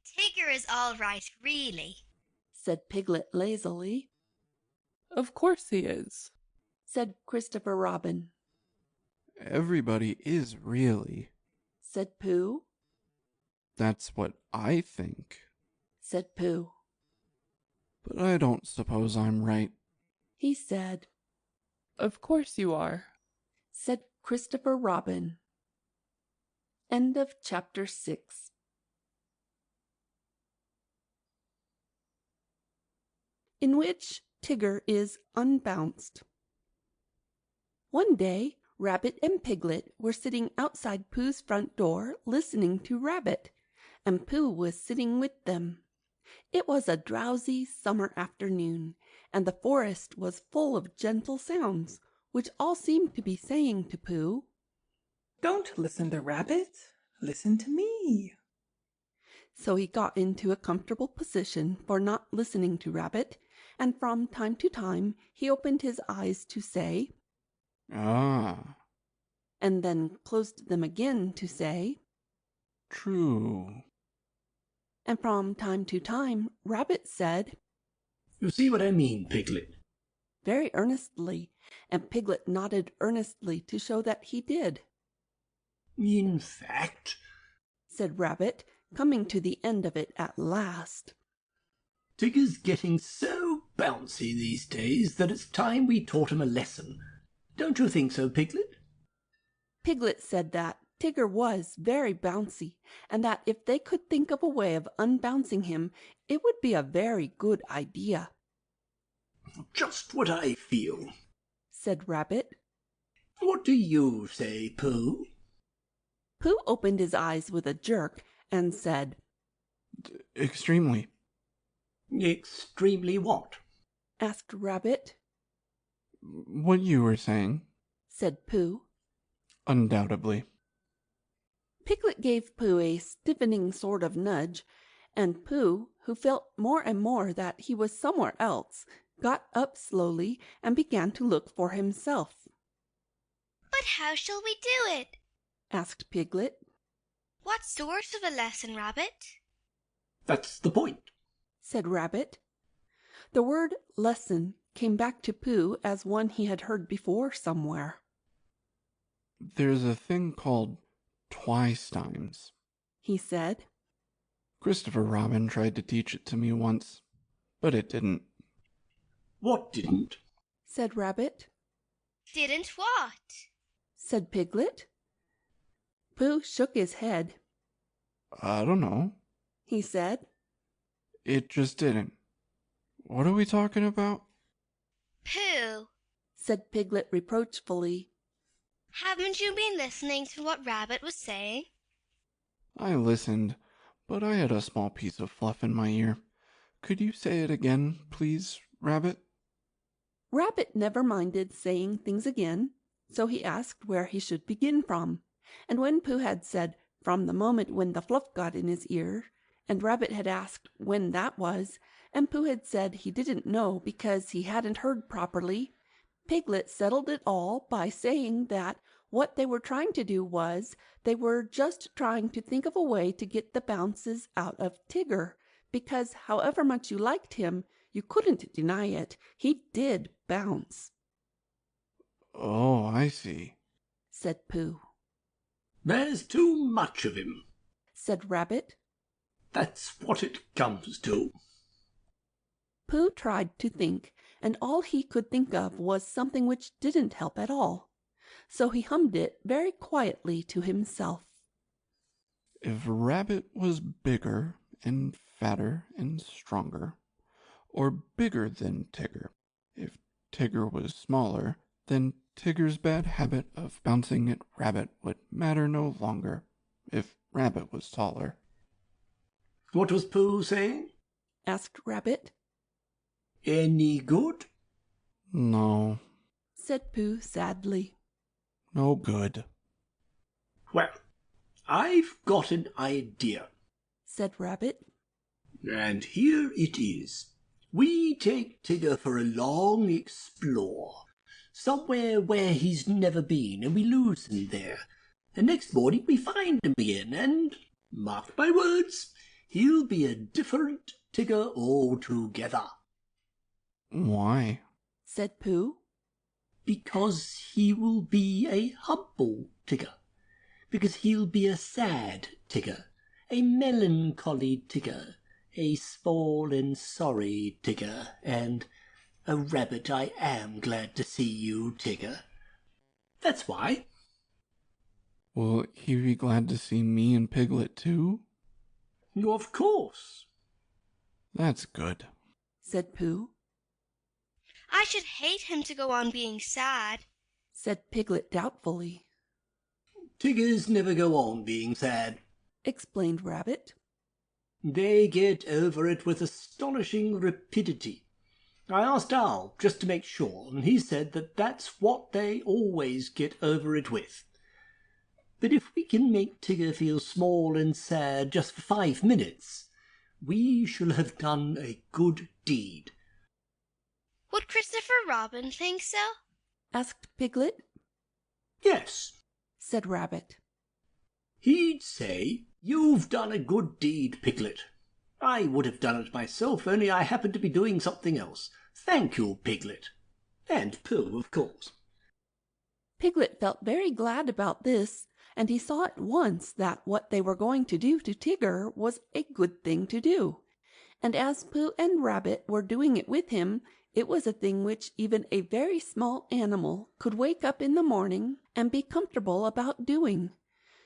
Tigger is all right, really, said Piglet lazily. Of course he is, said Christopher Robin. Everybody is really, said Pooh. That's what I think, said Pooh. But I don't suppose I'm right, he said. Of course you are, said Christopher Robin. End of chapter 6. In which Tigger is unbounced. One day, Rabbit and Piglet were sitting outside Pooh's front door listening to Rabbit, and Pooh was sitting with them. It was a drowsy summer afternoon, and the forest was full of gentle sounds, which all seemed to be saying to Pooh, "Don't listen to Rabbit, listen to me." So he got into a comfortable position for not listening to Rabbit, and from time to time he opened his eyes to say, "Ah, and then closed them again to say, true." And from time to time Rabbit said, "You see what I mean, Piglet?" very earnestly, and Piglet nodded earnestly to show that he did. "In fact," said Rabbit, coming to the end of it at last. Tigger's getting so bouncy these days that it's time we taught him a lesson. Don't you think so, Piglet? Piglet said that Tigger was very bouncy, and that if they could think of a way of unbouncing him, it would be a very good idea. Just what I feel, said Rabbit. What do you say, Pooh? Pooh opened his eyes with a jerk and said, Extremely. Extremely what? asked Rabbit. What you were saying, said Pooh. Undoubtedly. Piglet gave Pooh a stiffening sort of nudge, and Pooh, who felt more and more that he was somewhere else, got up slowly and began to look for himself. But how shall we do it? asked Piglet. What sort of a lesson, Rabbit? That's the point, said Rabbit. The word lesson came back to Pooh as one he had heard before somewhere. There's a thing called twice times, he said. Christopher Robin tried to teach it to me once, but it didn't. What didn't? said Rabbit. Didn't what? said Piglet. Pooh shook his head. I don't know, he said. It just didn't. What are we talking about? Pooh, said Piglet reproachfully. Haven't you been listening to what Rabbit was saying? I listened, but I had a small piece of fluff in my ear. Could you say it again, please, Rabbit? Rabbit never minded saying things again, so he asked where he should begin from. And when Pooh had said, from the moment when the fluff got in his ear, and Rabbit had asked when that was, and Pooh had said he didn't know because he hadn't heard properly, Piglet settled it all by saying that what they were trying to do was they were just trying to think of a way to get the bounces out of Tigger, because however much you liked him, you couldn't deny it. He did bounce. Oh, I see, said Pooh. There's too much of him, said Rabbit. That's what it comes to. Pooh tried to think, and all he could think of was something which didn't help at all. So he hummed it very quietly to himself. If Rabbit was bigger and fatter and stronger, or bigger than Tigger, if Tigger was smaller, then Tigger's bad habit of bouncing at Rabbit would matter no longer if Rabbit was taller. What was Pooh saying? asked Rabbit. Any good? No, said Pooh sadly. No good. Well, I've got an idea, said Rabbit. And here it is. We take Tigger for a long explore, somewhere where he's never been, and we lose him there. And next morning we find him again, and, mark my words, he'll be a different Tigger altogether. Why? said Pooh. Because he will be a humble Tigger. Because he'll be a sad Tigger, a melancholy Tigger, a small and sorry Tigger, and a rabbit I am glad to see you, Tigger. That's why. Will he be glad to see me and Piglet too? Of course. That's good, said Pooh. I should hate him to go on being sad, said Piglet doubtfully. Tiggers never go on being sad, explained Rabbit. They get over it with astonishing rapidity. I asked Owl just to make sure, and he said that that's what they always get over it with. But if we can make Tigger feel small and sad just for 5 minutes, we shall have done a good deed. Would Christopher Robin think so? asked Piglet. Yes, said Rabbit. He'd say, "You've done a good deed, Piglet. I would have done it myself, only I happened to be doing something else. Thank you, Piglet." And Pooh, of course. Piglet felt very glad about this, and he saw at once that what they were going to do to Tigger was a good thing to do. And as Pooh and Rabbit were doing it with him, it was a thing which even a very small animal could wake up in the morning and be comfortable about doing.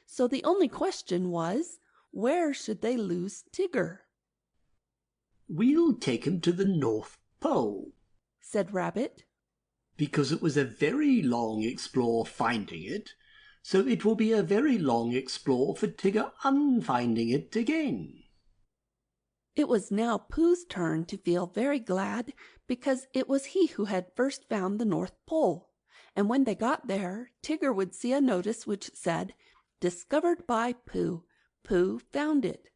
So the only question was, where should they lose Tigger? "We'll take him to the North Pole," said Rabbit, "because it was a very long explore finding it, so it will be a very long explore for Tigger unfinding it again." It was now Pooh's turn to feel very glad, because it was he who had first found the North Pole, and when they got there, Tigger would see a notice which said, "Discovered by Pooh. Pooh found it."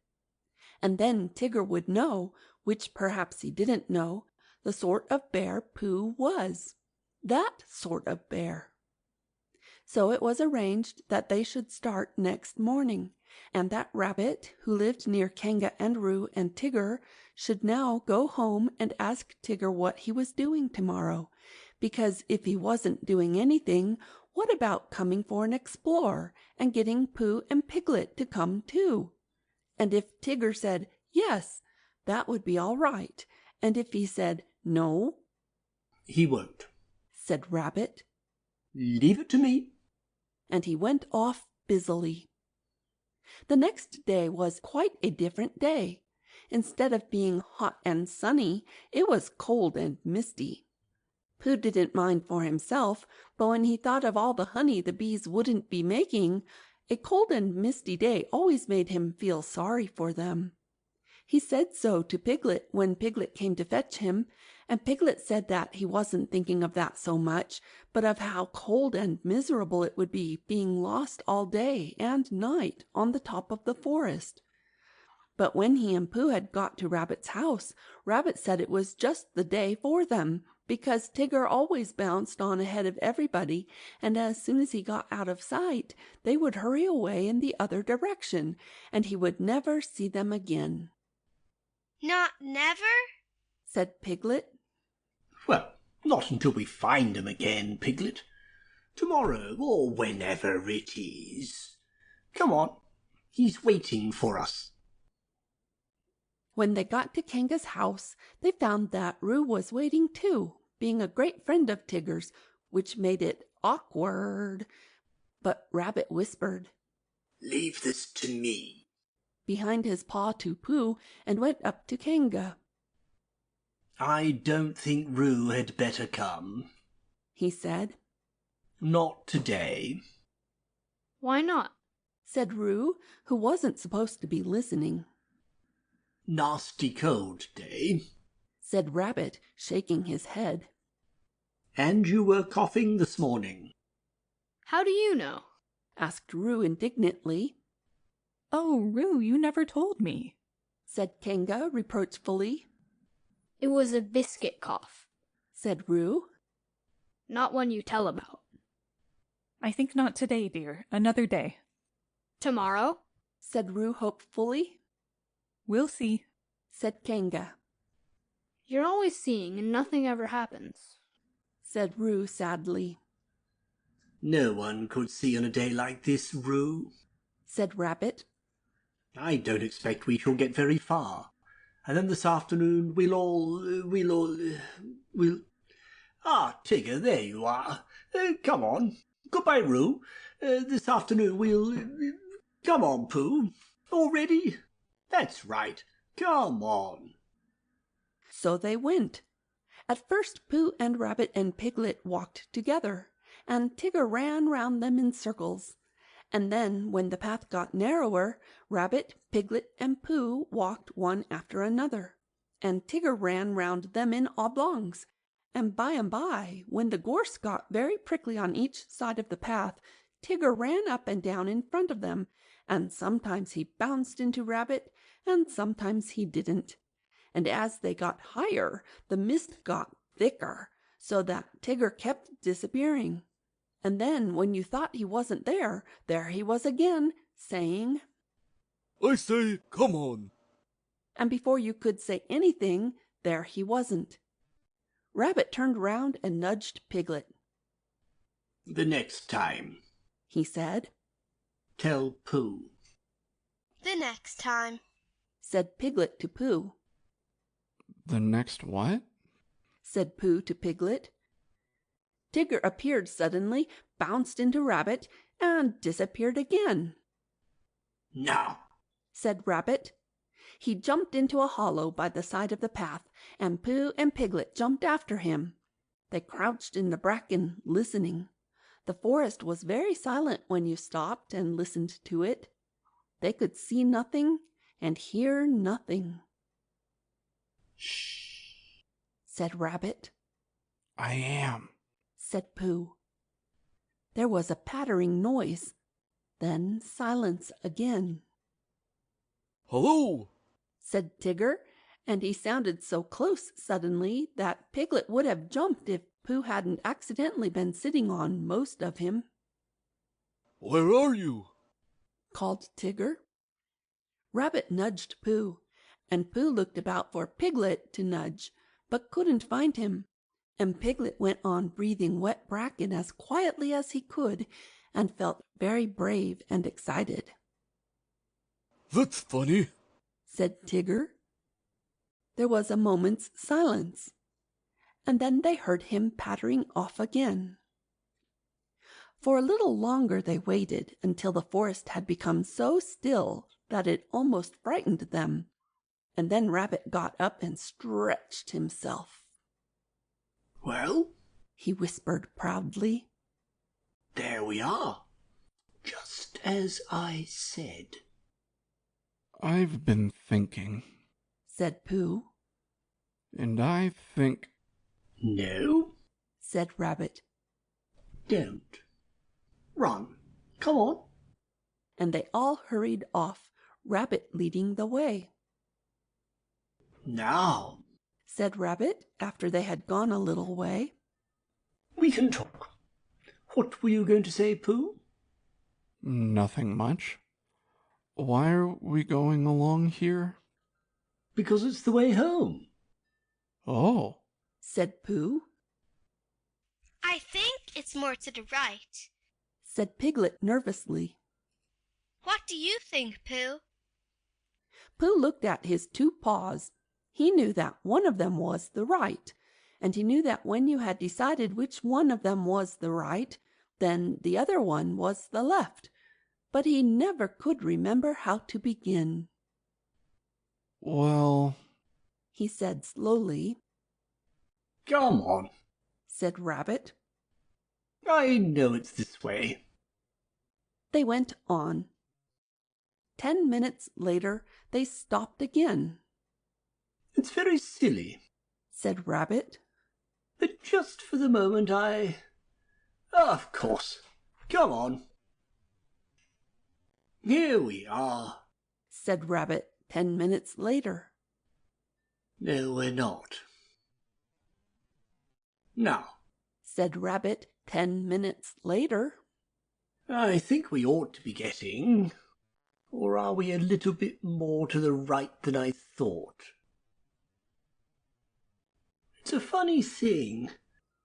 And then Tigger would know, which perhaps he didn't know, the sort of bear Pooh was. That sort of bear. So it was arranged that they should start next morning, and that Rabbit, who lived near Kanga and Roo and Tigger, should now go home and ask Tigger what he was doing tomorrow, because if he wasn't doing anything, what about coming for an explore and getting Pooh and Piglet to come too? And if Tigger said yes, that would be all right, and if he said no, "He won't," said Rabbit. "Leave it to me." And he went off busily. The next day was quite a different day. Instead of being hot and sunny, it was cold and misty. Pooh didn't mind for himself, but when he thought of all the honey the bees wouldn't be making, a cold and misty day always made him feel sorry for them. He said so to Piglet when Piglet came to fetch him, and Piglet said that he wasn't thinking of that so much, but of how cold and miserable it would be being lost all day and night on the top of the forest. But when he and Pooh had got to Rabbit's house, Rabbit said it was just the day for them, because Tigger always bounced on ahead of everybody, and as soon as he got out of sight, they would hurry away in the other direction, and he would never see them again. "Not never?" said Piglet. "Well, not until we find him again, Piglet. Tomorrow, or whenever it is. Come on, he's waiting for us." When they got to Kanga's house, they found that Roo was waiting too, being a great friend of Tigger's, which made it awkward. But Rabbit whispered, "Leave this to me," behind his paw to Pooh, and went up to Kanga. "I don't think Roo had better come," he said. "Not today." "Why not?" said Roo, who wasn't supposed to be listening. "Nasty cold day," said Rabbit, shaking his head. "And you were coughing this morning." "How do you know?" asked Roo indignantly. "Oh, Roo, you never told me," said Kanga reproachfully. "It was a biscuit cough," said Roo. "Not one you tell about." "I think not today, dear. Another day." "Tomorrow?" said Roo hopefully. "We'll see," said Kanga. "You're always seeing and nothing ever happens," said Roo sadly. "No one could see on a day like this, Roo," said Rabbit. "I don't expect we shall get very far. And then this afternoon Ah, Tigger, there you are. Come on. Goodbye, Roo. This afternoon Come on, Pooh. All ready? That's right. Come on." So they went. At first Pooh and Rabbit and Piglet walked together, and Tigger ran round them in circles. And then, when the path got narrower, Rabbit, Piglet, and Pooh walked one after another, and Tigger ran round them in oblongs. And by, when the gorse got very prickly on each side of the path, Tigger ran up and down in front of them, and sometimes he bounced into Rabbit, and sometimes he didn't. And as they got higher, the mist got thicker, so that Tigger kept disappearing. And then, when you thought he wasn't there, there he was again, saying, "I say, come on." And before you could say anything, there he wasn't. Rabbit turned round and nudged Piglet. "The next time," he said. tell Pooh. The next time, said Piglet to Pooh. The next what? Said Pooh to Piglet. Tigger appeared suddenly, bounced into Rabbit, and disappeared again. Now, said Rabbit. He jumped into a hollow by the side of the path, and Pooh and Piglet jumped after him. They crouched in the bracken, listening. The forest was very silent when you stopped and listened to it. They could see nothing and hear nothing. Shh, said Rabbit. I am, said Pooh. There was a pattering noise, then silence again. Hello, said Tigger, and he sounded so close suddenly that Piglet would have jumped if Pooh hadn't accidentally been sitting on most of him. Where are you? Called Tigger. Rabbit nudged Pooh, and Pooh looked about for Piglet to nudge, but couldn't find him, and Piglet went on breathing wet bracken as quietly as he could, and felt very brave and excited. That's funny, said Tigger. There was a moment's silence, and then they heard him pattering off again. For a little longer they waited until the forest had become so still that it almost frightened them, and then Rabbit got up and stretched himself. Well, he whispered proudly. There we are, just as I said. I've been thinking, said Pooh. And I think... No, said Rabbit. Don't. Run. Come on. And they all hurried off, Rabbit leading the way. Now, said Rabbit, after they had gone a little way. We can talk. What were you going to say, Pooh? Nothing much. Why are we going along here? Because it's the way home. Oh, said Pooh. I think it's more to the right, said Piglet nervously. What do you think, Pooh? Pooh looked at his two paws. He knew that one of them was the right, and he knew that when you had decided which one of them was the right, then the other one was the left, but he never could remember how to begin. Well, he said slowly. Come on, said Rabbit. I know it's this way. They went on. 10 minutes later, they stopped again. It's very silly, said Rabbit. But just for the moment Of course. Come on. Here we are, said Rabbit 10 minutes later. No, we're not. Now, said Rabbit 10 minutes later. I think we ought to be getting... Or are we a little bit more to the right than I thought? It's a funny thing,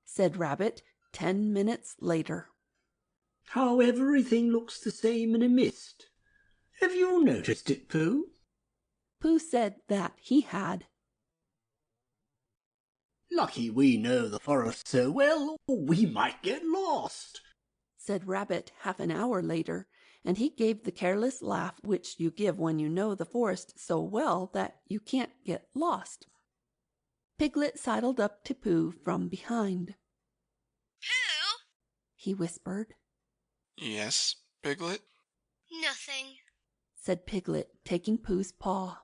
said Rabbit 10 minutes later. How everything looks the same in a mist. Have you noticed it, Pooh? Pooh said that he had. Lucky we know the forest so well, or we might get lost, said Rabbit half an hour later, and he gave the careless laugh which you give when you know the forest so well that you can't get lost. Piglet sidled up to Pooh from behind. Pooh? He whispered. Yes, Piglet? Nothing, said Piglet, taking Pooh's paw.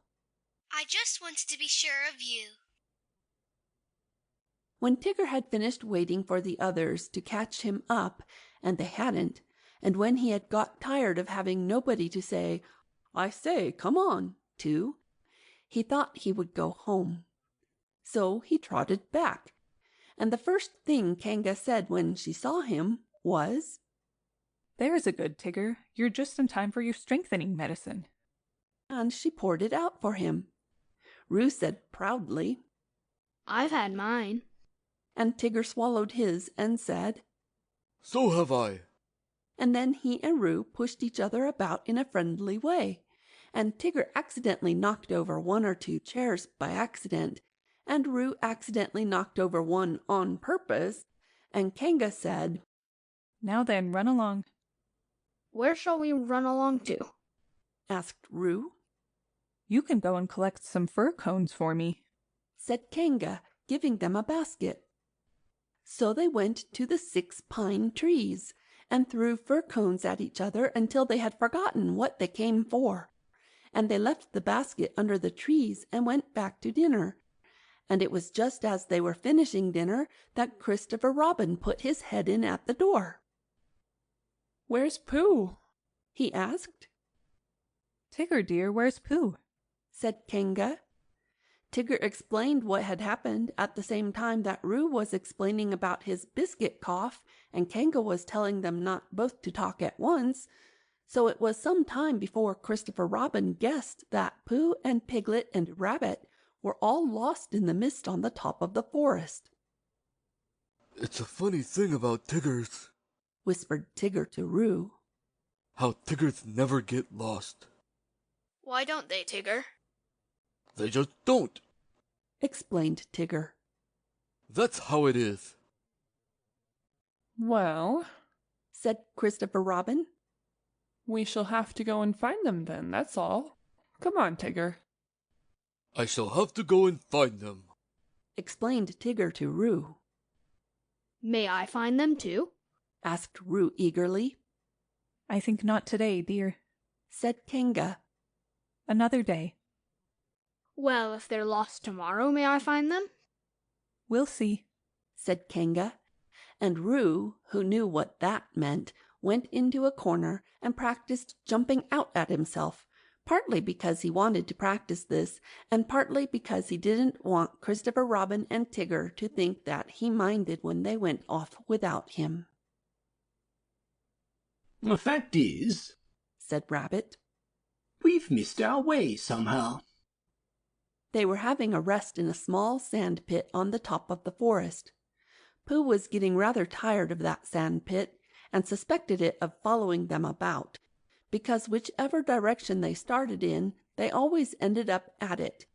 I just wanted to be sure of you. When Tigger had finished waiting for the others to catch him up, and they hadn't, and when he had got tired of having nobody to say, I say, come on, to, he thought he would go home. So he trotted back, and the first thing Kanga said when she saw him was, There's a good Tigger. You're just in time for your strengthening medicine. And she poured it out for him. Roo said proudly, I've had mine. And Tigger swallowed his and said, So have I. and then he and Roo pushed each other about in a friendly way, and Tigger accidentally knocked over one or two chairs by accident, and Roo accidentally knocked over one on purpose, and Kanga said, "Now then, run along." "Where shall we run along to?" asked Roo. "You can go and collect some fir cones for me," said Kanga, giving them a basket. So they went to the 6 pine trees, and threw fir cones at each other until they had forgotten what they came for, and they left the basket under the trees and went back to dinner. And it was just as they were finishing dinner that Christopher Robin put his head in at the door. "Where's Pooh?" he asked. "Tigger, dear, where's Pooh?" said Kanga. Tigger explained what had happened at the same time that Roo was explaining about his biscuit cough, and Kanga was telling them not both to talk at once, so it was some time before Christopher Robin guessed that Pooh and Piglet and Rabbit were all lost in the mist on the top of the forest. "It's a funny thing about Tiggers," whispered Tigger to Roo. "how Tiggers never get lost." "Why don't they, Tigger?" "They just don't. explained Tigger. That's how it is." "Well," said Christopher Robin, "we shall have to go and find them then, that's all. Come on, Tigger." "I shall have to go and find them," explained Tigger to Roo. "May I find them too?" asked Roo eagerly. "I think not today, dear," said Kanga. "Another day." "Well, if they're lost tomorrow, may I find them?" "We'll see," said Kanga, and Roo, who knew what that meant, went into a corner and practiced jumping out at himself, partly because he wanted to practice this, and partly because he didn't want Christopher Robin and Tigger to think that he minded when they went off without him. "The fact is," said Rabbit, "we've missed our way somehow." They were having a rest in a small sand pit on the top of the forest. Pooh was getting rather tired of that sand pit, and suspected it of following them about, because whichever direction they started in, they always ended up at it,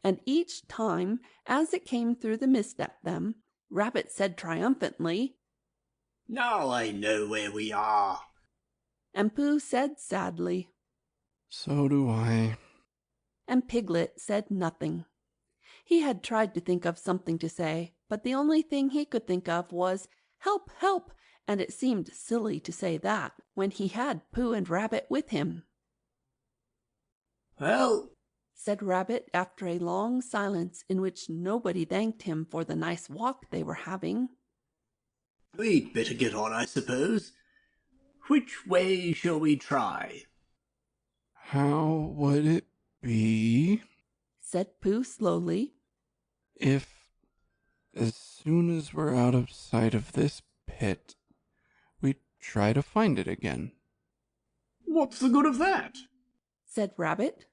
and each time, as it came through the mist at them, Rabbit said triumphantly, "Now I know where we are." and Pooh said sadly, "So do I." and Piglet said nothing. He had tried to think of something to say, but the only thing he could think of was, "Help, help," and it seemed silly to say that when he had Pooh and Rabbit with him. "Well," said Rabbit after a long silence in which nobody thanked him for the nice walk they were having, "we'd better get on, I suppose. Which way shall we try?" "How would it be," said Pooh slowly, "if, as soon as we're out of sight of this pit, we try to find it again?" "What's the good of that?" said Rabbit.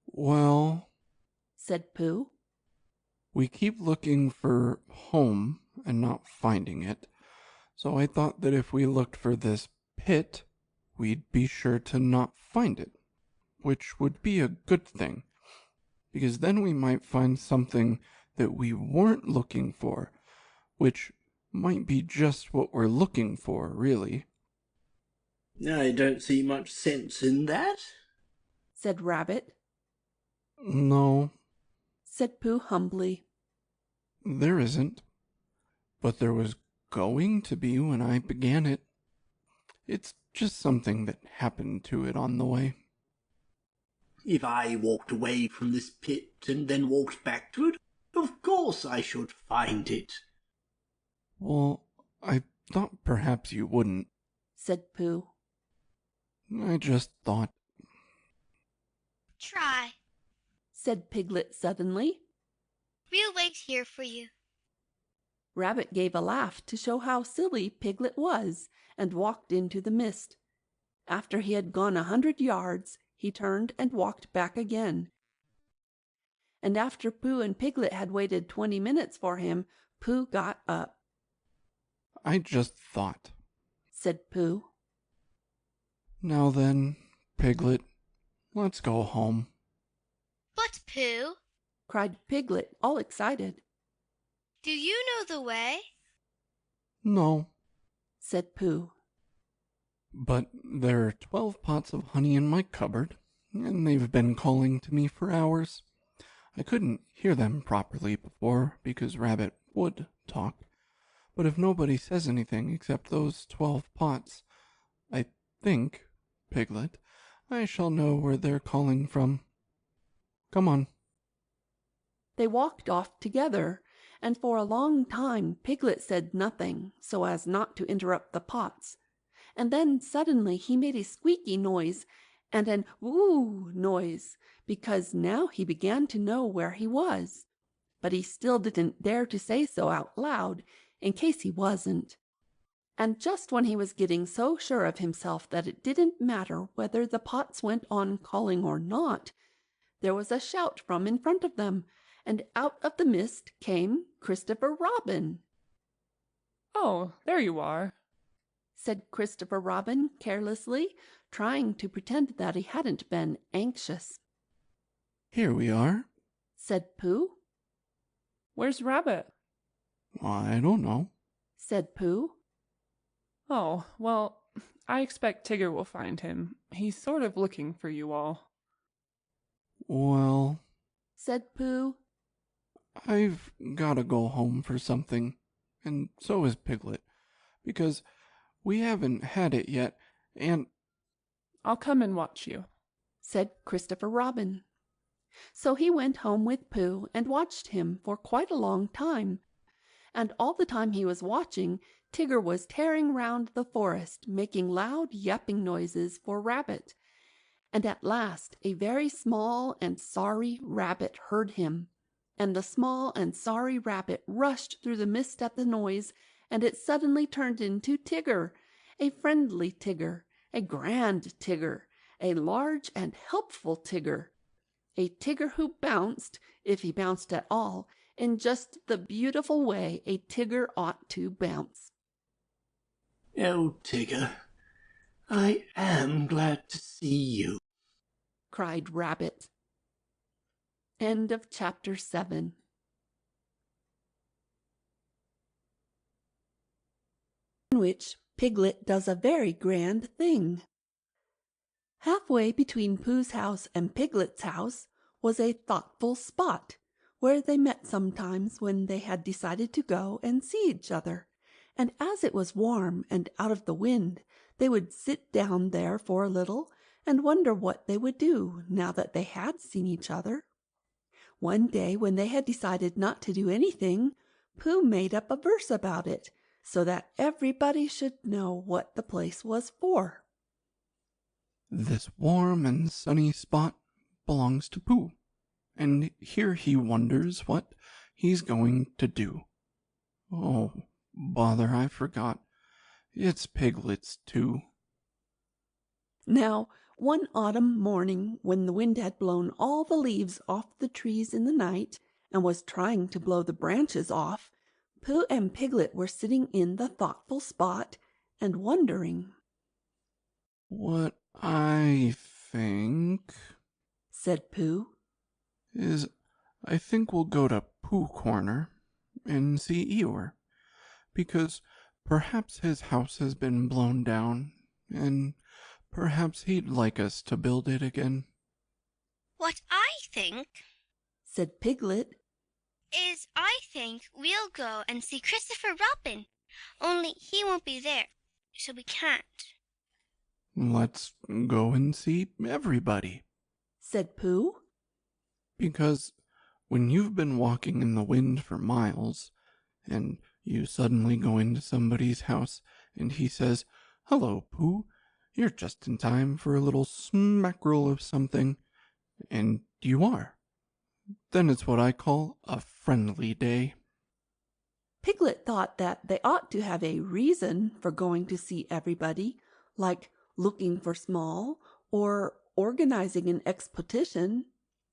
"Well," said Pooh, "we keep looking for home and not finding it, so I thought that if we looked for this pit, we'd be sure to not find it, which would be a good thing, because then we might find something that we weren't looking for, which might be just what we're looking for, really." "I don't see much sense in that," said Rabbit. "No, said Pooh humbly. there isn't, but there was going to be when I began it. It's just something that happened to it on the way." "If I walked away from this pit and then walked back to it, of course I should find it." "Well, I thought perhaps you wouldn't," said Pooh. "I just thought—" "Try," said Piglet suddenly. "We'll wait here for you." Rabbit gave a laugh to show how silly Piglet was, and walked into the mist. After he had gone 100 yards, he turned and walked back again. And after Pooh and Piglet had waited 20 minutes for him, Pooh got up. "I just thought," said Pooh. Now then, Piglet, let's go home. But, Pooh, cried Piglet, all excited. do you know the way? No, said Pooh. but there are 12 pots of honey in my cupboard, and they've been calling to me for hours. I couldn't hear them properly before because Rabbit would talk, but if nobody says anything except those 12 pots, I think, Piglet, I shall know where they're calling from. Come on. They walked off together, and for a long time Piglet said nothing so as not to interrupt the pots. And then suddenly he made a squeaky noise and an woo noise, because now he began to know where he was. But he still didn't dare to say so out loud, in case he wasn't. And just when he was getting so sure of himself that it didn't matter whether the pots went on calling or not, there was a shout from in front of them, and out of the mist came Christopher Robin. "Oh, there you are," said Christopher Robin carelessly, trying to pretend that he hadn't been anxious. Here we are, said Pooh. "Where's Rabbit?" I don't know, said Pooh. "Oh, well, I expect Tigger will find him. He's sort of looking for you all." Well, said Pooh, I've gotta go home for something, and so is Piglet, because we haven't had it yet, and "I'll come and watch you," said Christopher Robin. So he went home with Pooh and watched him for quite a long time. And all the time he was watching, Tigger was tearing round the forest, making loud yapping noises for Rabbit. And at last a very small and sorry rabbit heard him. And the small and sorry rabbit rushed through the mist at the noise, and it suddenly turned into Tigger, a friendly Tigger, a grand Tigger, a large and helpful Tigger, a Tigger who bounced, if he bounced at all, in just the beautiful way a Tigger ought to bounce. Oh, Tigger, I am glad to see you, cried Rabbit. End of chapter 7. In which Piglet does a very grand thing. Halfway between Pooh's house and Piglet's house was a thoughtful spot, where they met sometimes when they had decided to go and see each other, and as it was warm and out of the wind, they would sit down there for a little and wonder what they would do now that they had seen each other. One day when they had decided not to do anything, Pooh made up a verse about it, so that everybody should know what the place was for. This warm and sunny spot belongs to Pooh, and here he wonders what he's going to do. Oh, bother, I forgot. It's Piglet's too. Now, one autumn morning, when the wind had blown all the leaves off the trees in the night, and was trying to blow the branches off, Pooh and Piglet were sitting in the thoughtful spot and wondering. What I think, said Pooh, is I think we'll go to Pooh Corner and see Eeyore, because perhaps his house has been blown down, and perhaps he'd like us to build it again. What I think, said Piglet, is I think we'll go and see Christopher Robin, only he won't be there, so we can't. Let's go and see everybody, said Pooh. Because when you've been walking in the wind for miles, and you suddenly go into somebody's house, and he says, "Hello, Pooh, you're just in time for a little smackerel of something," and you are, then it's what I call a friendly day. Piglet thought that they ought to have a reason for going to see everybody, like looking for Small or organizing an expedition.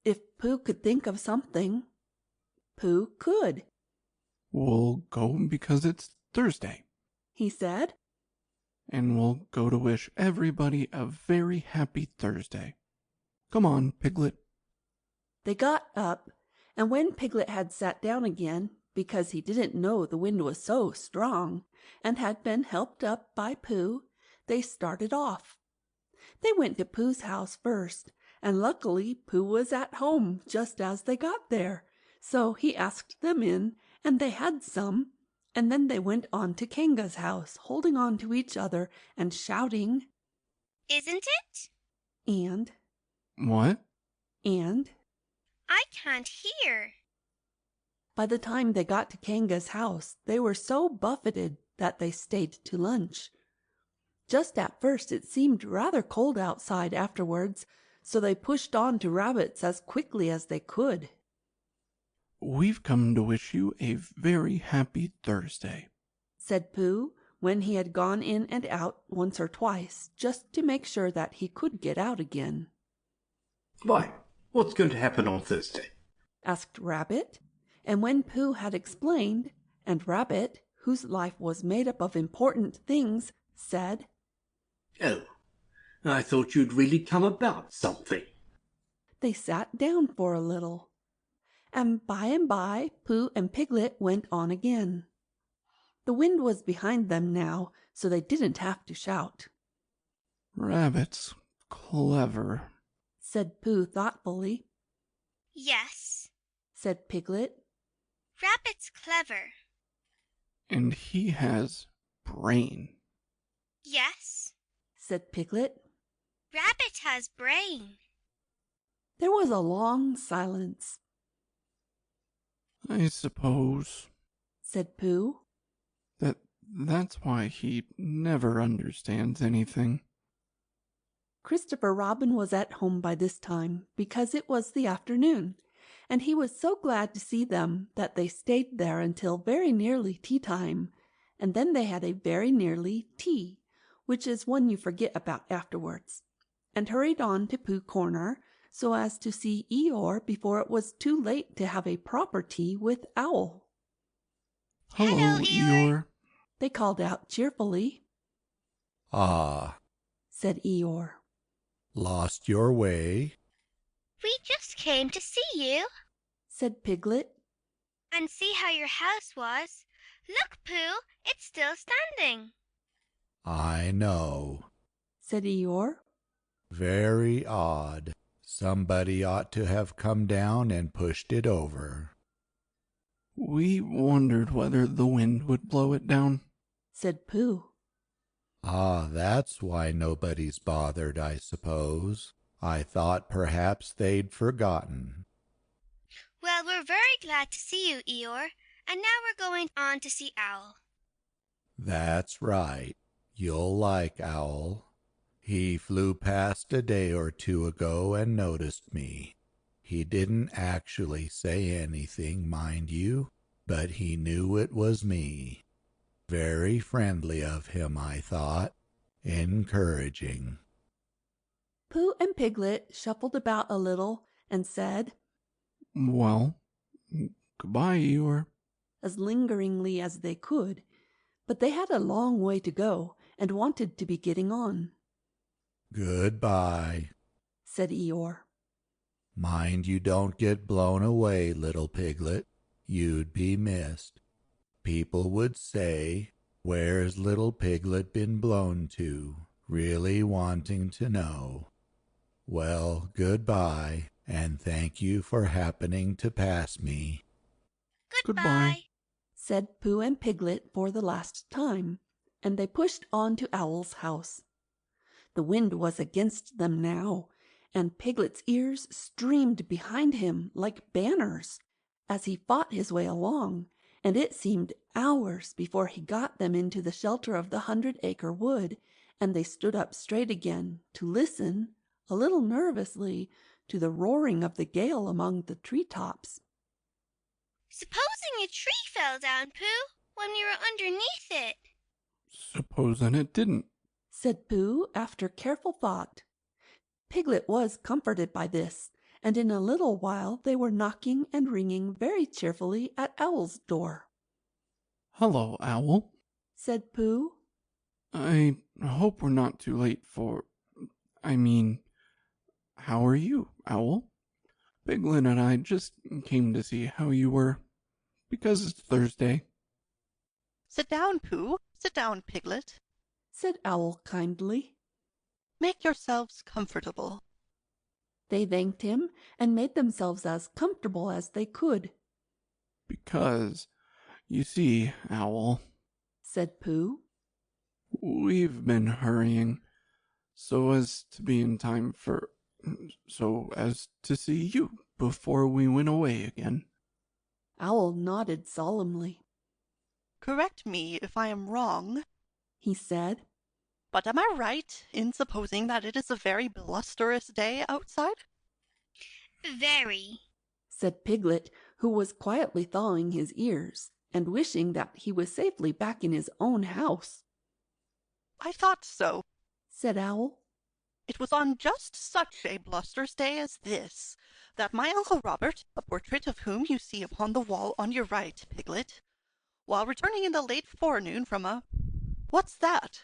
If Pooh could think of something, Pooh could. We'll go because it's Thursday, he said. and we'll go to wish everybody a very happy Thursday. Come on, Piglet. They got up, and when Piglet had sat down again, because he didn't know the wind was so strong, and had been helped up by Pooh, they started off. They went to Pooh's house first, and luckily Pooh was at home just as they got there, so he asked them in, and they had some, and then they went on to Kanga's house, holding on to each other and shouting, "Isn't it?" and, What? and. I can't hear. By the time they got to Kanga's house, they were so buffeted that they stayed to lunch. Just at first it seemed rather cold outside afterwards, so they pushed on to Rabbit's as quickly as they could. We've come to wish you a very happy Thursday, said Pooh, when he had gone in and out once or twice, just to make sure that he could get out again. Why, what's going to happen on Thursday? Asked Rabbit, and when Pooh had explained, and Rabbit, whose life was made up of important things, said, Oh, I thought you'd really come about something. They sat down for a little, and by Pooh and Piglet went on again. The wind was behind them now, so they didn't have to shout. Rabbit's clever, said Pooh thoughtfully. Yes, said Piglet. Rabbit's clever. And he has brain. Yes, said Piglet. Rabbit has brain. There was a long silence. I suppose, said Pooh, that's why he never understands anything. Christopher Robin was at home by this time, because it was the afternoon, and he was so glad to see them that they stayed there until very nearly tea time, and then they had a very nearly tea, which is one you forget about afterwards, and hurried on to Pooh Corner so as to see Eeyore before it was too late to have a proper tea with Owl. Hello, Eeyore, they called out cheerfully. Ah, said Eeyore. Lost your way? We just came to see you, said Piglet. And see how your house was. Look, Pooh, it's still standing. I know, said Eeyore. Very odd. Somebody ought to have come down and pushed it over. We wondered whether the wind would blow it down, said Pooh. Ah, that's why nobody's bothered, I suppose. I thought perhaps they'd forgotten. Well, we're very glad to see you, Eeyore, and now we're going on to see Owl. That's right. You'll like Owl. He flew past a day or two ago and noticed me. He didn't actually say anything, mind you, but he knew it was me. Very friendly of him, I thought. Encouraging. Pooh and Piglet shuffled about a little and said, Well, goodbye, Eeyore, as lingeringly as they could, but they had a long way to go and wanted to be getting on. Goodbye, said Eeyore. Mind you don't get blown away, little piglet. You'd be missed. People would say, where's little piglet been blown to? Really wanting to know. Well, goodbye, and thank you for happening to pass me. Goodbye, said Pooh and Piglet for the last time, and they pushed on to Owl's house. The wind was against them now, and Piglet's ears streamed behind him like banners as he fought his way along, and it seemed hours before he got them into the shelter of the 100-acre wood, and they stood up straight again to listen, a little nervously, to the roaring of the gale among the tree-tops. Supposing a tree fell down, Pooh, when we were underneath it? Supposing it didn't, said Pooh after careful thought. Piglet was comforted by this, and in a little while they were knocking and ringing very cheerfully at Owl's door. Hello, Owl, said Pooh. I hope we're not too late for... how are you, Owl? Piglet and I just came to see how you were, because it's Thursday. Sit down, Pooh. Sit down, Piglet. Said Owl kindly. Make yourselves comfortable. They thanked him and made themselves as comfortable as they could. Because, you see, Owl, said Pooh, we've been hurrying so as to be in time so as to see you before we went away again. Owl nodded solemnly. Correct me if I am wrong, he said. But am I right in supposing that it is a very blusterous day outside? Very, said Piglet, who was quietly thawing his ears and wishing that he was safely back in his own house. I thought so, said Owl. It was on just such a blusterous day as this that my Uncle Robert, a portrait of whom you see upon the wall on your right, Piglet, while returning in the late forenoon from a... What's that?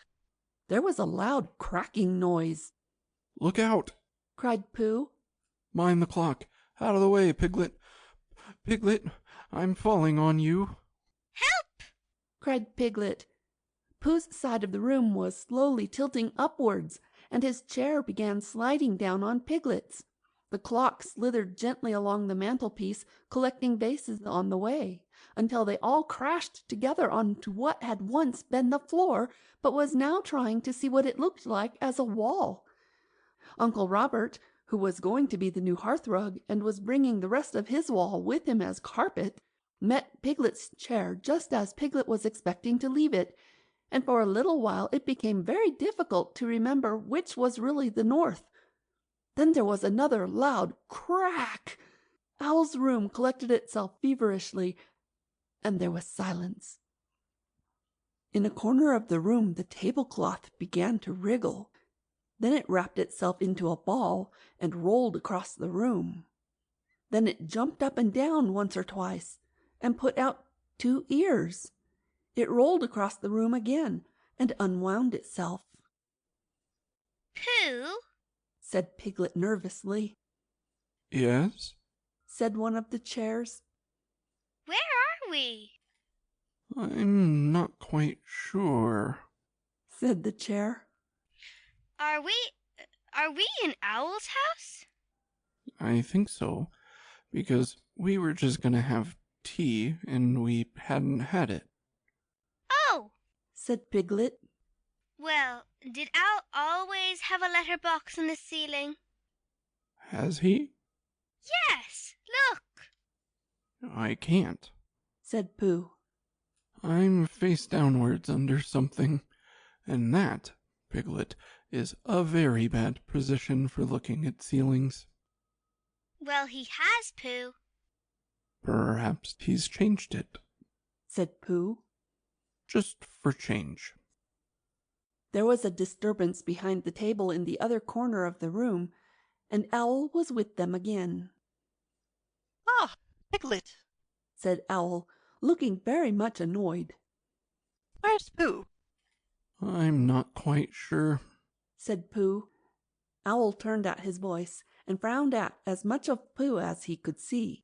There was a loud cracking noise. Look out! cried Pooh. Mind the clock. Out of the way, Piglet. Piglet, I'm falling on you. Help! cried Piglet. Pooh's side of the room was slowly tilting upwards, and his chair began sliding down on Piglet's. The clock slithered gently along the mantelpiece, collecting vases on the way, until they all crashed together onto what had once been the floor, but was now trying to see what it looked like as a wall. Uncle Robert, who was going to be the new hearthrug and was bringing the rest of his wall with him as carpet, met Piglet's chair just as Piglet was expecting to leave it, and for a little while it became very difficult to remember which was really the north. Then there was another loud crack. Owl's room collected itself feverishly, and there was silence. In a corner of the room the tablecloth began to wriggle. Then it wrapped itself into a ball and rolled across the room. Then it jumped up and down once or twice and put out 2 ears. It rolled across the room again and unwound itself. Pooh, said Piglet nervously. Yes? said one of the chairs. Where are we? I'm not quite sure, said the chair. Are we in Owl's house? I think so, because we were just gonna have tea and we hadn't had it. Oh, said Piglet. Well, did Owl always have a letterbox in the ceiling? Has he? Yes, look. I can't, said Pooh. I'm face downwards under something, and that, Piglet, is a very bad position for looking at ceilings. Well, he has, Pooh. Perhaps he's changed it, said Pooh. Just for change. There was a disturbance behind the table in the other corner of the room, and Owl was with them again. Ah, Piglet, said Owl, looking very much annoyed. Where's Pooh? I'm not quite sure, said Pooh. Owl turned at his voice and frowned at as much of Pooh as he could see.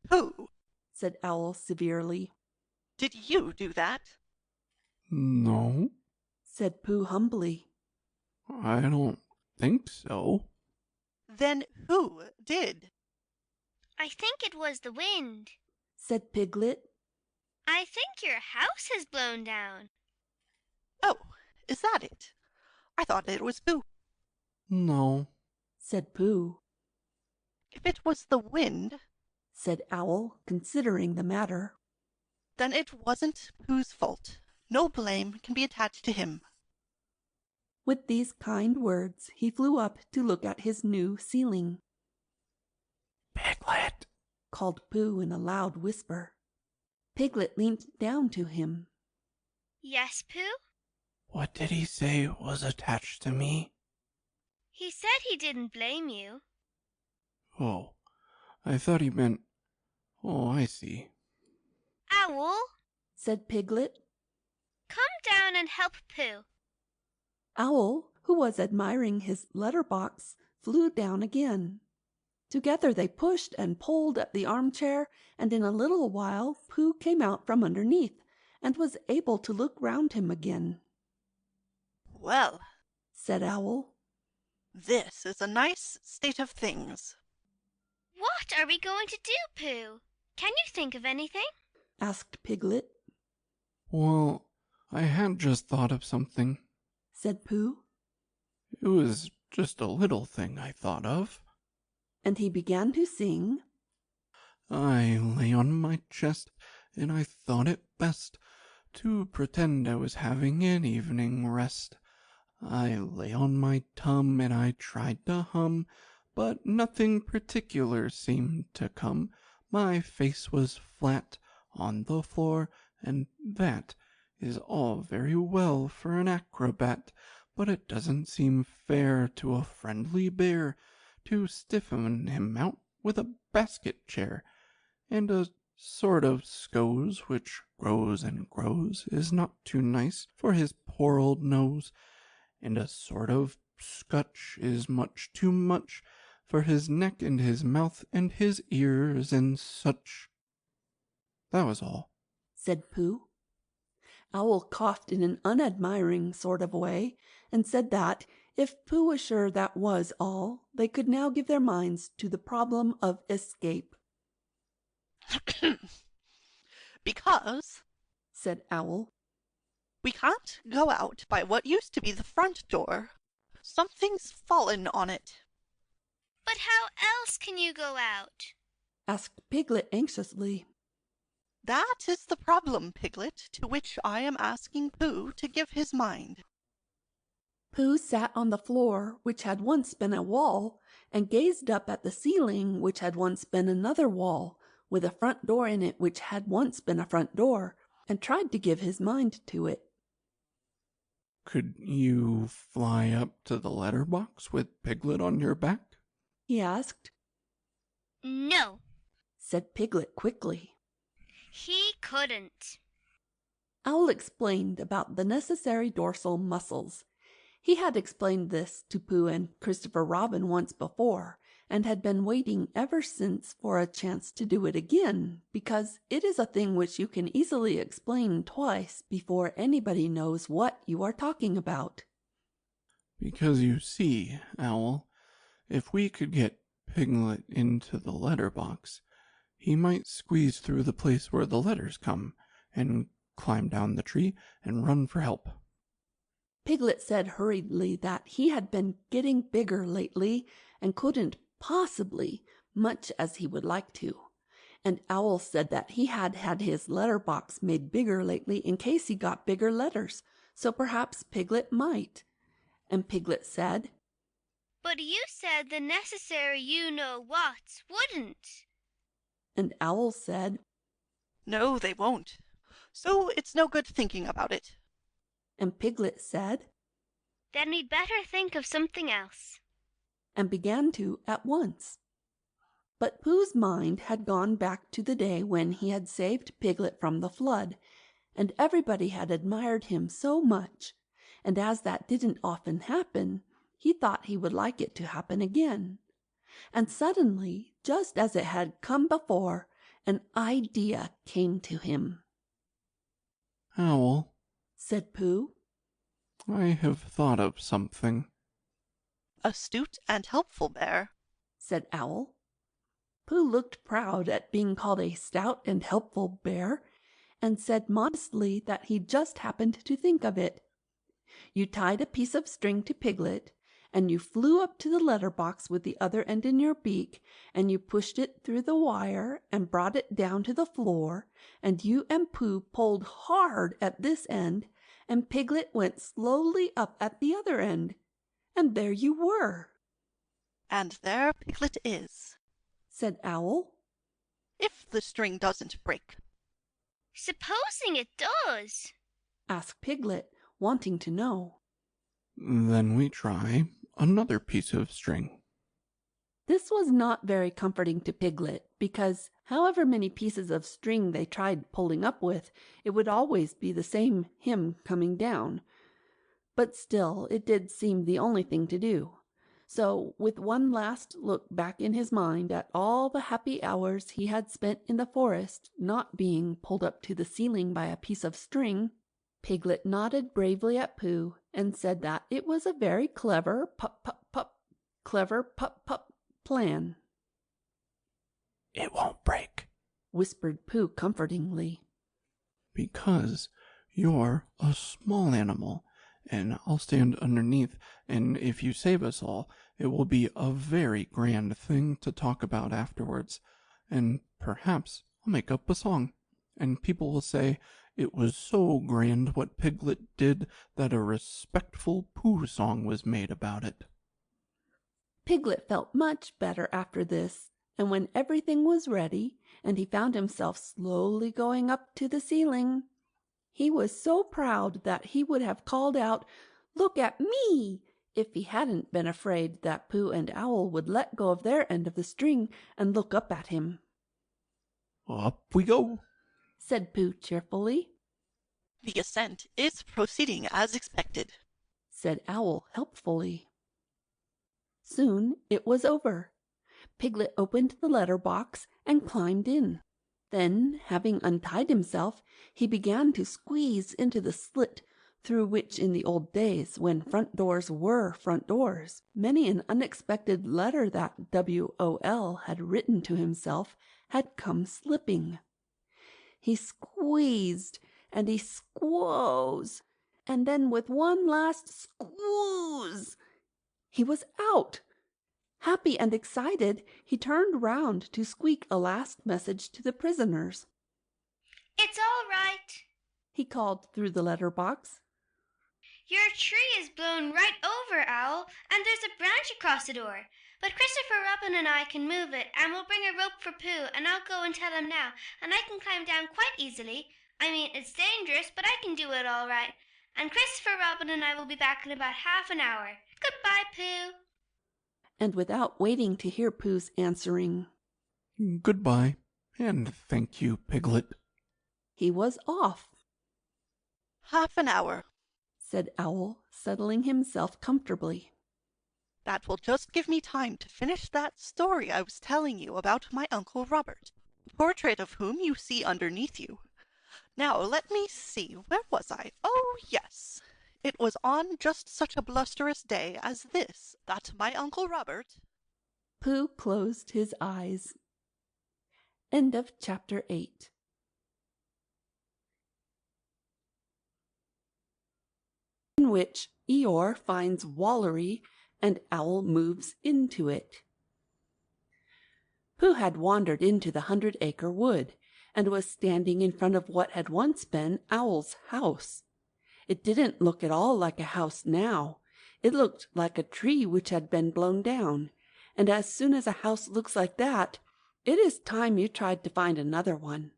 Pooh, said Owl severely. Did you do that? No, said Pooh humbly. I don't think so. Then who did? I think it was the wind, said Piglet. I think your house has blown down. Oh, is that it? I thought it was Pooh. No, said Pooh. If it was the wind, said Owl, considering the matter, then it wasn't Pooh's fault. No blame can be attached to him. With these kind words, he flew up to look at his new ceiling. Piglet, called Pooh in a loud whisper. Piglet leaned down to him. Yes, Pooh? What did he say was attached to me? He said he didn't blame you. Oh, I thought he meant... Oh, I see. Owl, said Piglet. come down down and help Pooh. Owl, who was admiring his letterbox, flew down again. Together they pushed and pulled at the armchair, and in a little while Pooh came out from underneath, and was able to look round him again. Well, said Owl, this is a nice state of things. What are we going to do, Pooh? Can you think of anything? asked Piglet. Well, I had just thought of something, said Pooh. It was just a little thing I thought of. And he began to sing. I lay on my chest, and I thought it best to pretend I was having an evening rest. I lay on my tum, and I tried to hum, but nothing particular seemed to come. My face was flat on the floor, and that is all very well for an acrobat, but it doesn't seem fair to a friendly bear to stiffen him out with a basket chair, and a sort of scose which grows and grows is not too nice for his poor old nose, and a sort of scutch is much too much for his neck and his mouth and his ears and such. That was all, said Pooh. Owl coughed in an unadmiring sort of way, and said that, if Pooh was sure that was all, they could now give their minds to the problem of escape. Because, said Owl, we can't go out by what used to be the front door. Something's fallen on it. But how else can you go out? asked Piglet anxiously. That is the problem, Piglet, to which I am asking Pooh to give his mind. Pooh sat on the floor, which had once been a wall, and gazed up at the ceiling, which had once been another wall, with a front door in it which had once been a front door, and tried to give his mind to it. Could you fly up to the letterbox with Piglet on your back? he asked. No, said Piglet quickly. He couldn't. Owl explained about the necessary dorsal muscles. He had explained this to Pooh and Christopher Robin once before, and had been waiting ever since for a chance to do it again, because it is a thing which you can easily explain twice before anybody knows what you are talking about. Because you see, Owl, if we could get Piglet into the letterbox, he might squeeze through the place where the letters come, and climb down the tree and run for help. Piglet said hurriedly that he had been getting bigger lately, and couldn't possibly, much as he would like to. And Owl said that he had had his letterbox made bigger lately in case he got bigger letters, so perhaps Piglet might. And Piglet said, But you said the necessary you-know-whats wouldn't. And Owl said, No, they won't. So it's no good thinking about it. And Piglet said, Then we'd better think of something else. And began to at once. But Pooh's mind had gone back to the day when he had saved Piglet from the flood, and everybody had admired him so much, and as that didn't often happen, he thought he would like it to happen again. And suddenly, just as it had come before, an idea came to him. Owl, said Pooh, I have thought of something. Astute and helpful bear, said Owl. Pooh looked proud at being called a stout and helpful bear, and said modestly that he just happened to think of it. You tied a piece of string to Piglet, and you flew up to the letter-box with the other end in your beak, and you pushed it through the wire and brought it down to the floor, and you and Pooh pulled hard at this end, and Piglet went slowly up at the other end, and there you were. And there Piglet is, said Owl, if the string doesn't break. Supposing it does? asked Piglet, wanting to know. Then we try another piece of string. This was not very comforting to Piglet, because however many pieces of string they tried pulling up with, it would always be the same hymn coming down. But still, it did seem the only thing to do. So, with one last look back in his mind at all the happy hours he had spent in the forest, not being pulled up to the ceiling by a piece of string, Piglet nodded bravely at Pooh and said that it was a very clever plan. It won't break, whispered Pooh comfortingly. because you're a small animal, and I'll stand underneath, and if you save us all, it will be a very grand thing to talk about afterwards, and perhaps I'll make up a song, and people will say it was so grand what Piglet did that a respectful Pooh song was made about it. Piglet felt much better after this, and when everything was ready, and he found himself slowly going up to the ceiling, he was so proud that he would have called out, "Look at me!" if he hadn't been afraid that Pooh and Owl would let go of their end of the string and look up at him. Up we go, said Pooh cheerfully. The ascent is proceeding as expected, said Owl helpfully. Soon it was over. Piglet opened the letter box and climbed in. Then, having untied himself, he began to squeeze into the slit through which in the old days, when front doors were front doors, many an unexpected letter that W.O.L. had written to himself had come slipping. He squeezed and he squoze, and then with one last squooze, he was out. Happy and excited, he turned round to squeak a last message to the prisoners. "It's all right," he called through the letter box. "Your tree is blown right over, Owl, and there's a branch across the door. But Christopher Robin and I can move it, and we'll bring a rope for Pooh, and I'll go and tell him now, and I can climb down quite easily. I mean, it's dangerous, but I can do it all right. And Christopher Robin and I will be back in about half an hour. Goodbye, Pooh." And without waiting to hear Pooh's answering, "Goodbye, and thank you, Piglet," he was off. Half an hour, said Owl, settling himself comfortably. That will just give me time to finish that story I was telling you about my Uncle Robert, portrait of whom you see underneath you. Now let me see, where was I? Oh, yes. It was on just such a blusterous day as this that my Uncle Robert— Pooh closed his eyes. End of chapter 8. In which Eeyore finds Wallery and Owl moves into it. Pooh had wandered into the 100-acre wood, and was standing in front of what had once been Owl's house. It didn't look at all like a house now. It looked like a tree which had been blown down, and as soon as a house looks like that, it is time you tried to find another one.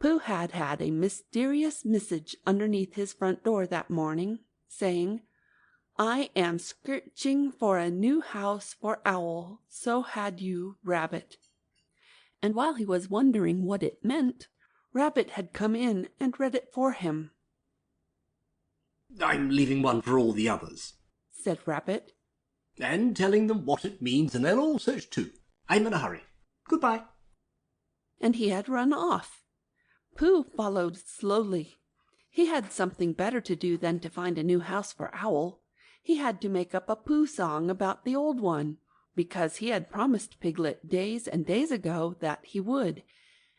Pooh had had a mysterious message underneath his front door that morning, saying, "I am searching for a new house for Owl, so had you, Rabbit." And while he was wondering what it meant, Rabbit had come in and read it for him. "I'm leaving one for all the others," said Rabbit, "and telling them what it means, and they'll all search too. I'm in a hurry. Goodbye." And he had run off. Pooh followed slowly. He had something better to do than to find a new house for Owl. He had to make up a Pooh song about the old one, because he had promised Piglet days and days ago that he would,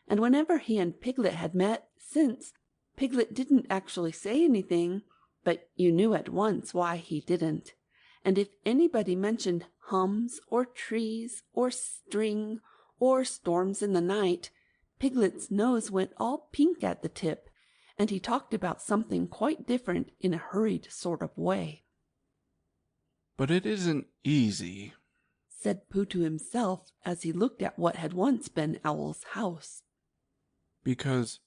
and whenever he and Piglet had met since, Piglet didn't actually say anything, but you knew at once why he didn't. And if anybody mentioned hums or trees or string or storms in the night, Piglet's nose went all pink at the tip, and he talked about something quite different in a hurried sort of way. "But it isn't easy," said Pooh to himself as he looked at what had once been Owl's house. "because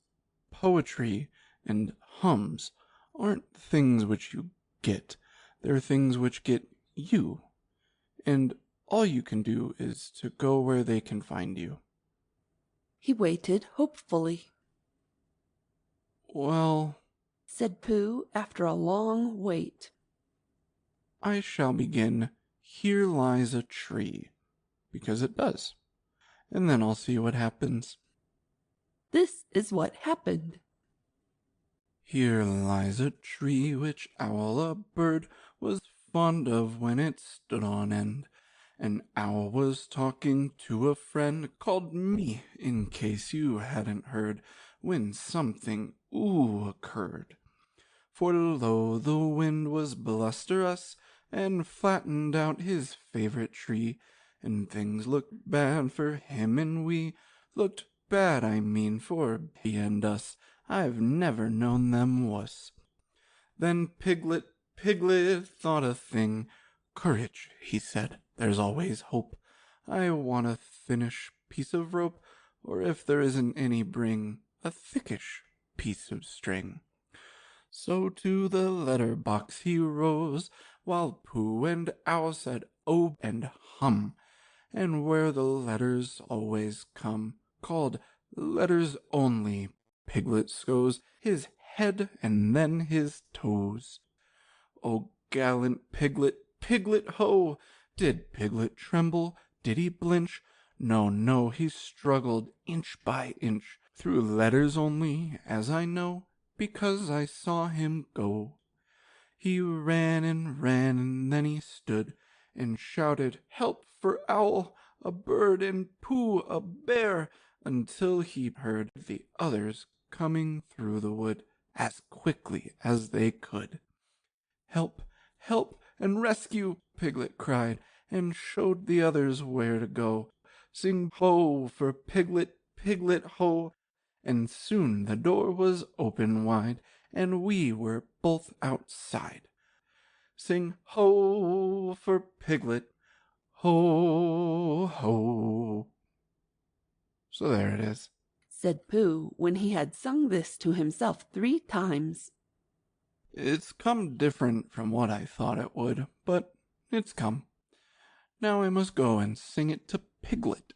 poetry and hums aren't things which you get. They're things which get you. And All you can do is to go where they can find you. He waited hopefully. Well, said Pooh after a long wait. I shall begin, "Here lies a tree," because it does. And then I'll see what happens. This is what happened. Here lies a tree which Owl, a bird, was fond of when it stood on end. An owl was talking to a friend called me, in case you hadn't heard, when something occurred. For lo, the wind was blusterous, and flattened out his favorite tree, and things looked bad for him, and we looked bad, I mean, for he and us. I've never known them wuss. Then Piglet thought a thing. "Courage," he said, "there's always hope. I want a thinnish piece of rope, or if there isn't any, bring a thickish piece of string." So to the letter box he rose, while Pooh and Owl said "Oh" and "hum," and where the letters always come, called letters only, Piglet goes, his head and then his toes. Oh, gallant Piglet, Piglet, ho! Did Piglet tremble? Did he blinch? No, no, he struggled inch by inch through letters only, as I know, because I saw him go. He ran, and then he stood and shouted, "Help for Owl, a bird, and Pooh, a bear," until he heard the others coming through the wood as quickly as they could. "Help, help, and rescue!" Piglet cried, and showed the others where to go. "Sing ho for Piglet, Piglet, ho!" And soon the door was open wide, and we were both outside. Sing ho for Piglet, ho, ho. So there it is, said Pooh when he had sung this to himself 3 times. It's come different from what I thought it would, but it's come. Now I must go and sing it to Piglet.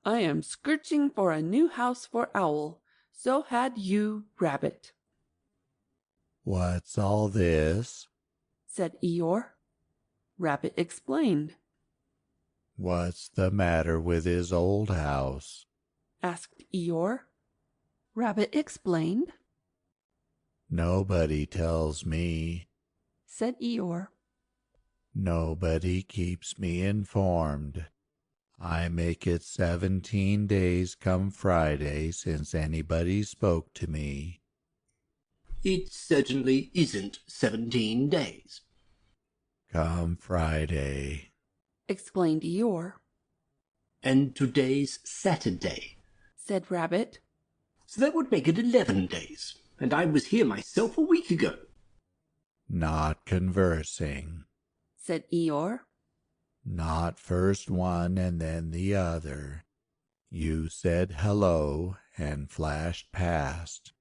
"I am searching for a new house for Owl. So had you, Rabbit," "What's all this?" said Eeyore. Rabbit explained. "What's the matter with his old house?" asked Eeyore. Rabbit explained. "Nobody tells me," said Eeyore. "Nobody keeps me informed. I make it 17 days come Friday since anybody spoke to me." "It certainly isn't 17 days. "Come Friday," explained Eeyore. "And today's Saturday," said Rabbit. "So that would make it 11 days. And I was here myself a week ago." "Not conversing," said Eeyore. "Not first one and then the other. You said hello and flashed past.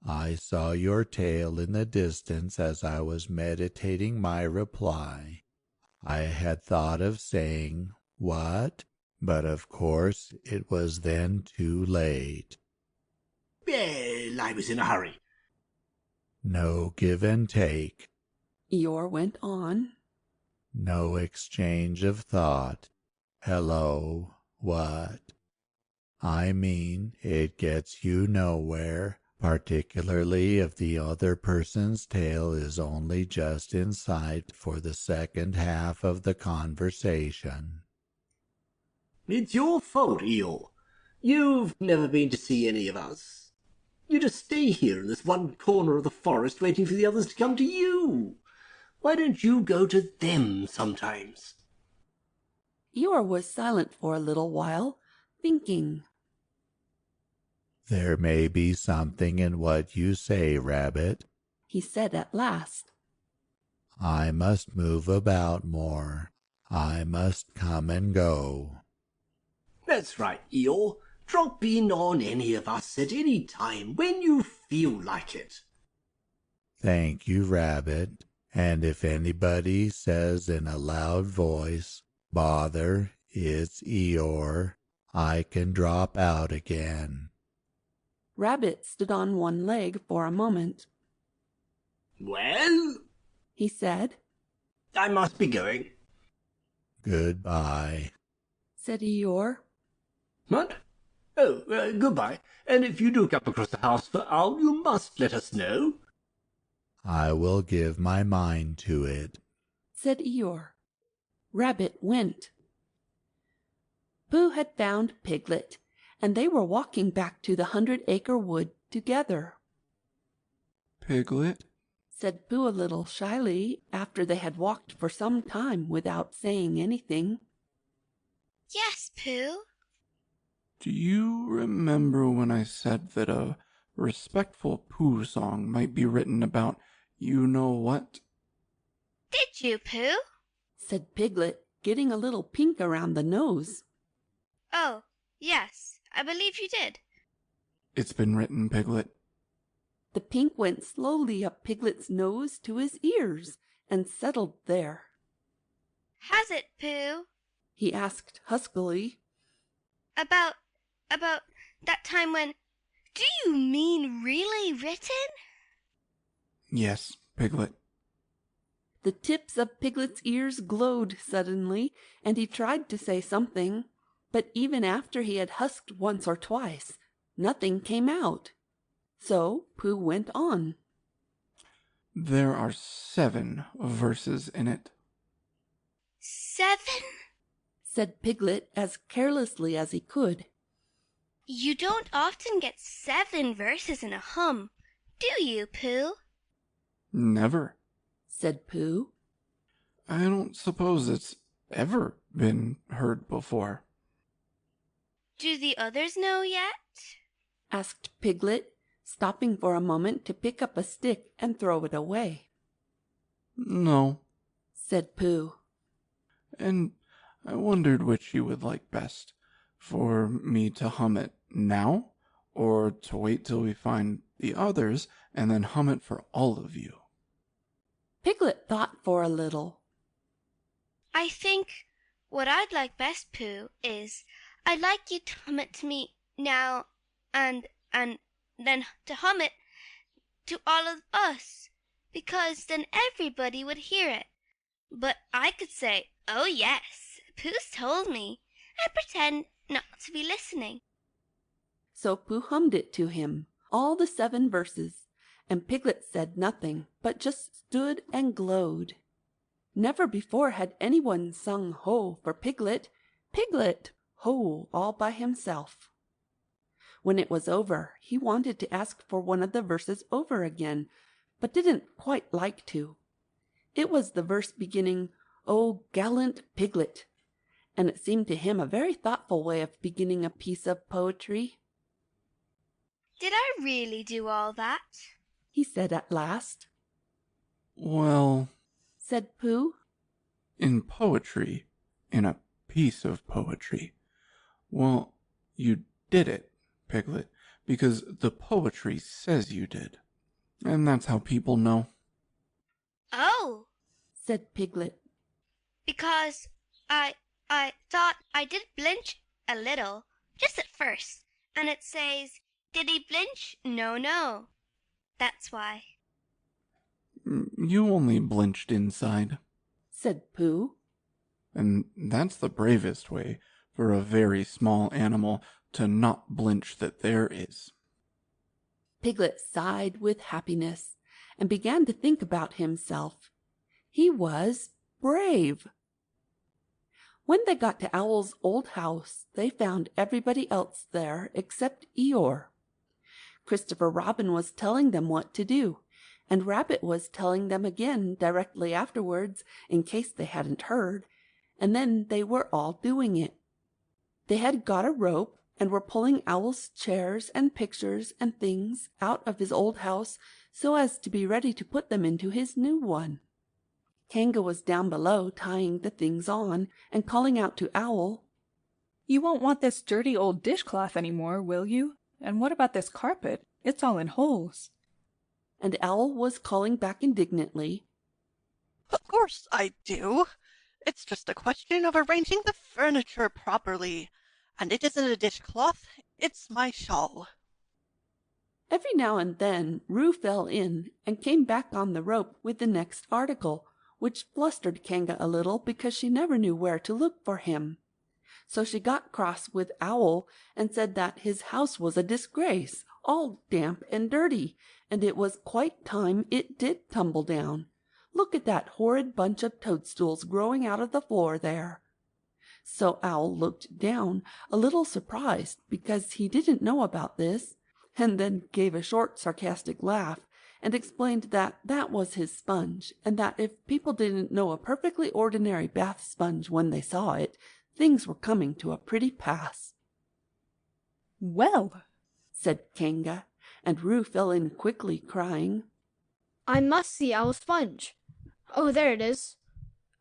I saw your tail in the distance as I was meditating my reply. I had thought of saying, 'What?' but of course it was then too late." "Well, I was in a hurry." "No give and take. Eeyore went on. No exchange of thought. Hello, what? I mean, it gets you nowhere, particularly if the other person's tail is only just in sight for the second half of the conversation." "It's your fault, Eeyore. You've never been to see any of us. You just stay here in this one corner of the forest waiting for the others to come to you. Why don't you go to them sometimes?" Eeyore was silent for a little while, thinking. "There may be something in what you say, Rabbit," he said at last. "I must move about more. I must come and go." "That's right, Eeyore. Drop in on any of us at any time when you feel like it." "Thank you, Rabbit, And if anybody says in a loud voice, "Bother, it's Eeyore," I can drop out again. Rabbit stood on one leg for a moment. Well, he said, I must be going. Goodbye, said Eeyore. What? Oh, goodbye. And if you do come across the house for Owl, you must let us know. I will give my mind to it, said Eeyore. Rabbit went. Pooh had found Piglet, and they were walking back to the 100-acre wood together. Piglet, said Pooh a little shyly after they had walked for some time without saying anything. Yes, Pooh. do you remember when I said that a respectful Pooh song might be written about you-know-what? Did you, Pooh? said Piglet, getting a little pink around the nose. Oh, yes, I believe you did. It's been written, Piglet. The pink went slowly up Piglet's nose to his ears and settled there. Has it, Pooh? he asked huskily. About that time when... Do you mean really written? Yes, Piglet. The tips of Piglet's ears glowed suddenly, and he tried to say something, but even after he had husked once or twice, nothing came out. So Pooh went on. There are 7 verses in it. 7? said Piglet as carelessly as he could. You don't often get 7 verses in a hum, do you, Pooh? Never, said Pooh. I don't suppose it's ever been heard before. Do the others know yet? asked Piglet, stopping for a moment to pick up a stick and throw it away. No, said Pooh. And I wondered which you would like best, for me to hum it now, or to wait till we find the others and then hum it for all of you. Piglet thought for a little. I think what I'd like best, Pooh, is I'd like you to hum it to me now and then to hum it to all of us, because then everybody would hear it. But I could say, "Oh yes, Pooh's told me," and pretend not to be listening. So Pooh hummed it to him, all the 7 verses, and Piglet said nothing, but just stood and glowed. Never before had anyone sung ho for Piglet. Piglet, ho, all by himself. When it was over, he wanted to ask for one of the verses over again, but didn't quite like to. It was the verse beginning, "Oh, gallant Piglet," and it seemed to him a very thoughtful way of beginning a piece of poetry. Did I really do all that? he said at last. Well, said Pooh. in poetry, in a piece of poetry, well, you did it, Piglet, because the poetry says you did. And that's how people know. Oh, said Piglet. Because I thought I did blinch a little, just at first, and it says, "Did he blinch? No, no." That's why. You only blinched inside, said Pooh. and that's the bravest way for a very small animal to not blinch that there is. Piglet sighed with happiness and began to think about himself. He was brave. When they got to Owl's old house, they found everybody else there except Eeyore. Christopher Robin was telling them what to do, and Rabbit was telling them again directly afterwards, in case they hadn't heard, and then they were all doing it. They had got a rope and were pulling Owl's chairs and pictures and things out of his old house so as to be ready to put them into his new one. Kanga was down below tying the things on and calling out to Owl, "You won't want this dirty old dishcloth any more, will you? And what about this carpet? It's all in holes." And Owl was calling back indignantly, Of course I do. It's just a question of arranging the furniture properly. And it isn't a dishcloth, it's my shawl. Every now and then Rue fell in and came back on the rope with the next article, which flustered Kanga a little because she never knew where to look for him. So she got cross with Owl and said that his house was a disgrace, all damp and dirty, and it was quite time it did tumble down. Look at that horrid bunch of toadstools growing out of the floor there. So Owl looked down, a little surprised because he didn't know about this, and then gave a short sarcastic laugh and explained that that was his sponge, and that if people didn't know a perfectly ordinary bath sponge when they saw it, things were coming to a pretty pass. "Well," said Kanga, and Rue fell in quickly, crying, "I must see Owl's sponge. Oh, there it is.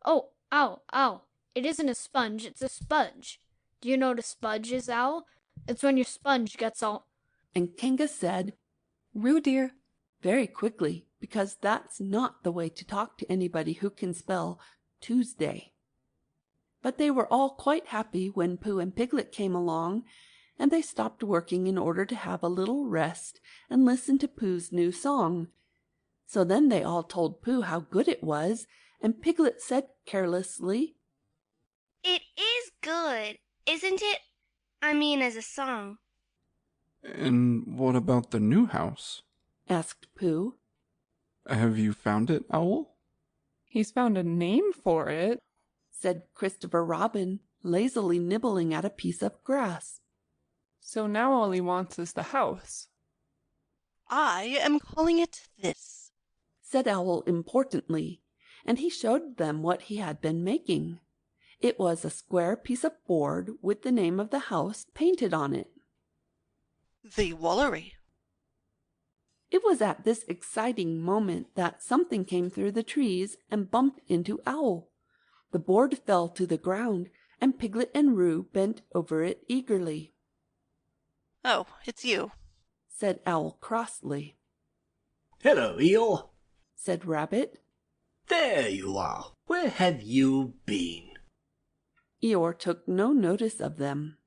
Oh, Owl, Owl, it isn't a sponge, it's a spudge. Do you know what a spudge is, Owl? It's when your sponge gets all—" And Kanga said, "Rue, dear," very quickly, because that's not the way to talk to anybody who can spell Tuesday. But they were all quite happy when Pooh and Piglet came along, and they stopped working in order to have a little rest and listen to Pooh's new song. So then they all told Pooh how good it was, and Piglet said carelessly, "It is good, isn't it? I mean, as a song." And what about the new house? asked Pooh. Have you found it, Owl? He's found a name for it, said Christopher Robin, lazily nibbling at a piece of grass. So now all he wants is the house. I am calling it this, said Owl importantly, and he showed them what he had been making. It was a square piece of board with the name of the house painted on it. The Woolery. It was at this exciting moment that something came through the trees and bumped into Owl. The board fell to the ground, and Piglet and Rue bent over it eagerly. Oh, it's you, said Owl crossly. Hello, Eeyore, said Rabbit. There you are. Where have you been? Eeyore took no notice of them.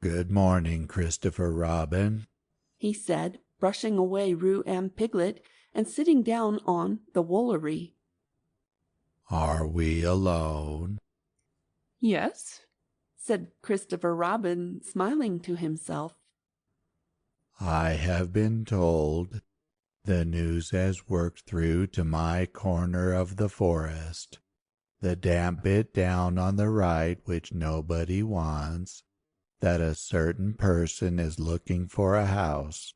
Good morning, Christopher Robin, he said, brushing away Rue and Piglet and sitting down on the Woolery. Are we alone? Yes, said Christopher Robin, smiling to himself. I have been told the news has worked through to my corner of the forest, the damp bit down on the right which nobody wants, that a certain person is looking for a house.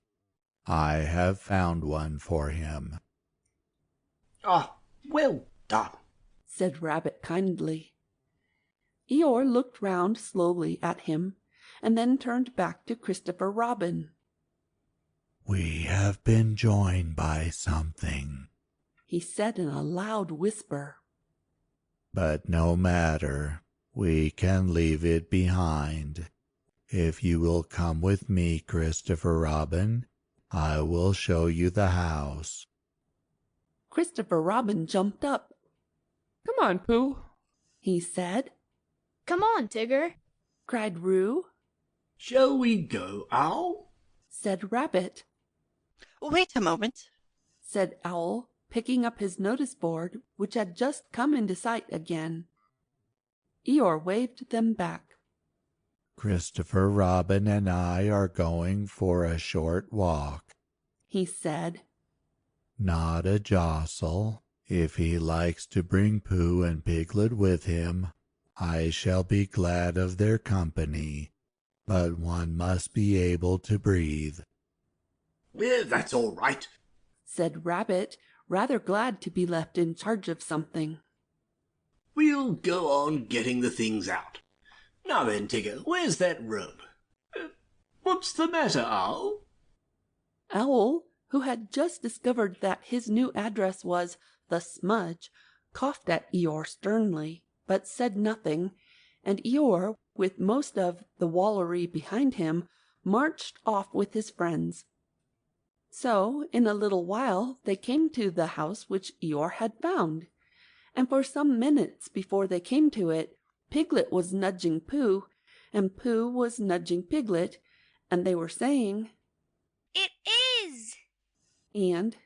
I have found one for him. Ah, well done, said Rabbit kindly. Eeyore looked round slowly at him, and then turned back to Christopher Robin. We have been joined by something, he said in a loud whisper. But no matter, we can leave it behind. If you will come with me, Christopher Robin, I will show you the house. Christopher Robin jumped up. Come on, Pooh, he said. Come on, Tigger, cried Rue. Shall we go, Owl? said Rabbit. Wait a moment, said Owl, picking up his notice board, which had just come into sight again. Eeyore waved them back. Christopher Robin and I are going for a short walk, he said. Not a jostle. If he likes to bring Pooh and Piglet with him, I shall be glad of their company, but one must be able to breathe. That's all right, said Rabbit, rather glad to be left in charge of something. We'll go on getting the things out. Now then, Tigger, where's that rope? What's the matter, Owl? Owl, who had just discovered that his new address was the Smudge, coughed at Eeyore sternly, but said nothing, and Eeyore, with most of the Woolery behind him, marched off with his friends. So, in a little while, they came to the house which Eeyore had found, and for some minutes before they came to it, Piglet was nudging Pooh, and Pooh was nudging Piglet, and they were saying, "It is!" and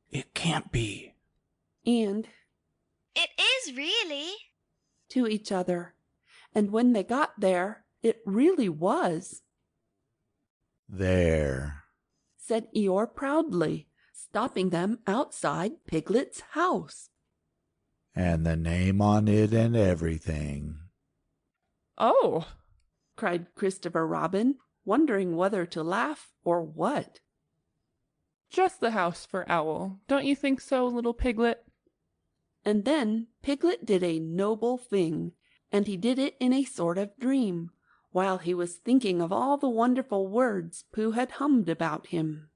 "It can't be!" and "It is really!" to each other. And when they got there, it really was, There, said Eeyore proudly, stopping them outside Piglet's house. and the name on it and everything. Oh, cried Christopher Robin, wondering whether to laugh or what. just the house for Owl. Don't you think so, little Piglet? And then Piglet did a noble thing, and he did it in a sort of dream, while he was thinking of all the wonderful words Pooh had hummed about him.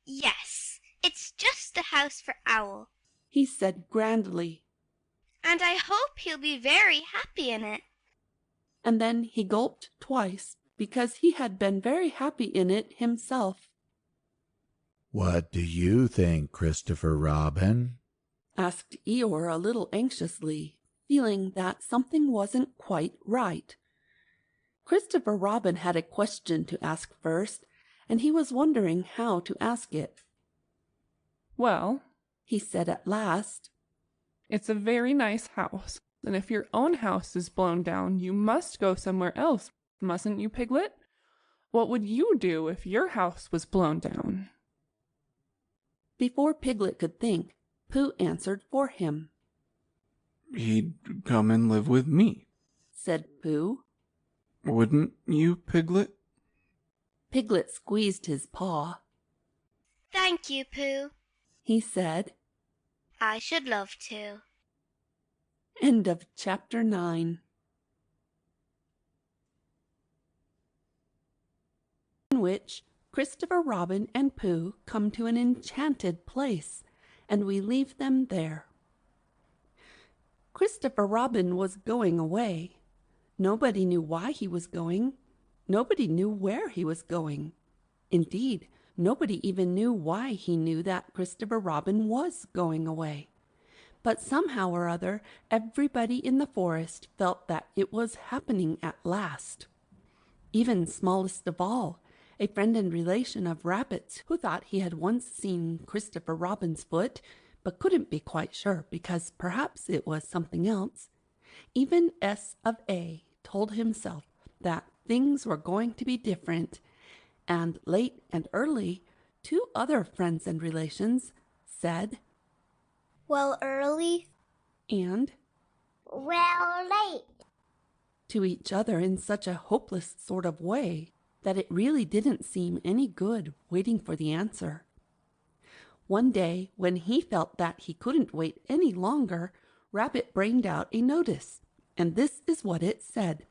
"Yes, it's just the house for Owl, He said grandly, and I hope he'll be very happy in it." and then he gulped twice, because he had been very happy in it himself. What do you think, Christopher Robin? Asked Eeyore a little anxiously, feeling that something wasn't quite right. Christopher Robin had a question to ask first, and he was wondering how to ask it. Well, He said at last, it's a very nice house, and if your own house is blown down, you must go somewhere else, mustn't you, Piglet? What would you do if your house was blown down? Before Piglet could think, Pooh answered for him. "He'd come and live with me," Said Pooh. "Wouldn't you, Piglet?" Piglet squeezed his paw. "Thank you, Pooh. He said. I should love to." End of chapter 9. In which Christopher Robin and Pooh come to an enchanted place, and we leave them there. Christopher Robin was going away. Nobody knew why he was going. Nobody knew where he was going. Indeed, nobody even knew why he knew that Christopher Robin was going away. But somehow or other, everybody in the forest felt that it was happening at last. Even smallest of all, a friend and relation of Rabbit's, who thought he had once seen Christopher Robin's foot, but couldn't be quite sure because perhaps it was something else. Even S of A told himself that things were going to be different, and late and early, 2 other friends and relations said, Well, early and well, late to each other in such a hopeless sort of way that it really didn't seem any good waiting for the answer. One day, when he felt that he couldn't wait any longer, Rabbit brained out a notice, and this is what it said.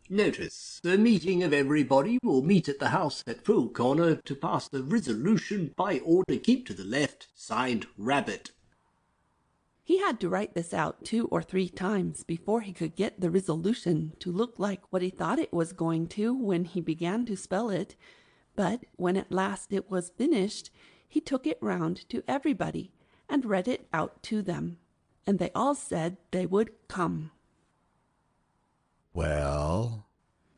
Notice, the meeting of everybody will meet at the house at Pooh Corner to pass the resolution by order keep to the left, signed Rabbit. He had to write this out 2 or 3 times before he could get the resolution to look like what he thought it was going to when he began to spell it. But when at last it was finished, he took it round to everybody and read it out to them, and they all said they would come. Well,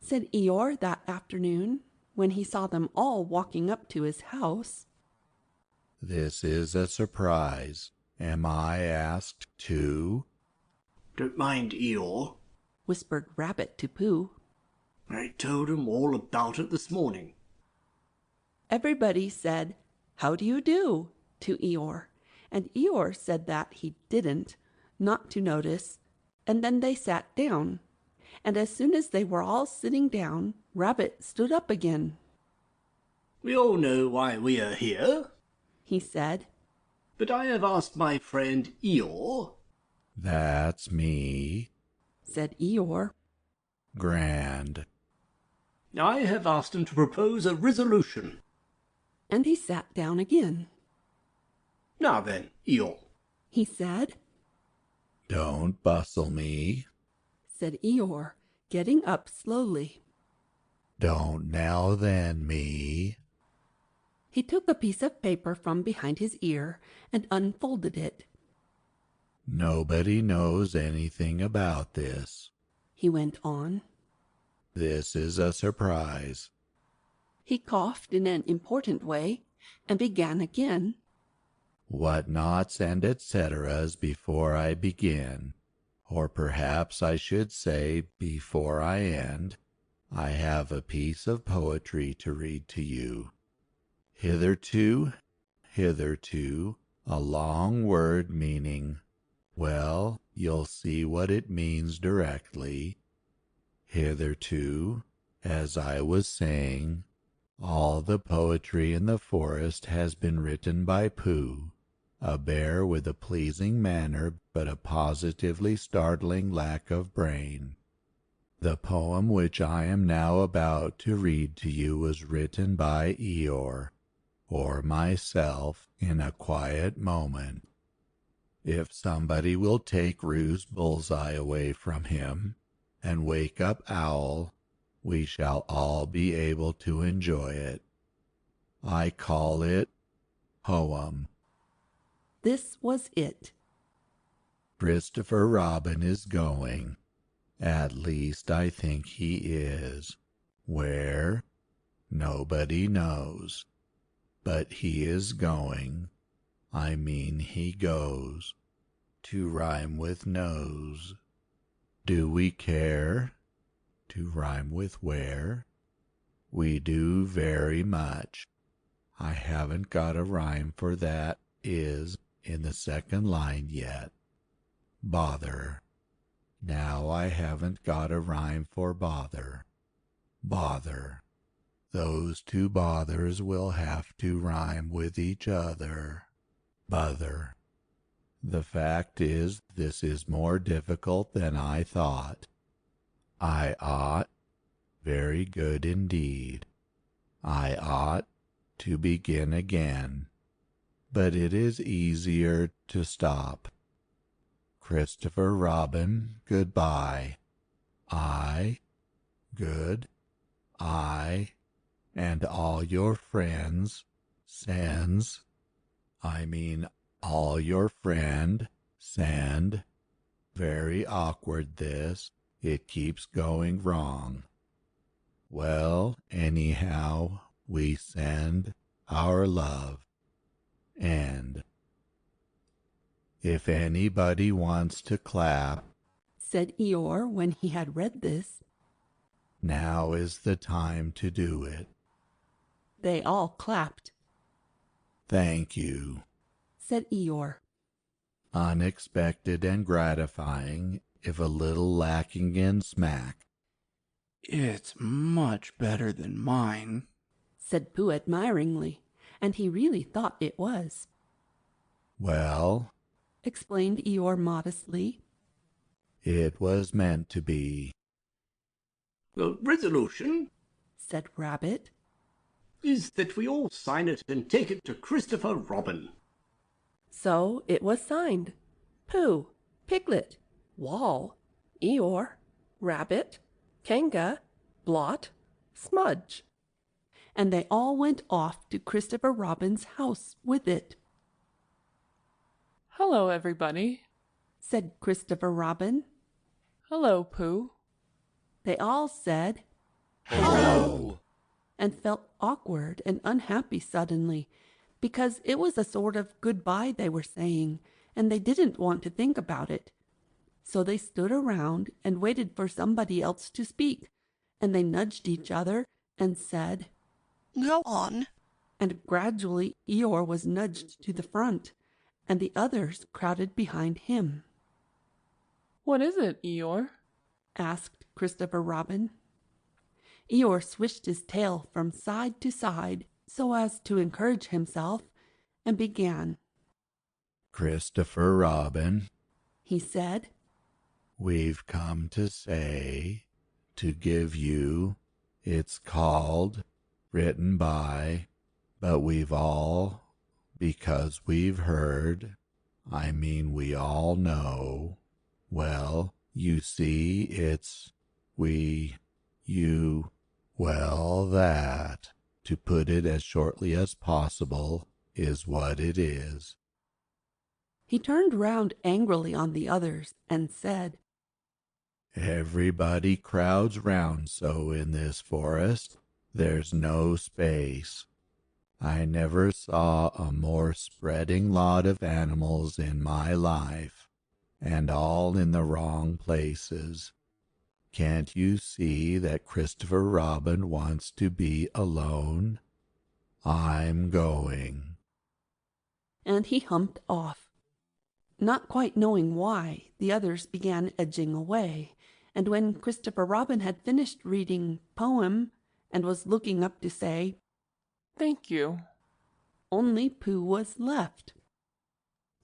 Said Eeyore that afternoon, when he saw them all walking up to his house. this is a surprise. Am I asked too? Don't mind Eeyore. Whispered Rabbit to Pooh. I told him all about it this morning. Everybody said, "How do you do?" to Eeyore, and Eeyore said that he didn't, not to notice, and then they sat down. And as soon as they were all sitting down, Rabbit stood up again. We all know why we are here, he said. But I have asked my friend Eeyore. That's me. Said Eeyore. Grand. I have asked him to propose a resolution. And he sat down again. Now then, Eeyore, he said. Don't bustle me, said Eeyore, getting up slowly. Don't now then me. He took a piece of paper from behind his ear and unfolded it. Nobody knows anything about this. He went on. This is a surprise. He coughed in an important way and began again. What nots and et ceteras before I begin, or perhaps I should say before I end, I have a piece of poetry to read to you. Hitherto, a long word meaning, well, you'll see what it means directly. Hitherto, as I was saying, all the poetry in the forest has been written by Pooh, a bear with a pleasing manner but a positively startling lack of brain. The poem which I am now about to read to you was written by Eeyore, or myself, in a quiet moment. If somebody will take Roo's bullseye away from him and wake up Owl, we shall all be able to enjoy it. I call it Poem. This was it. Christopher Robin is going. At least I think he is. Where? Nobody knows. But he is going. I mean he goes. To rhyme with nose. Do we care? To rhyme with where? We do very much. I haven't got a rhyme for that is in the second line yet. Bother. Now I haven't got a rhyme for bother. Bother. Those two bothers will have to rhyme with each other. Bother. The fact is, this is more difficult than I thought. I ought, very good indeed. I ought to begin again, but it is easier to stop. Christopher Robin, goodbye. I, and all your friends, sends, all your friend, send. Very awkward this, it keeps going wrong. Well, anyhow, we send our love. End. If anybody wants to clap, said Eeyore when he had read this, now is the time to do it. They all clapped. Thank you, said Eeyore. Unexpected and gratifying, if a little lacking in smack. It's much better than mine, said Pooh admiringly, and he really thought it was. Well, explained Eeyore modestly, it was meant to be. The resolution, said Rabbit, is that we all sign it and take it to Christopher Robin. So it was signed. Pooh, Piglet, Wall, Eeyore, Rabbit, Kanga, Blot, Smudge. And they all went off to Christopher Robin's house with it. Hello, everybody, said Christopher Robin. Hello, Pooh. They all said, Hello, and felt awkward and unhappy suddenly, because it was a sort of goodbye they were saying, and they didn't want to think about it. So they stood around and waited for somebody else to speak, and they nudged each other and said, Go on. And gradually Eeyore was nudged to the front, and the others crowded behind him. What is it, Eeyore? asked Christopher Robin. Eeyore swished his tail from side to side so as to encourage himself, and began. Christopher Robin, he said, we've come to say, to give you, it's called, written by, but we've all, because we've heard, we all know, well, you see, it's, well, that, to put it as shortly as possible, is what it is. He turned round angrily on the others and said, Everybody crowds round so in this forest. There's no space. I never saw a more spreading lot of animals in my life, and all in the wrong places. Can't you see that Christopher Robin wants to be alone? I'm going. And he humped off. Not quite knowing why, the others began edging away, and when Christopher Robin had finished reading poem and was looking up to say, "Thank you," only Pooh was left.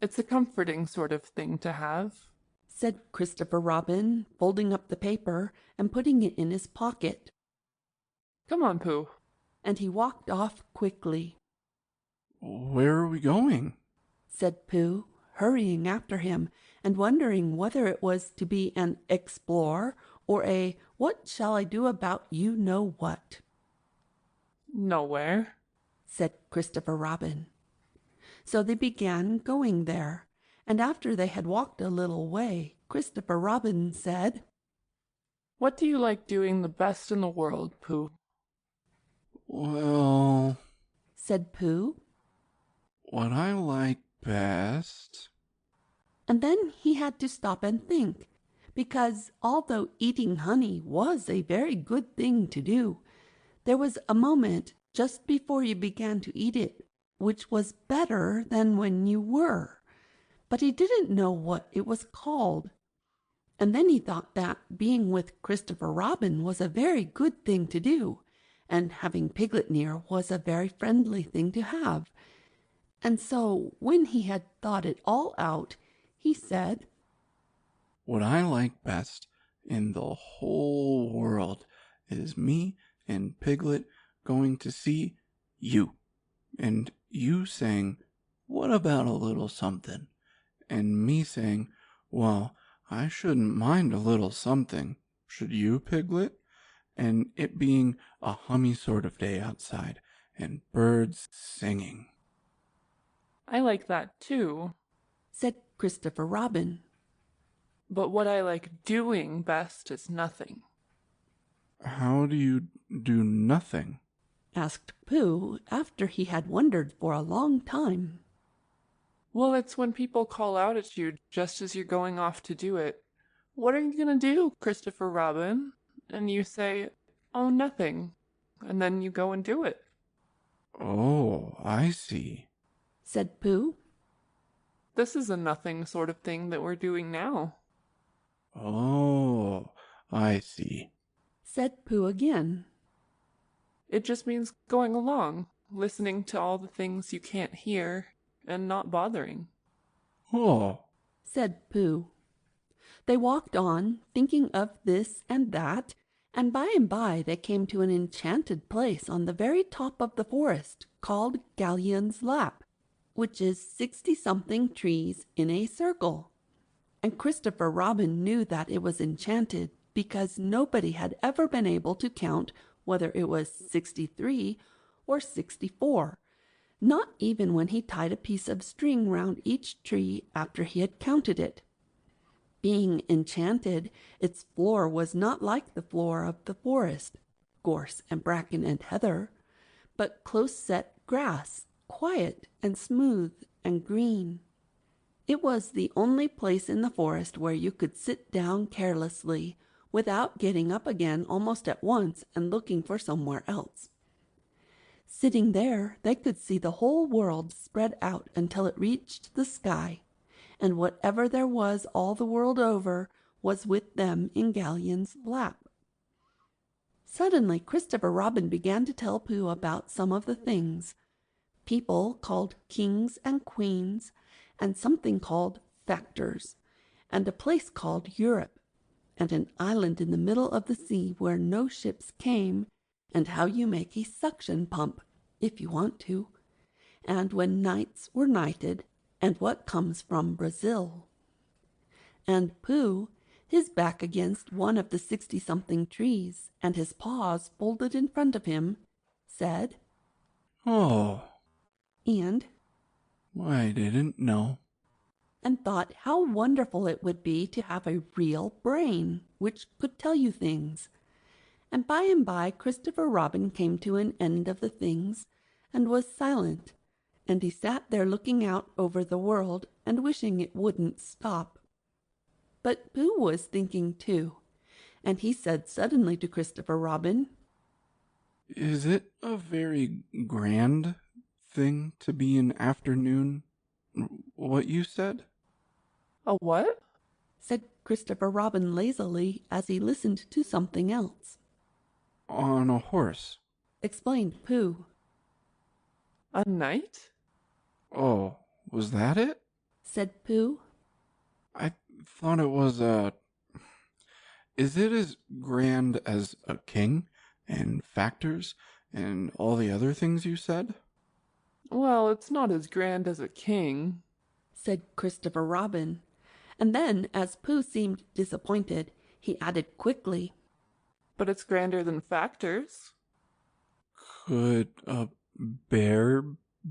"It's a comforting sort of thing to have," said Christopher Robin, folding up the paper and putting it in his pocket. "Come on, Pooh." And he walked off quickly. "Where are we going?" said Pooh, hurrying after him and wondering whether it was to be an explore or a what shall I do about you know what. "Nowhere," said Christopher Robin. So they began going there, and after they had walked a little way, Christopher Robin said, "What do you like doing the best in the world, Pooh?" "Well," said Pooh, "what I like best..." And then he had to stop and think, because although eating honey was a very good thing to do, there was a moment just before you began to eat it which was better than when you were, but he didn't know what it was called. And then he thought that being with Christopher Robin was a very good thing to do, and having Piglet near was a very friendly thing to have. And so when he had thought it all out, he said, "What I like best in the whole world is me and Piglet going to see you, and you saying, 'What about a little something?' and me saying, 'Well, I shouldn't mind a little something, should you, Piglet?' and it being a hummy sort of day outside, and birds singing." "I like that too," said Christopher Robin. "But what I like doing best is nothing." "How do you do nothing?" asked Pooh, after he had wondered for a long time. "Well, it's when people call out at you just as you're going off to do it. 'What are you going to do, Christopher Robin?' And you say, 'Oh, nothing,' and then you go and do it." "Oh, I see," said Pooh. "This is a nothing sort of thing that we're doing now." "Oh, I see," said Pooh again. "It just means going along, listening to all the things you can't hear, and not bothering." "Oh," said Pooh. They walked on, thinking of this and that, and by they came to an enchanted place on the very top of the forest, called Galleon's Lap, which is 60-something trees in a circle. And Christopher Robin knew that it was enchanted because nobody had ever been able to count whether it was 63 or 64, not even when he tied a piece of string round each tree after he had counted it. Being enchanted, its floor was not like the floor of the forest, gorse and bracken and heather, but close-set grass, quiet and smooth and green. It was the only place in the forest where you could sit down carelessly, without getting up again almost at once and looking for somewhere else. Sitting there, they could see the whole world spread out until it reached the sky, and whatever there was all the world over was with them in Galleon's lap. Suddenly Christopher Robin began to tell Pooh about some of the things, people called kings and queens, and something called factors, and a place called Europe, and an island in the middle of the sea where no ships came, and how you make a suction pump, if you want to, and when knights were knighted, and what comes from Brazil. And Pooh, his back against one of the 60-something trees, and his paws folded in front of him, said, "Oh," and "I didn't know." and thought how wonderful it would be to have a real brain which could tell you things. And by Christopher Robin came to an end of the things and was silent, and he sat there looking out over the world and wishing it wouldn't stop. But Pooh was thinking too, and he said suddenly to Christopher Robin, "Is it a very grand thing to be an afternoon? What you said?" "A what?" said Christopher Robin lazily as he listened to something else. "On a horse," explained Pooh. "A knight?" "Oh, was that it?" said Pooh. "I thought it was Is it as grand as a king and factors and all the other things you said?" "Well, it's not as grand as a king," said Christopher Robin. And then, as Pooh seemed disappointed, he added quickly, "But it's grander than factors." "Could a bear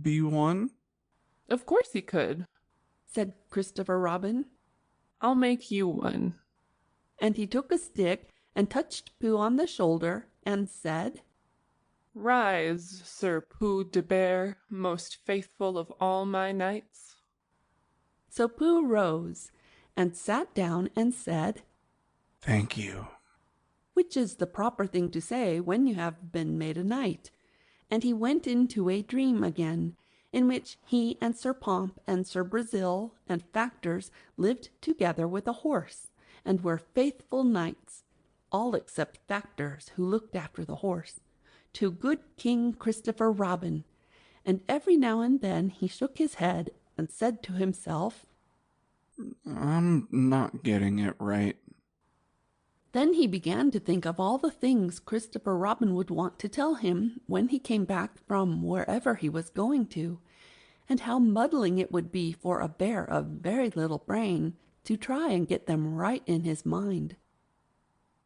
be one?" "Of course he could," said Christopher Robin. "I'll make you one." And he took a stick and touched Pooh on the shoulder and said, "Rise, Sir Pooh de Bear, most faithful of all my knights." So Pooh rose and sat down and said, "Thank you," which is the proper thing to say when you have been made a knight. And he went into a dream again, in which he and Sir Pomp and Sir Brazil and Factors lived together with a horse, and were faithful knights, all except Factors, who looked after the horse, to good King Christopher Robin. And every now and then he shook his head and said to himself, "I'm not getting it right." Then he began to think of all the things Christopher Robin would want to tell him when he came back from wherever he was going to, and how muddling it would be for a bear of very little brain to try and get them right in his mind.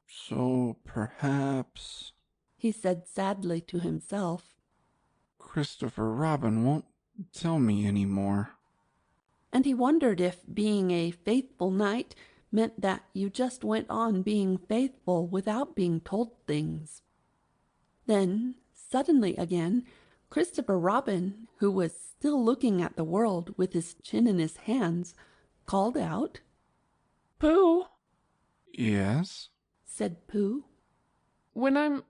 "So perhaps," he said sadly to himself, "Christopher Robin won't tell me any more." And he wondered if being a faithful knight meant that you just went on being faithful without being told things. Then, suddenly again, Christopher Robin, who was still looking at the world with his chin in his hands, called out, "Pooh!" "Yes?" said Pooh. When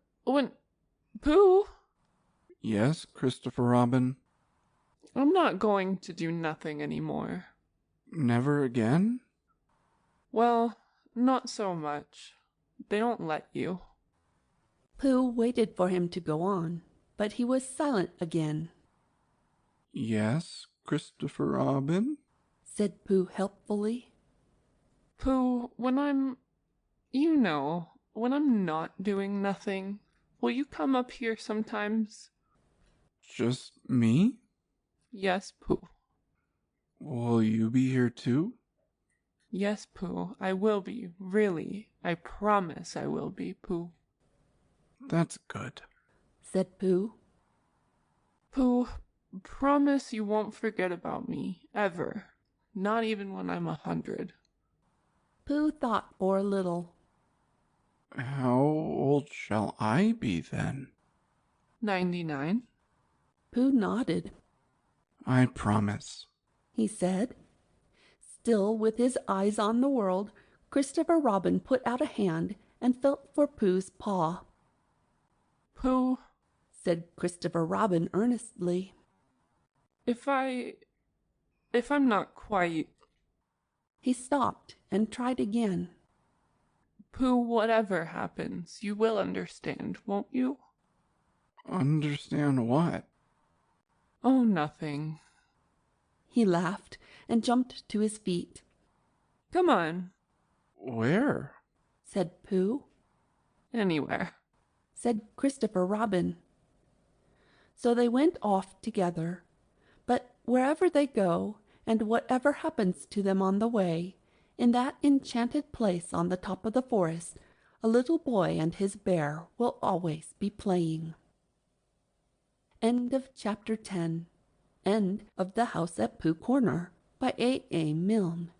Pooh!" "Yes, Christopher Robin?" "I'm not going to do nothing anymore." "Never again?" "Well, not so much. They don't let you." Pooh waited for him to go on, but he was silent again. "Yes, Christopher Robin?" said Pooh helpfully. "Pooh, when I'm not doing nothing, will you come up here sometimes?" "Just me?" "Yes, Pooh." "Will you be here too?" "Yes, Pooh, I will be, really. I promise I will be, Pooh." "That's good," said Pooh. "Pooh, promise you won't forget about me, ever. Not even when I'm 100. Pooh thought for a little. "How old shall I be then?" 99. Pooh nodded. "I promise," he said. Still with his eyes on the world, Christopher Robin put out a hand and felt for Pooh's paw. "Pooh," said Christopher Robin earnestly, if I'm not quite..." He stopped and tried again. "Pooh, whatever happens, you will understand, won't you?" "Understand what?" "Oh, nothing." He laughed and jumped to his feet. "Come on." "Where?" said Pooh. "Anywhere," said Christopher Robin. So they went off together. But wherever they go, and whatever happens to them on the way, in that enchanted place on the top of the forest, a little boy and his bear will always be playing. End of chapter 10. End of The House at Pooh Corner. by A. A. Milne.